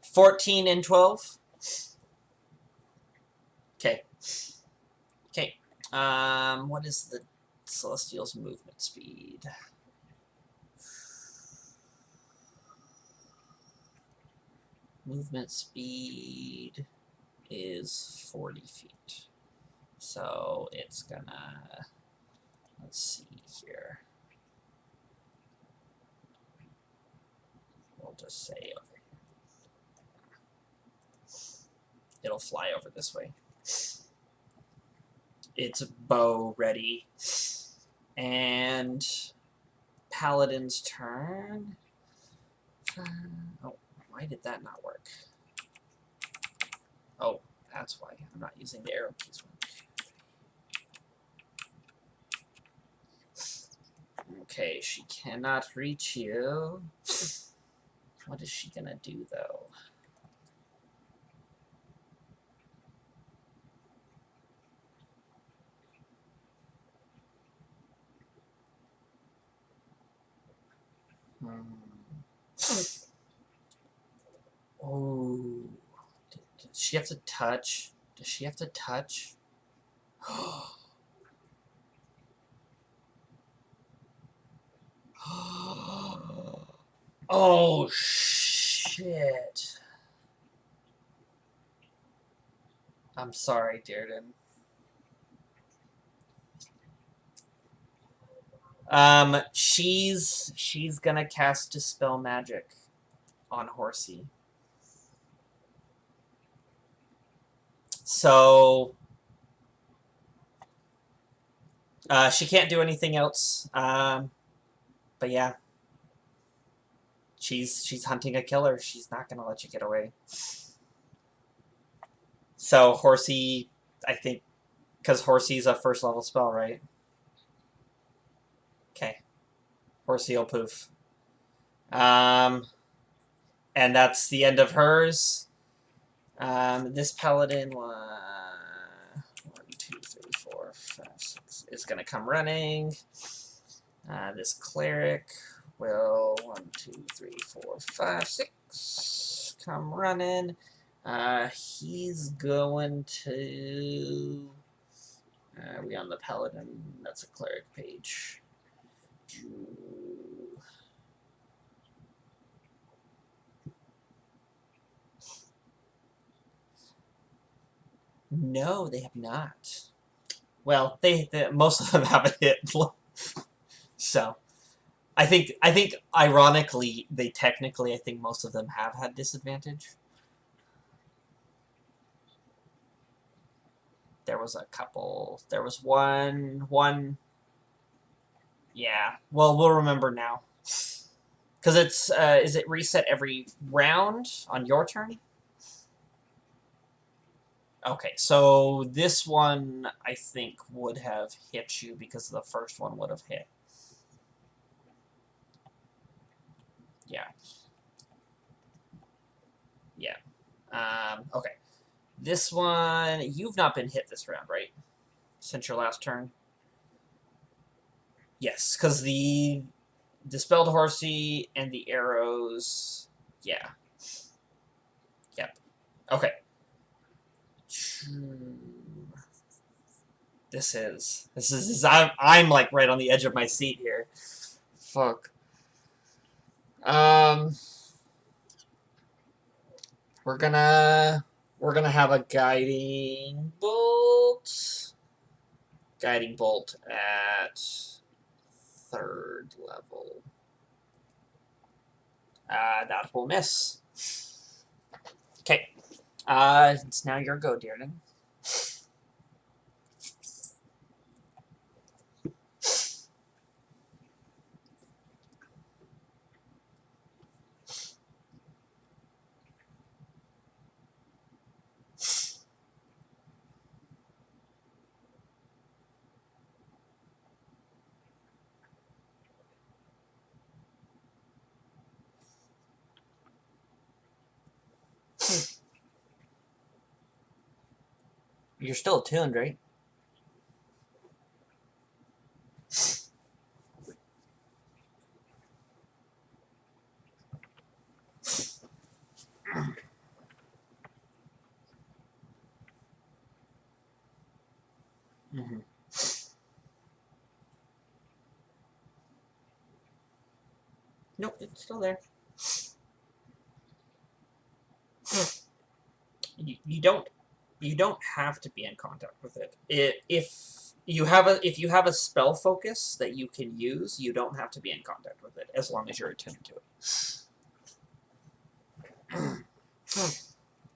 14 and 12. Okay. Okay. What is the Celestial's movement speed? Movement speed is 40 feet. So it's gonna... Let's see here. We'll just say over here. It'll fly over this way. It's bow ready. And Paladin's turn. Oh, why did that not work? Oh, that's why. I'm not using the arrow keys one. Okay, she cannot reach you. What is she gonna do, though? Oh. Does she have to touch? Does she have to touch? Oh, shit. I'm sorry, Dearden. She's gonna cast Dispel Magic on Horsey. So, she can't do anything else. But yeah. She's hunting a killer. She's not gonna let you get away. So, Horsey, I think, because Horsey's a 1st level spell, right? Okay. Horsey will poof. And that's the end of hers. This paladin, 1, 2, 3, 4, 5, 6, is going to come running. This cleric will 1, 2, 3, 4, 5, 6 come running. He's going to... Are we on the paladin? That's a cleric page. No, they have not. Well, they most of them haven't hit. So, I think ironically, I think most of them have had disadvantage. There was a couple. There was one. Yeah. Well, we'll remember now. Because it's, is it reset every round on your turn? Okay, so this one, I think, would have hit you because the first one would have hit. Yeah. Yeah. Okay. This one, you've not been hit this round, right? Since your last turn? Yes, because the Dispelled Horsey and the arrows... Yeah. Yep. Okay. This is I'm like right on the edge of my seat here. Fuck. We're gonna have a guiding bolt. Guiding bolt at 3rd level. That will miss. Okay. It's now your go, Dearden. You're still attuned, right? Mm-hmm. Nope, it's still there. You don't have to be in contact with it. If you have a spell focus that you can use, you don't have to be in contact with it as long as you're attuned to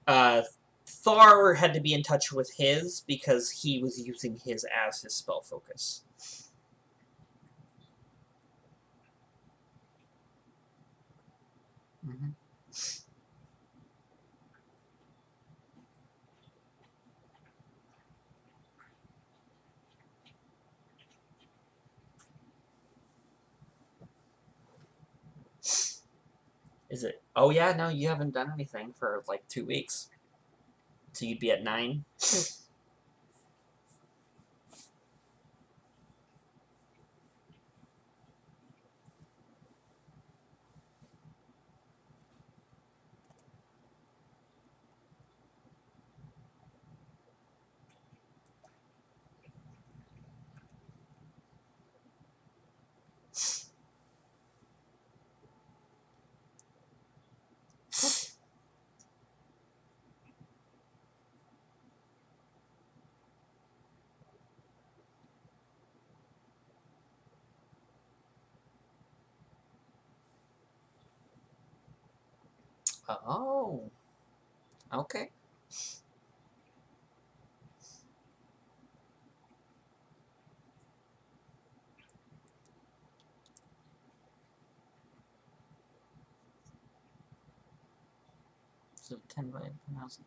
it. Thar had to be in touch with his because he was using his as his spell focus. Mm-hmm. Is it? Oh yeah, no, you haven't done anything for like 2 weeks, so you'd be at 9. Oh, okay. So 10 by 1,000.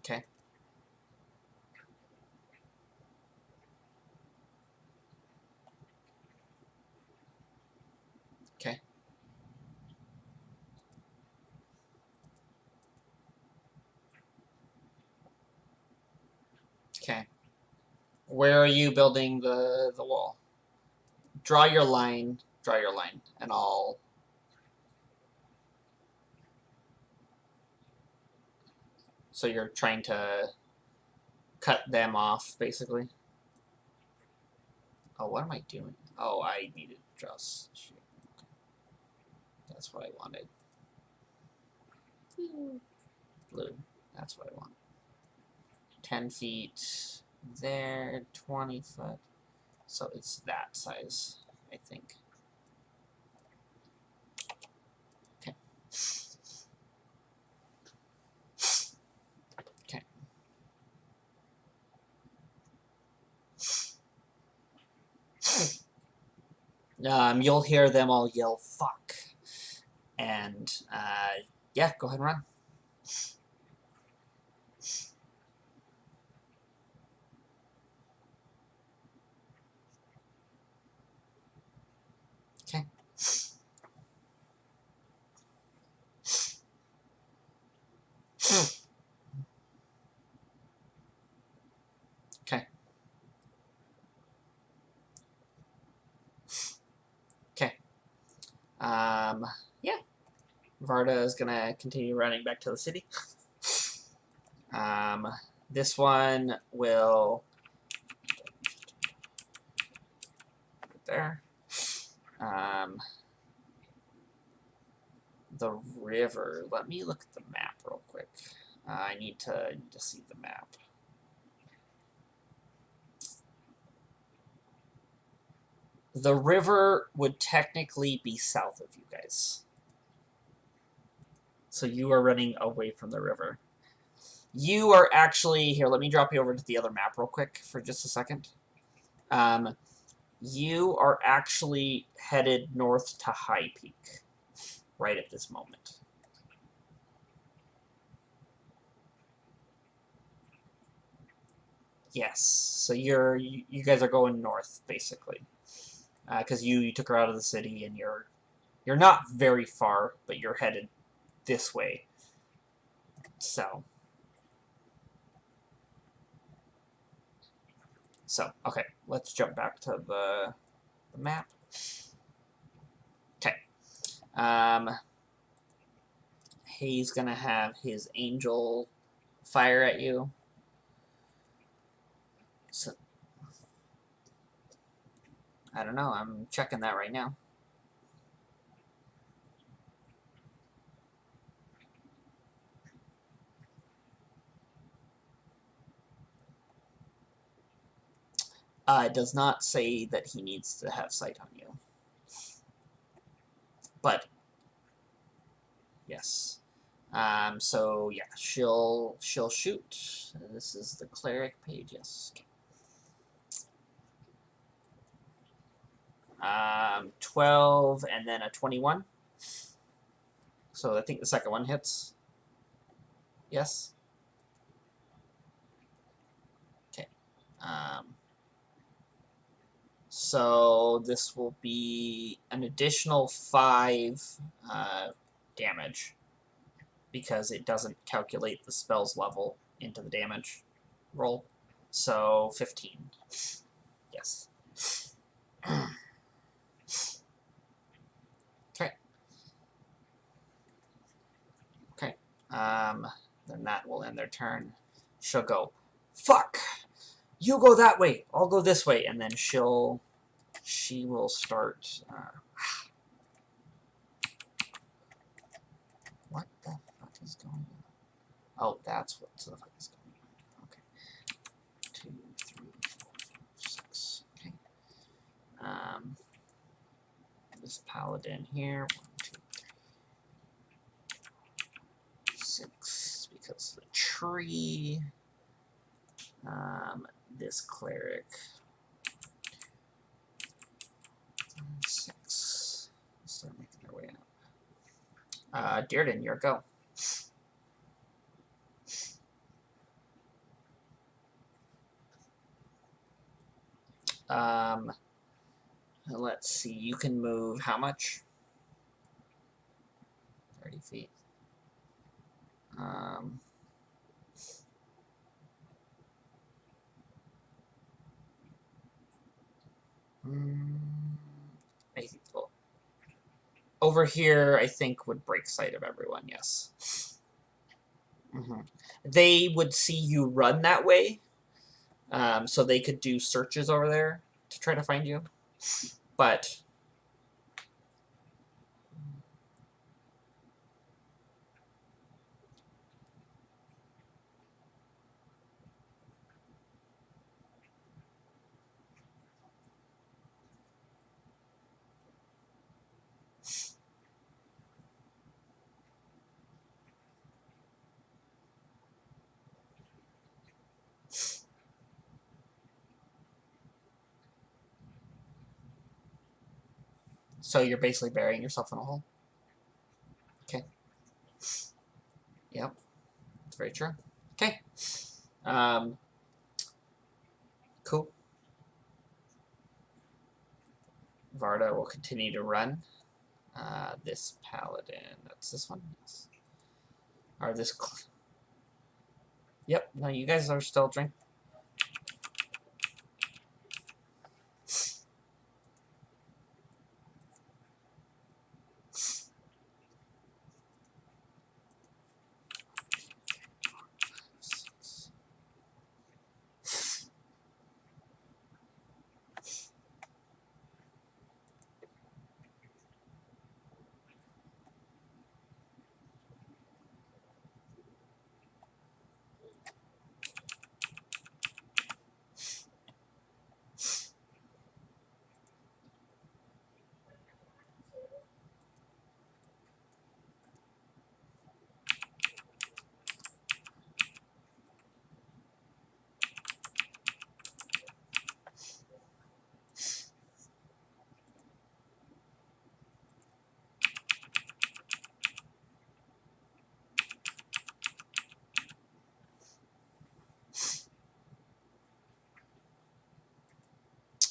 Okay. Okay. Okay. Where are you building the wall? Draw your line, and I'll... So you're trying to cut them off, basically? Oh, what am I doing? Oh, I needed just... That's what I wanted. Blue. That's what I want. 10 feet there, 20 foot. So it's that size, I think. Okay. Okay. You'll hear them all yell, fuck. And, yeah, go ahead and run. Okay. Okay. Okay. Yeah. Varda is gonna continue running back to the city. This one will... There. The river. Let me look at the map real quick. I need to see the map. The river would technically be south of you guys. So you are running away from the river. You are actually... Here, let me drop you over to the other map real quick for just a second. You are actually headed north to High Peak right at this moment. Yes. So you guys are going north, basically. Because you took her out of the city, and you're not very far, but you're headed this way. So, okay, let's jump back to the map. Okay. He's gonna have his angel fire at you. So, I don't know, I'm checking that right now. It does not say that he needs to have sight on you. But, yes. So, yeah, she'll shoot. This is the cleric page, yes. 12 and then a 21. So I think the second one hits. Yes? Okay. So this will be an additional 5 damage because it doesn't calculate the spell's level into the damage roll. So 15. Yes. Okay. Okay. Then that will end their turn. She'll go, fuck! You go that way, I'll go this way, and then she will start, what the fuck is going on? Oh, that's what the fuck is going on. Okay. 2, 3, 4, 5, 6. Okay. This paladin here, 1, 2, 3, 6, because of the tree. This cleric, 6. Start making their way up. Dearden, your go. Let's see. You can move how much? 30 feet. over here, I think, would break sight of everyone, yes. They would see you run that way, so they could do searches over there to try to find you. But... So you're basically burying yourself in a hole? Okay. Yep. That's very true. Okay. Cool. Varda will continue to run. This paladin, that's this one? Yes. Or this... Yep, no, you guys are still drinking.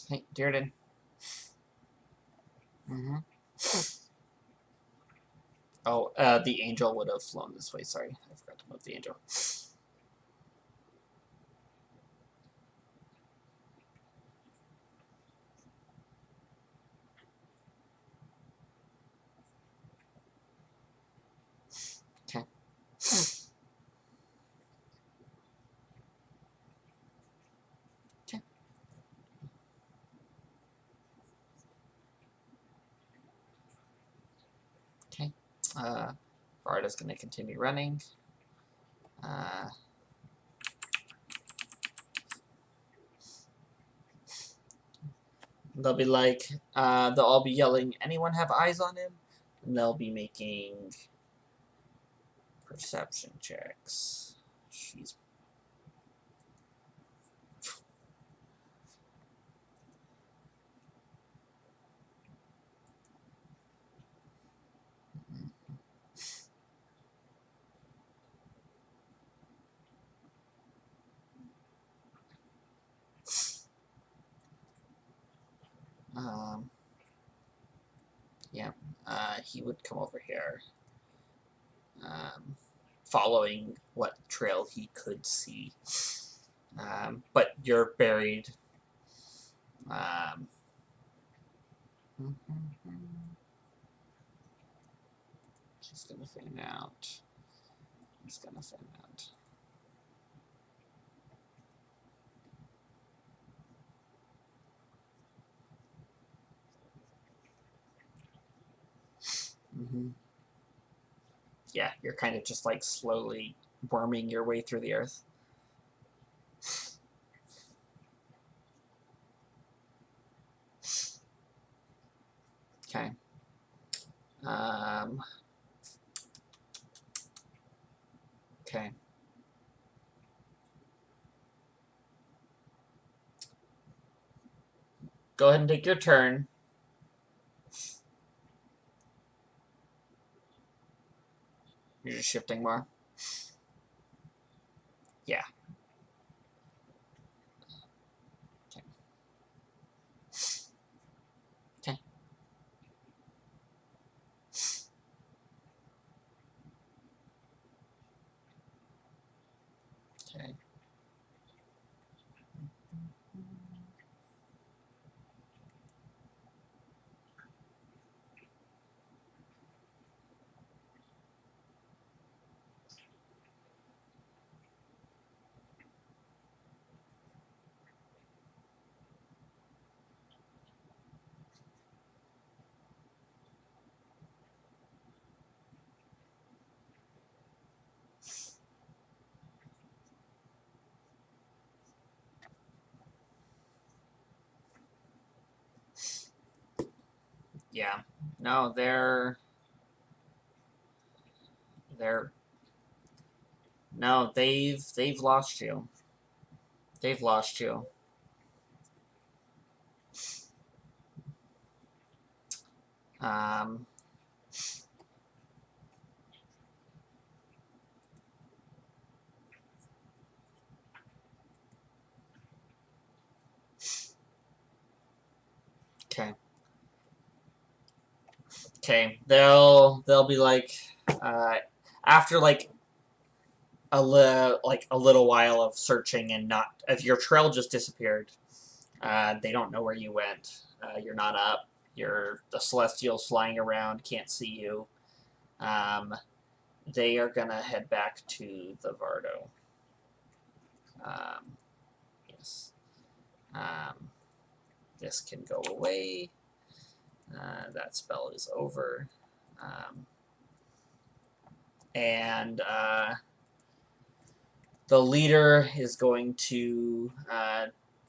Hey, Dearden. Oh, the angel would have flown this way. Sorry, I forgot to move the angel. Okay. Okay. Okay. Varda's going to continue running. They'll be like, they'll all be yelling, anyone have eyes on him? And they'll be making perception checks. She's... Yeah, he would come over here, following what trail he could see. But you're buried. She's gonna fan out. He's gonna fan out. Yeah, you're kind of just like slowly worming your way through the earth. Okay. Okay. Go ahead and take your turn. You're just shifting more? Yeah. Okay. Okay. Okay. Yeah. No, they're no, they've lost you. They've lost you. Um, okay. Okay. They'll be like after like a little while of searching and not if your trail just disappeared. They don't know where you went. You're not up. You're the Celestials flying around, can't see you. They are gonna head back to the Vardo. Yes. This can go away. That spell is over. And the leader is going to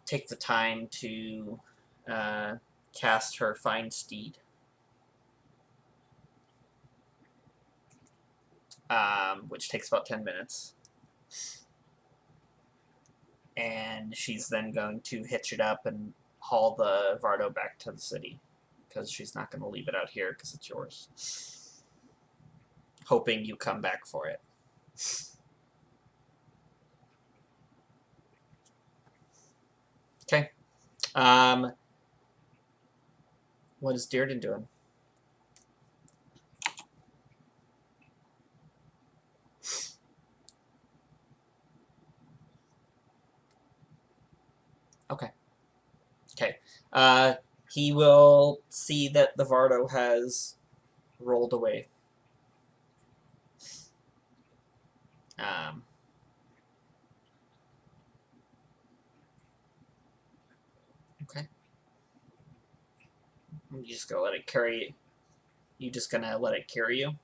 take the time to cast her Find Steed. Which takes about 10 minutes. And she's then going to hitch it up and haul the Vardo back to the city. Because she's not going to leave it out here because it's yours. Hoping you come back for it. Okay. What is Dearden doing? Okay. Okay. He will see that the Vardo has rolled away. Okay. You just gonna let it carry. You just gonna let it carry you.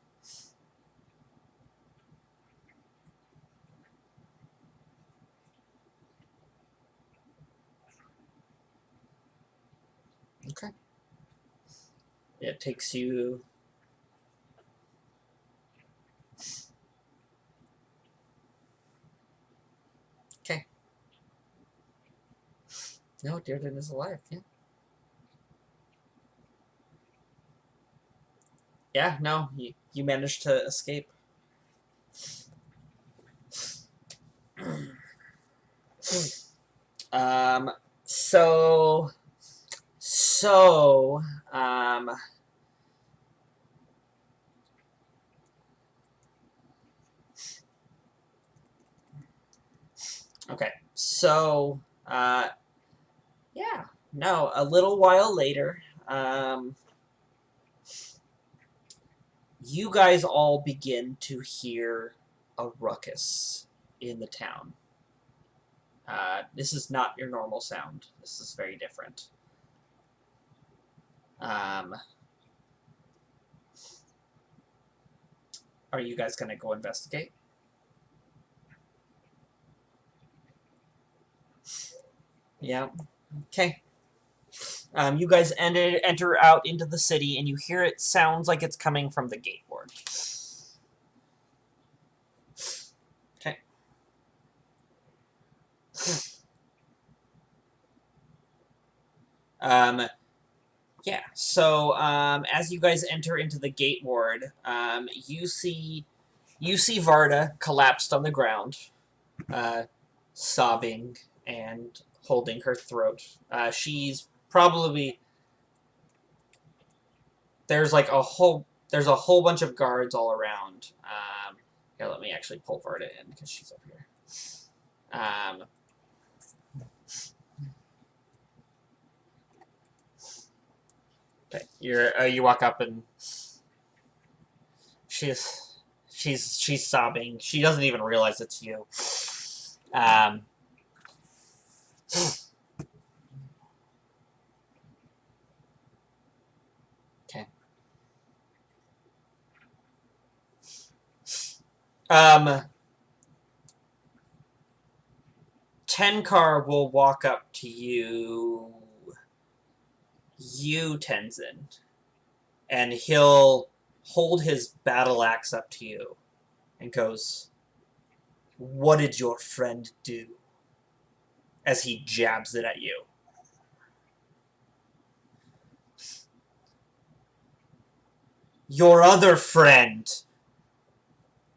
Okay. It takes you. Okay. No, Dearden is alive. Yeah. Yeah. No, you managed to escape. Um. So. So. Okay. So. Yeah. No. A little while later. You guys all begin to hear a ruckus in the town. This is not your normal sound. This is very different. Are you guys going to go investigate? Yeah. Okay. You guys enter out into the city, and you hear it sounds like it's coming from the gate ward. Okay. Yeah. So as you guys enter into the gate ward, you see Varda collapsed on the ground, sobbing and holding her throat. She's probably there's a whole bunch of guards all around. Here, let me actually pull Varda in because she's up here. Okay, you walk up and she's sobbing. She doesn't even realize it's you. Okay. 10 will walk up to you. You, Tenzin. and he'll hold his battle axe up to you and goes, "What did your friend do?" as he jabs it at you. Your other friend.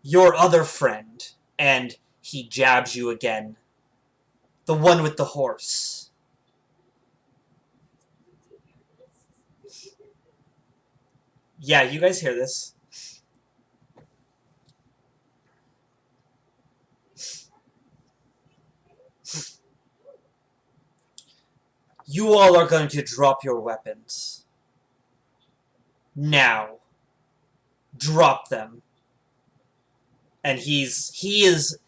Your other friend. And he jabs you again. The one with the horse. Yeah, you guys hear this. You all are going to drop your weapons. Now. Drop them. And he is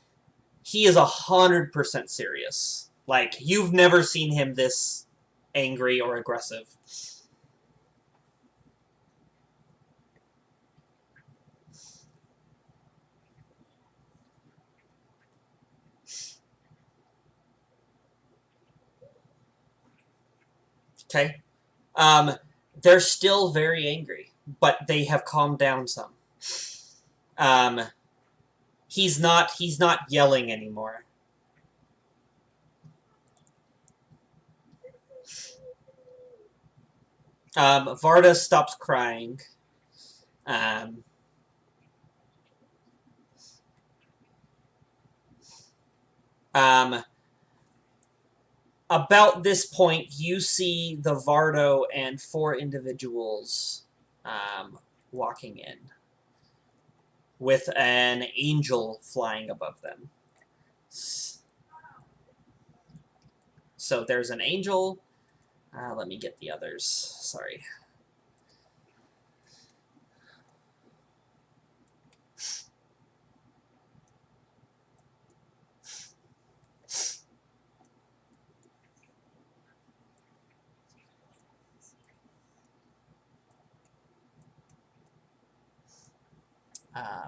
100% serious. Like, you've never seen him this angry or aggressive. Okay? They're still very angry, but they have calmed down some. He's not yelling anymore. Varda stops crying. About this point, you see the Vardo and 4 individuals walking in with an angel flying above them. So there's an angel. Let me get the others. Sorry.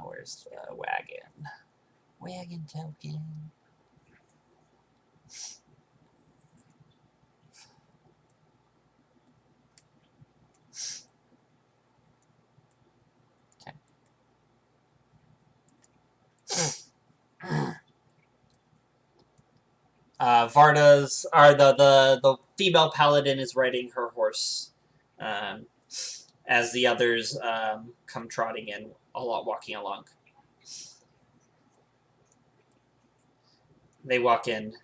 Where's the wagon? Wagon token. Varda's are the female paladin is riding her horse, as the others come trotting in, walking along. They walk in.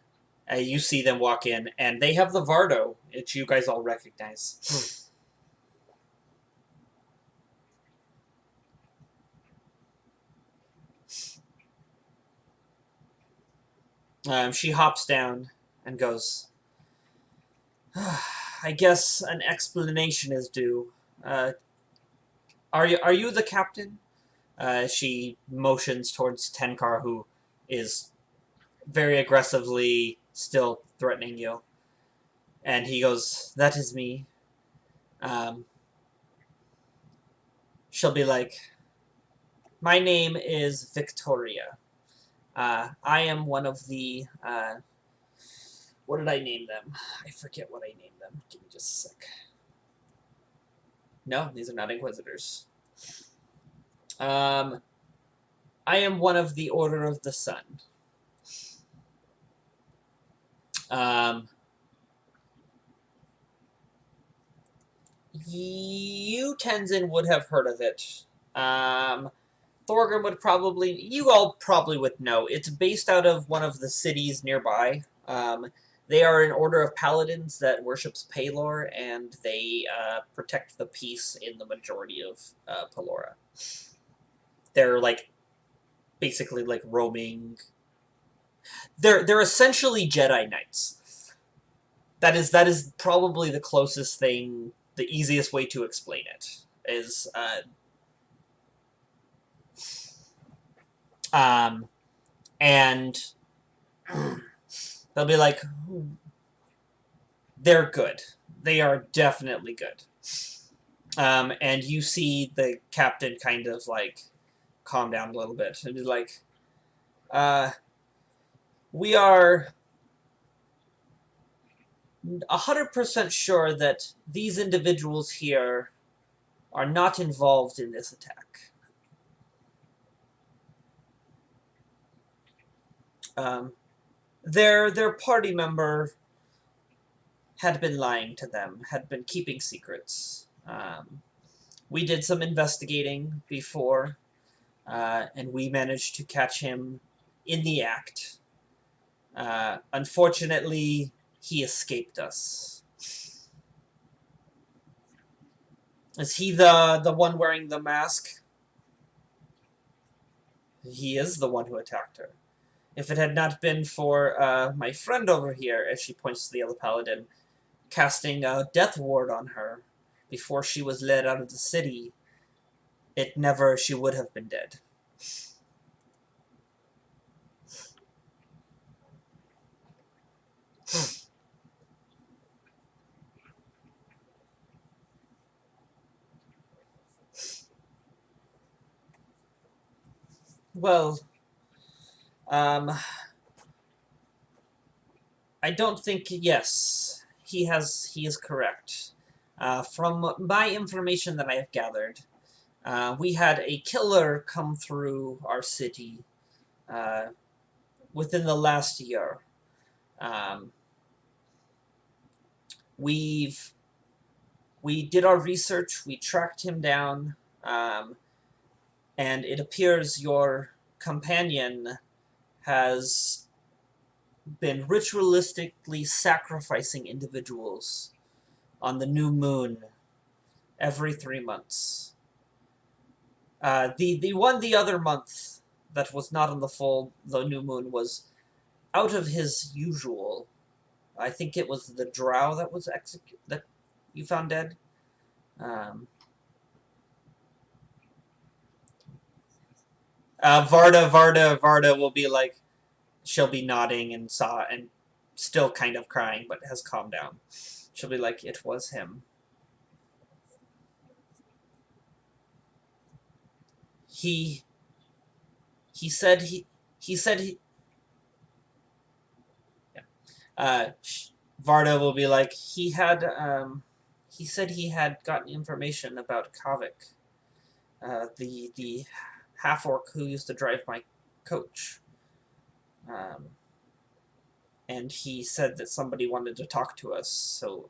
You see them walk in, and they have the Vardo, which you guys all recognize. She hops down and goes, "I guess an explanation is due. Are you the captain?" She motions towards Tenkar, who is very aggressively still threatening you. And he goes, "That is me." She'll be like, "My name is Victoria. I am one of the... what did I name them? I forget what I named them. Give me just a sec. No, these are not Inquisitors. I am one of the Order of the Sun. You, Tenzin, would have heard of it. Thorgrim would probably... You all probably would know. It's based out of one of the cities nearby. They are an order of paladins that worships Pelor, and they protect the peace in the majority of Pelora. They're, like, basically, like, roaming... They're essentially Jedi Knights. That is probably the closest thing, the easiest way to explain it, is... and they'll be like, they're good. They are definitely good. And you see the captain kind of, like, calm down a little bit and be like, we are 100% sure that these individuals here are not involved in this attack. Their party member had been lying to them, had been keeping secrets. We did some investigating before, and we managed to catch him in the act. Unfortunately, he escaped us. Is he the one wearing the mask? He is the one who attacked her. If it had not been for my friend over here, as she points to the other paladin, casting a death ward on her before she was led out of the city, she would have been dead. Well, I don't think, yes, he is correct. From my information that I have gathered, we had a killer come through our city within the last year. Um, we did our research, we tracked him down, and it appears your companion has been ritualistically sacrificing individuals on the new moon every 3 months. The other month that was not on the new moon was out of his usual. I think it was the drow that was that you found dead. Varda will be like, she'll be nodding and still kind of crying, but has calmed down. She'll be like, it was him. He said Varda will be like, he said he had gotten information about Kavik, the half-orc who used to drive my coach. And he said that somebody wanted to talk to us, so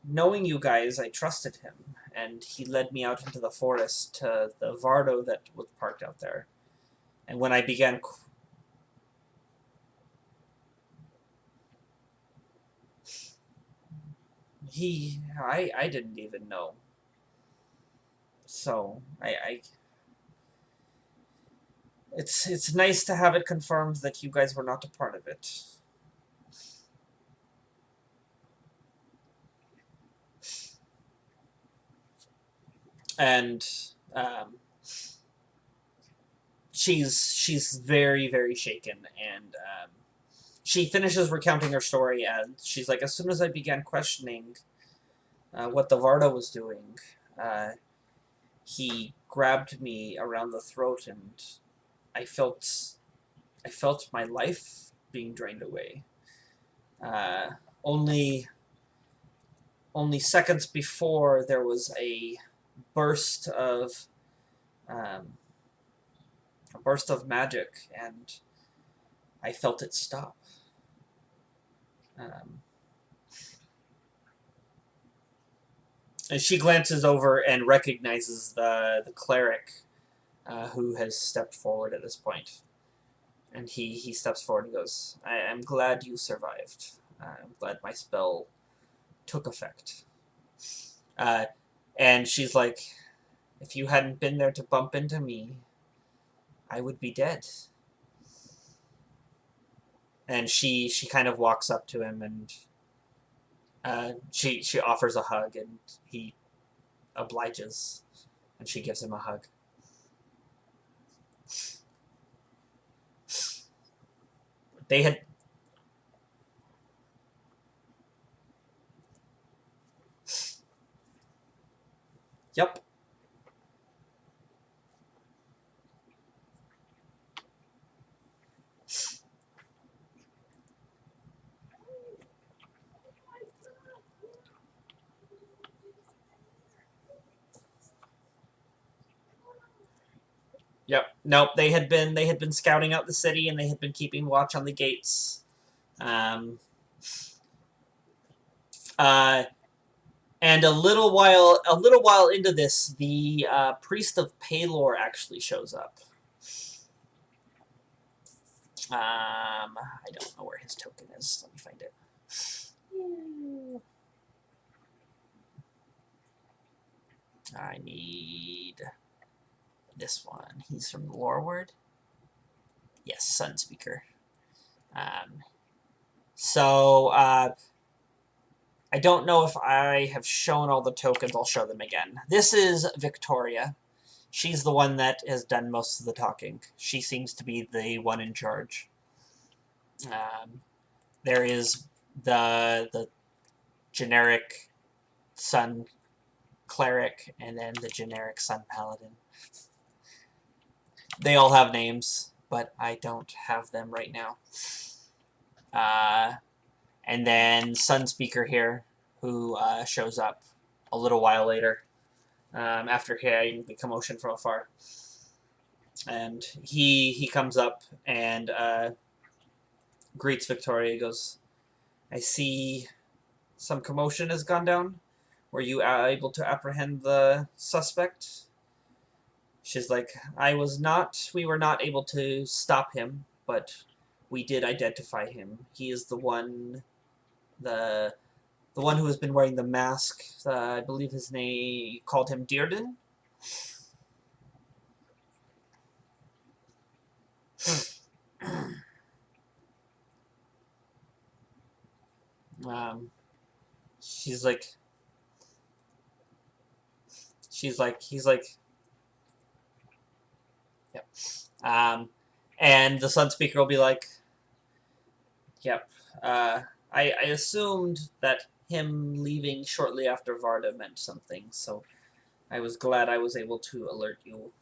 knowing you guys, I trusted him, and he led me out into the forest to the Vardo that was parked out there. And when I began... I didn't even know. So, it's nice to have it confirmed that you guys were not a part of it. And she's very, very shaken, and she finishes recounting her story, and she's like, as soon as I began questioning what the Varda was doing, he grabbed me around the throat, and I felt my life being drained away. Only seconds before, there was a burst of magic, and I felt it stop. And she glances over and recognizes the cleric who has stepped forward at this point. And he steps forward and goes, I'm glad you survived. I'm glad my spell took effect. And she's like, if you hadn't been there to bump into me, I would be dead. And she kind of walks up to him, and she offers a hug, and he obliges, and she gives him a hug. They had... Yep. Yep. Nope. They had been scouting out the city, and they had been keeping watch on the gates. Um, uh, and a little while into this, the priest of Palor actually shows up. I don't know where his token is. Let me find it. I need this one. He's from the lore word. Yes, Sun Speaker. So I don't know if I have shown all the tokens. I'll show them again. This is Victoria. She's the one that has done most of the talking. She seems to be the one in charge. There is the generic Sun Cleric, and then the generic Sun Paladin. They all have names, but I don't have them right now. And then Sun Speaker here, who shows up a little while later, after hearing the commotion from afar. And he comes up and greets Victoria. He goes, "I see some commotion has gone down. Were you able to apprehend the suspect?" She's like, we were not able to stop him, but we did identify him. He is the one who has been wearing the mask. I believe his name, called him Dearden. um, she's like, he's like, yep. And the Sun Speaker will be like, yep. I assumed that him leaving shortly after Varda meant something, so I was glad I was able to alert you.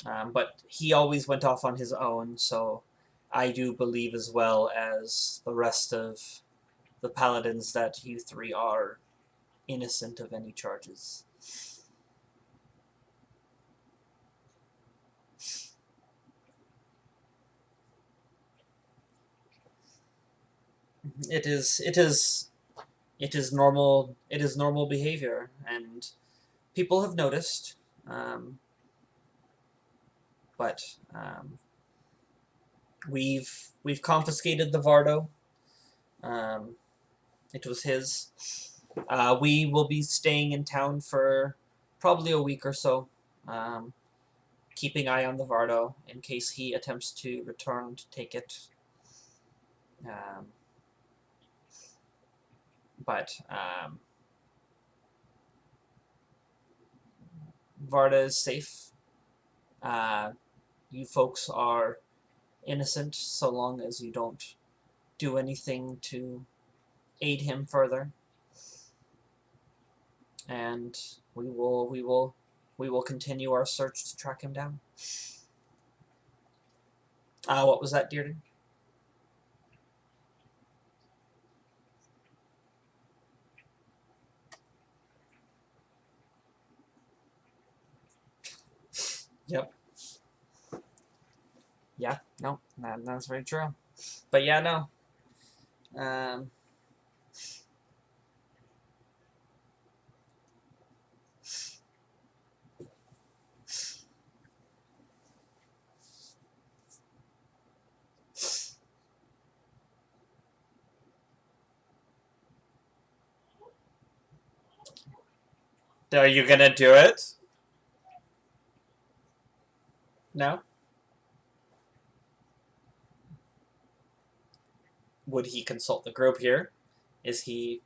But he always went off on his own, so I do believe as well as the rest of the paladins that you three are innocent of any charges. It is normal behavior, and people have noticed. But we've confiscated the Vardo. It was his. We will be staying in town for probably a week or so, keeping eye on the Vardo in case he attempts to return to take it. But Varda is safe. You folks are innocent so long as you don't do anything to aid him further. And we will continue our search to track him down. What was that, Dearden? Yep. Yeah, no, that's very true. But yeah, no. Are you gonna do it? No? Would he consult the group here? Is he...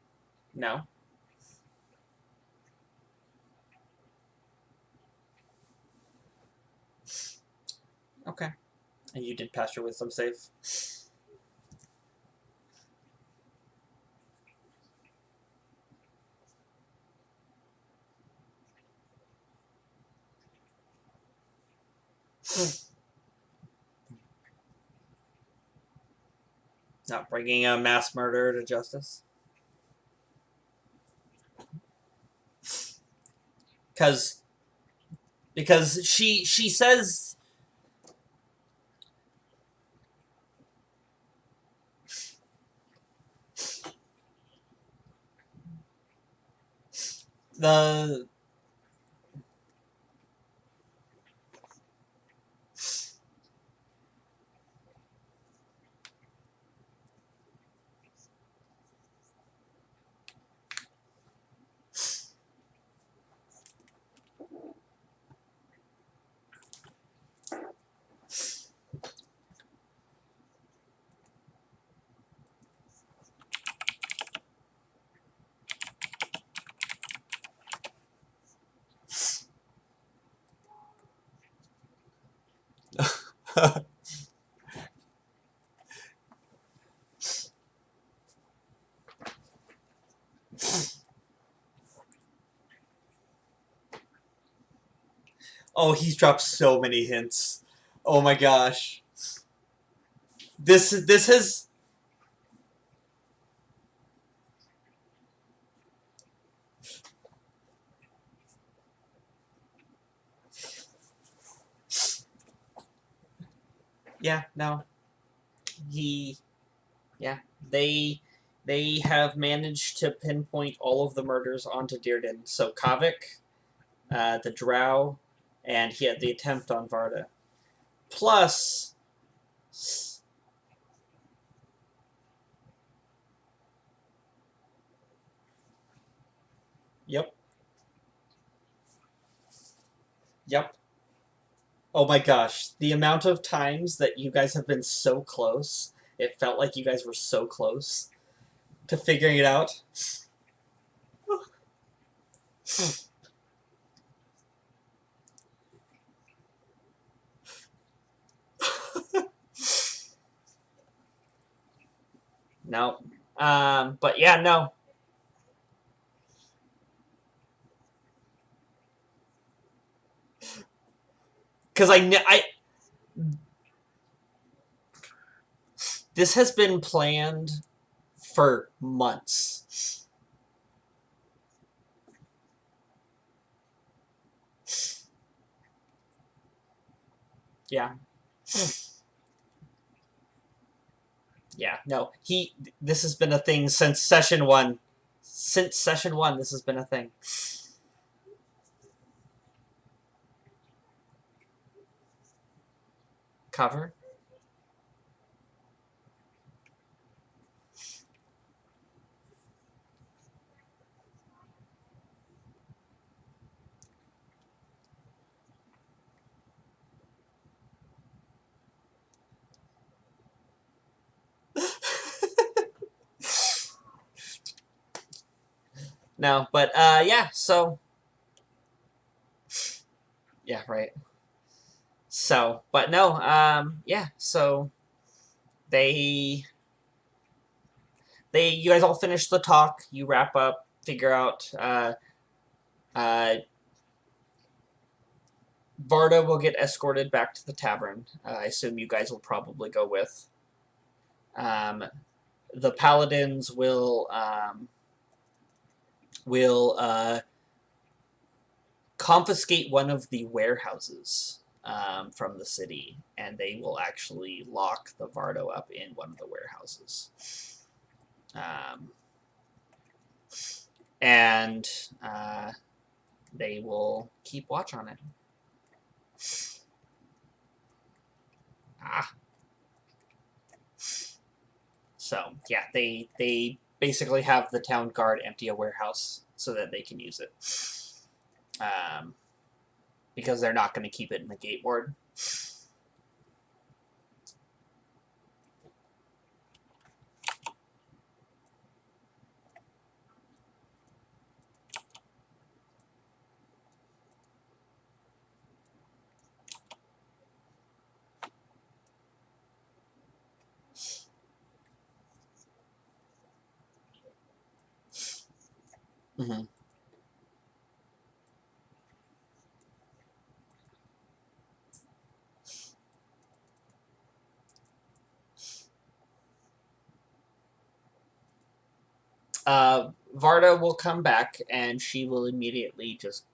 No? Okay. And you did pass your wisdom save. Not bringing a mass murderer to justice. Because because she says the oh, he's dropped so many hints. Oh my gosh. This has yeah, no. He yeah, they have managed to pinpoint all of the murders onto Dearden. So Kavik, the Drow, and he had the attempt on Varda. Plus, yep, yep. Oh my gosh, the amount of times that you guys have been so close, it felt like you guys were so close to figuring it out. No. But yeah, no. Because this has been planned for months. Yeah. Yeah, no. This has been a thing since session 1. Since session 1, this has been a thing. Cover? No, but yeah, so yeah, right. So, but no, yeah, so they you guys all finish the talk, you wrap up, figure out uh Varda will get escorted back to the tavern. I assume you guys will probably go with. Um, the paladins will confiscate one of the warehouses from the city, and they will actually lock the Vardo up in one of the warehouses. And they will keep watch on it. Ah. So yeah, they basically have the town guard empty a warehouse so that they can use it. Because they're not going to keep it in the gate ward. Mm-hmm. Varda will come back, and she will immediately just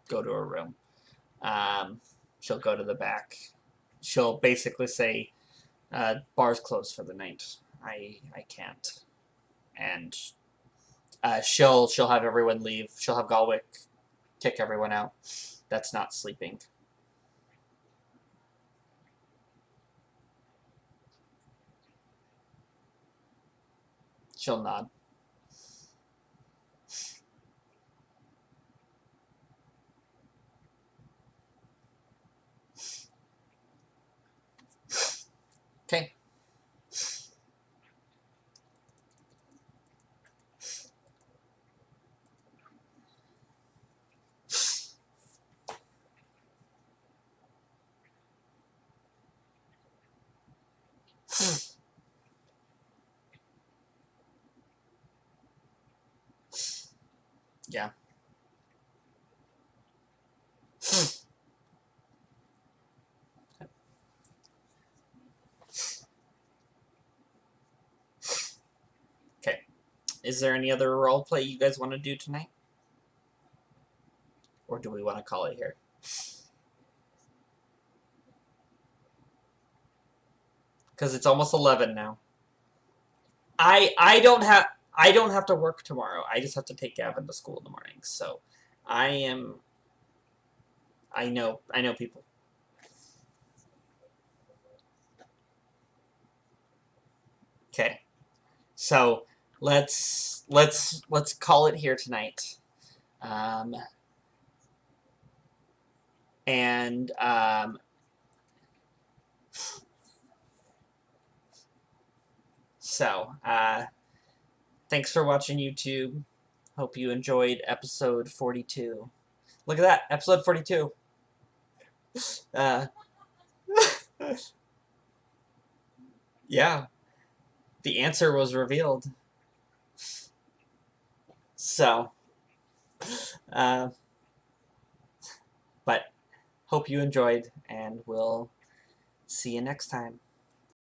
go to her room. She'll go to the back. She'll basically say, "Bar's closed for the night. I can't." And she'll have everyone leave. She'll have Galwick kick everyone out that's not sleeping. She'll nod. Okay. Yeah. Okay. Is there any other role play you guys want to do tonight? Or do we want to call it here? Because it's almost 11 now. I don't have to work tomorrow. I just have to take Gavin to school in the morning. So I know people. Okay. So let's call it here tonight. And thanks for watching, YouTube. Hope you enjoyed episode 42. Look at that, episode 42. Yeah, the answer was revealed. So, but hope you enjoyed, and we'll see you next time.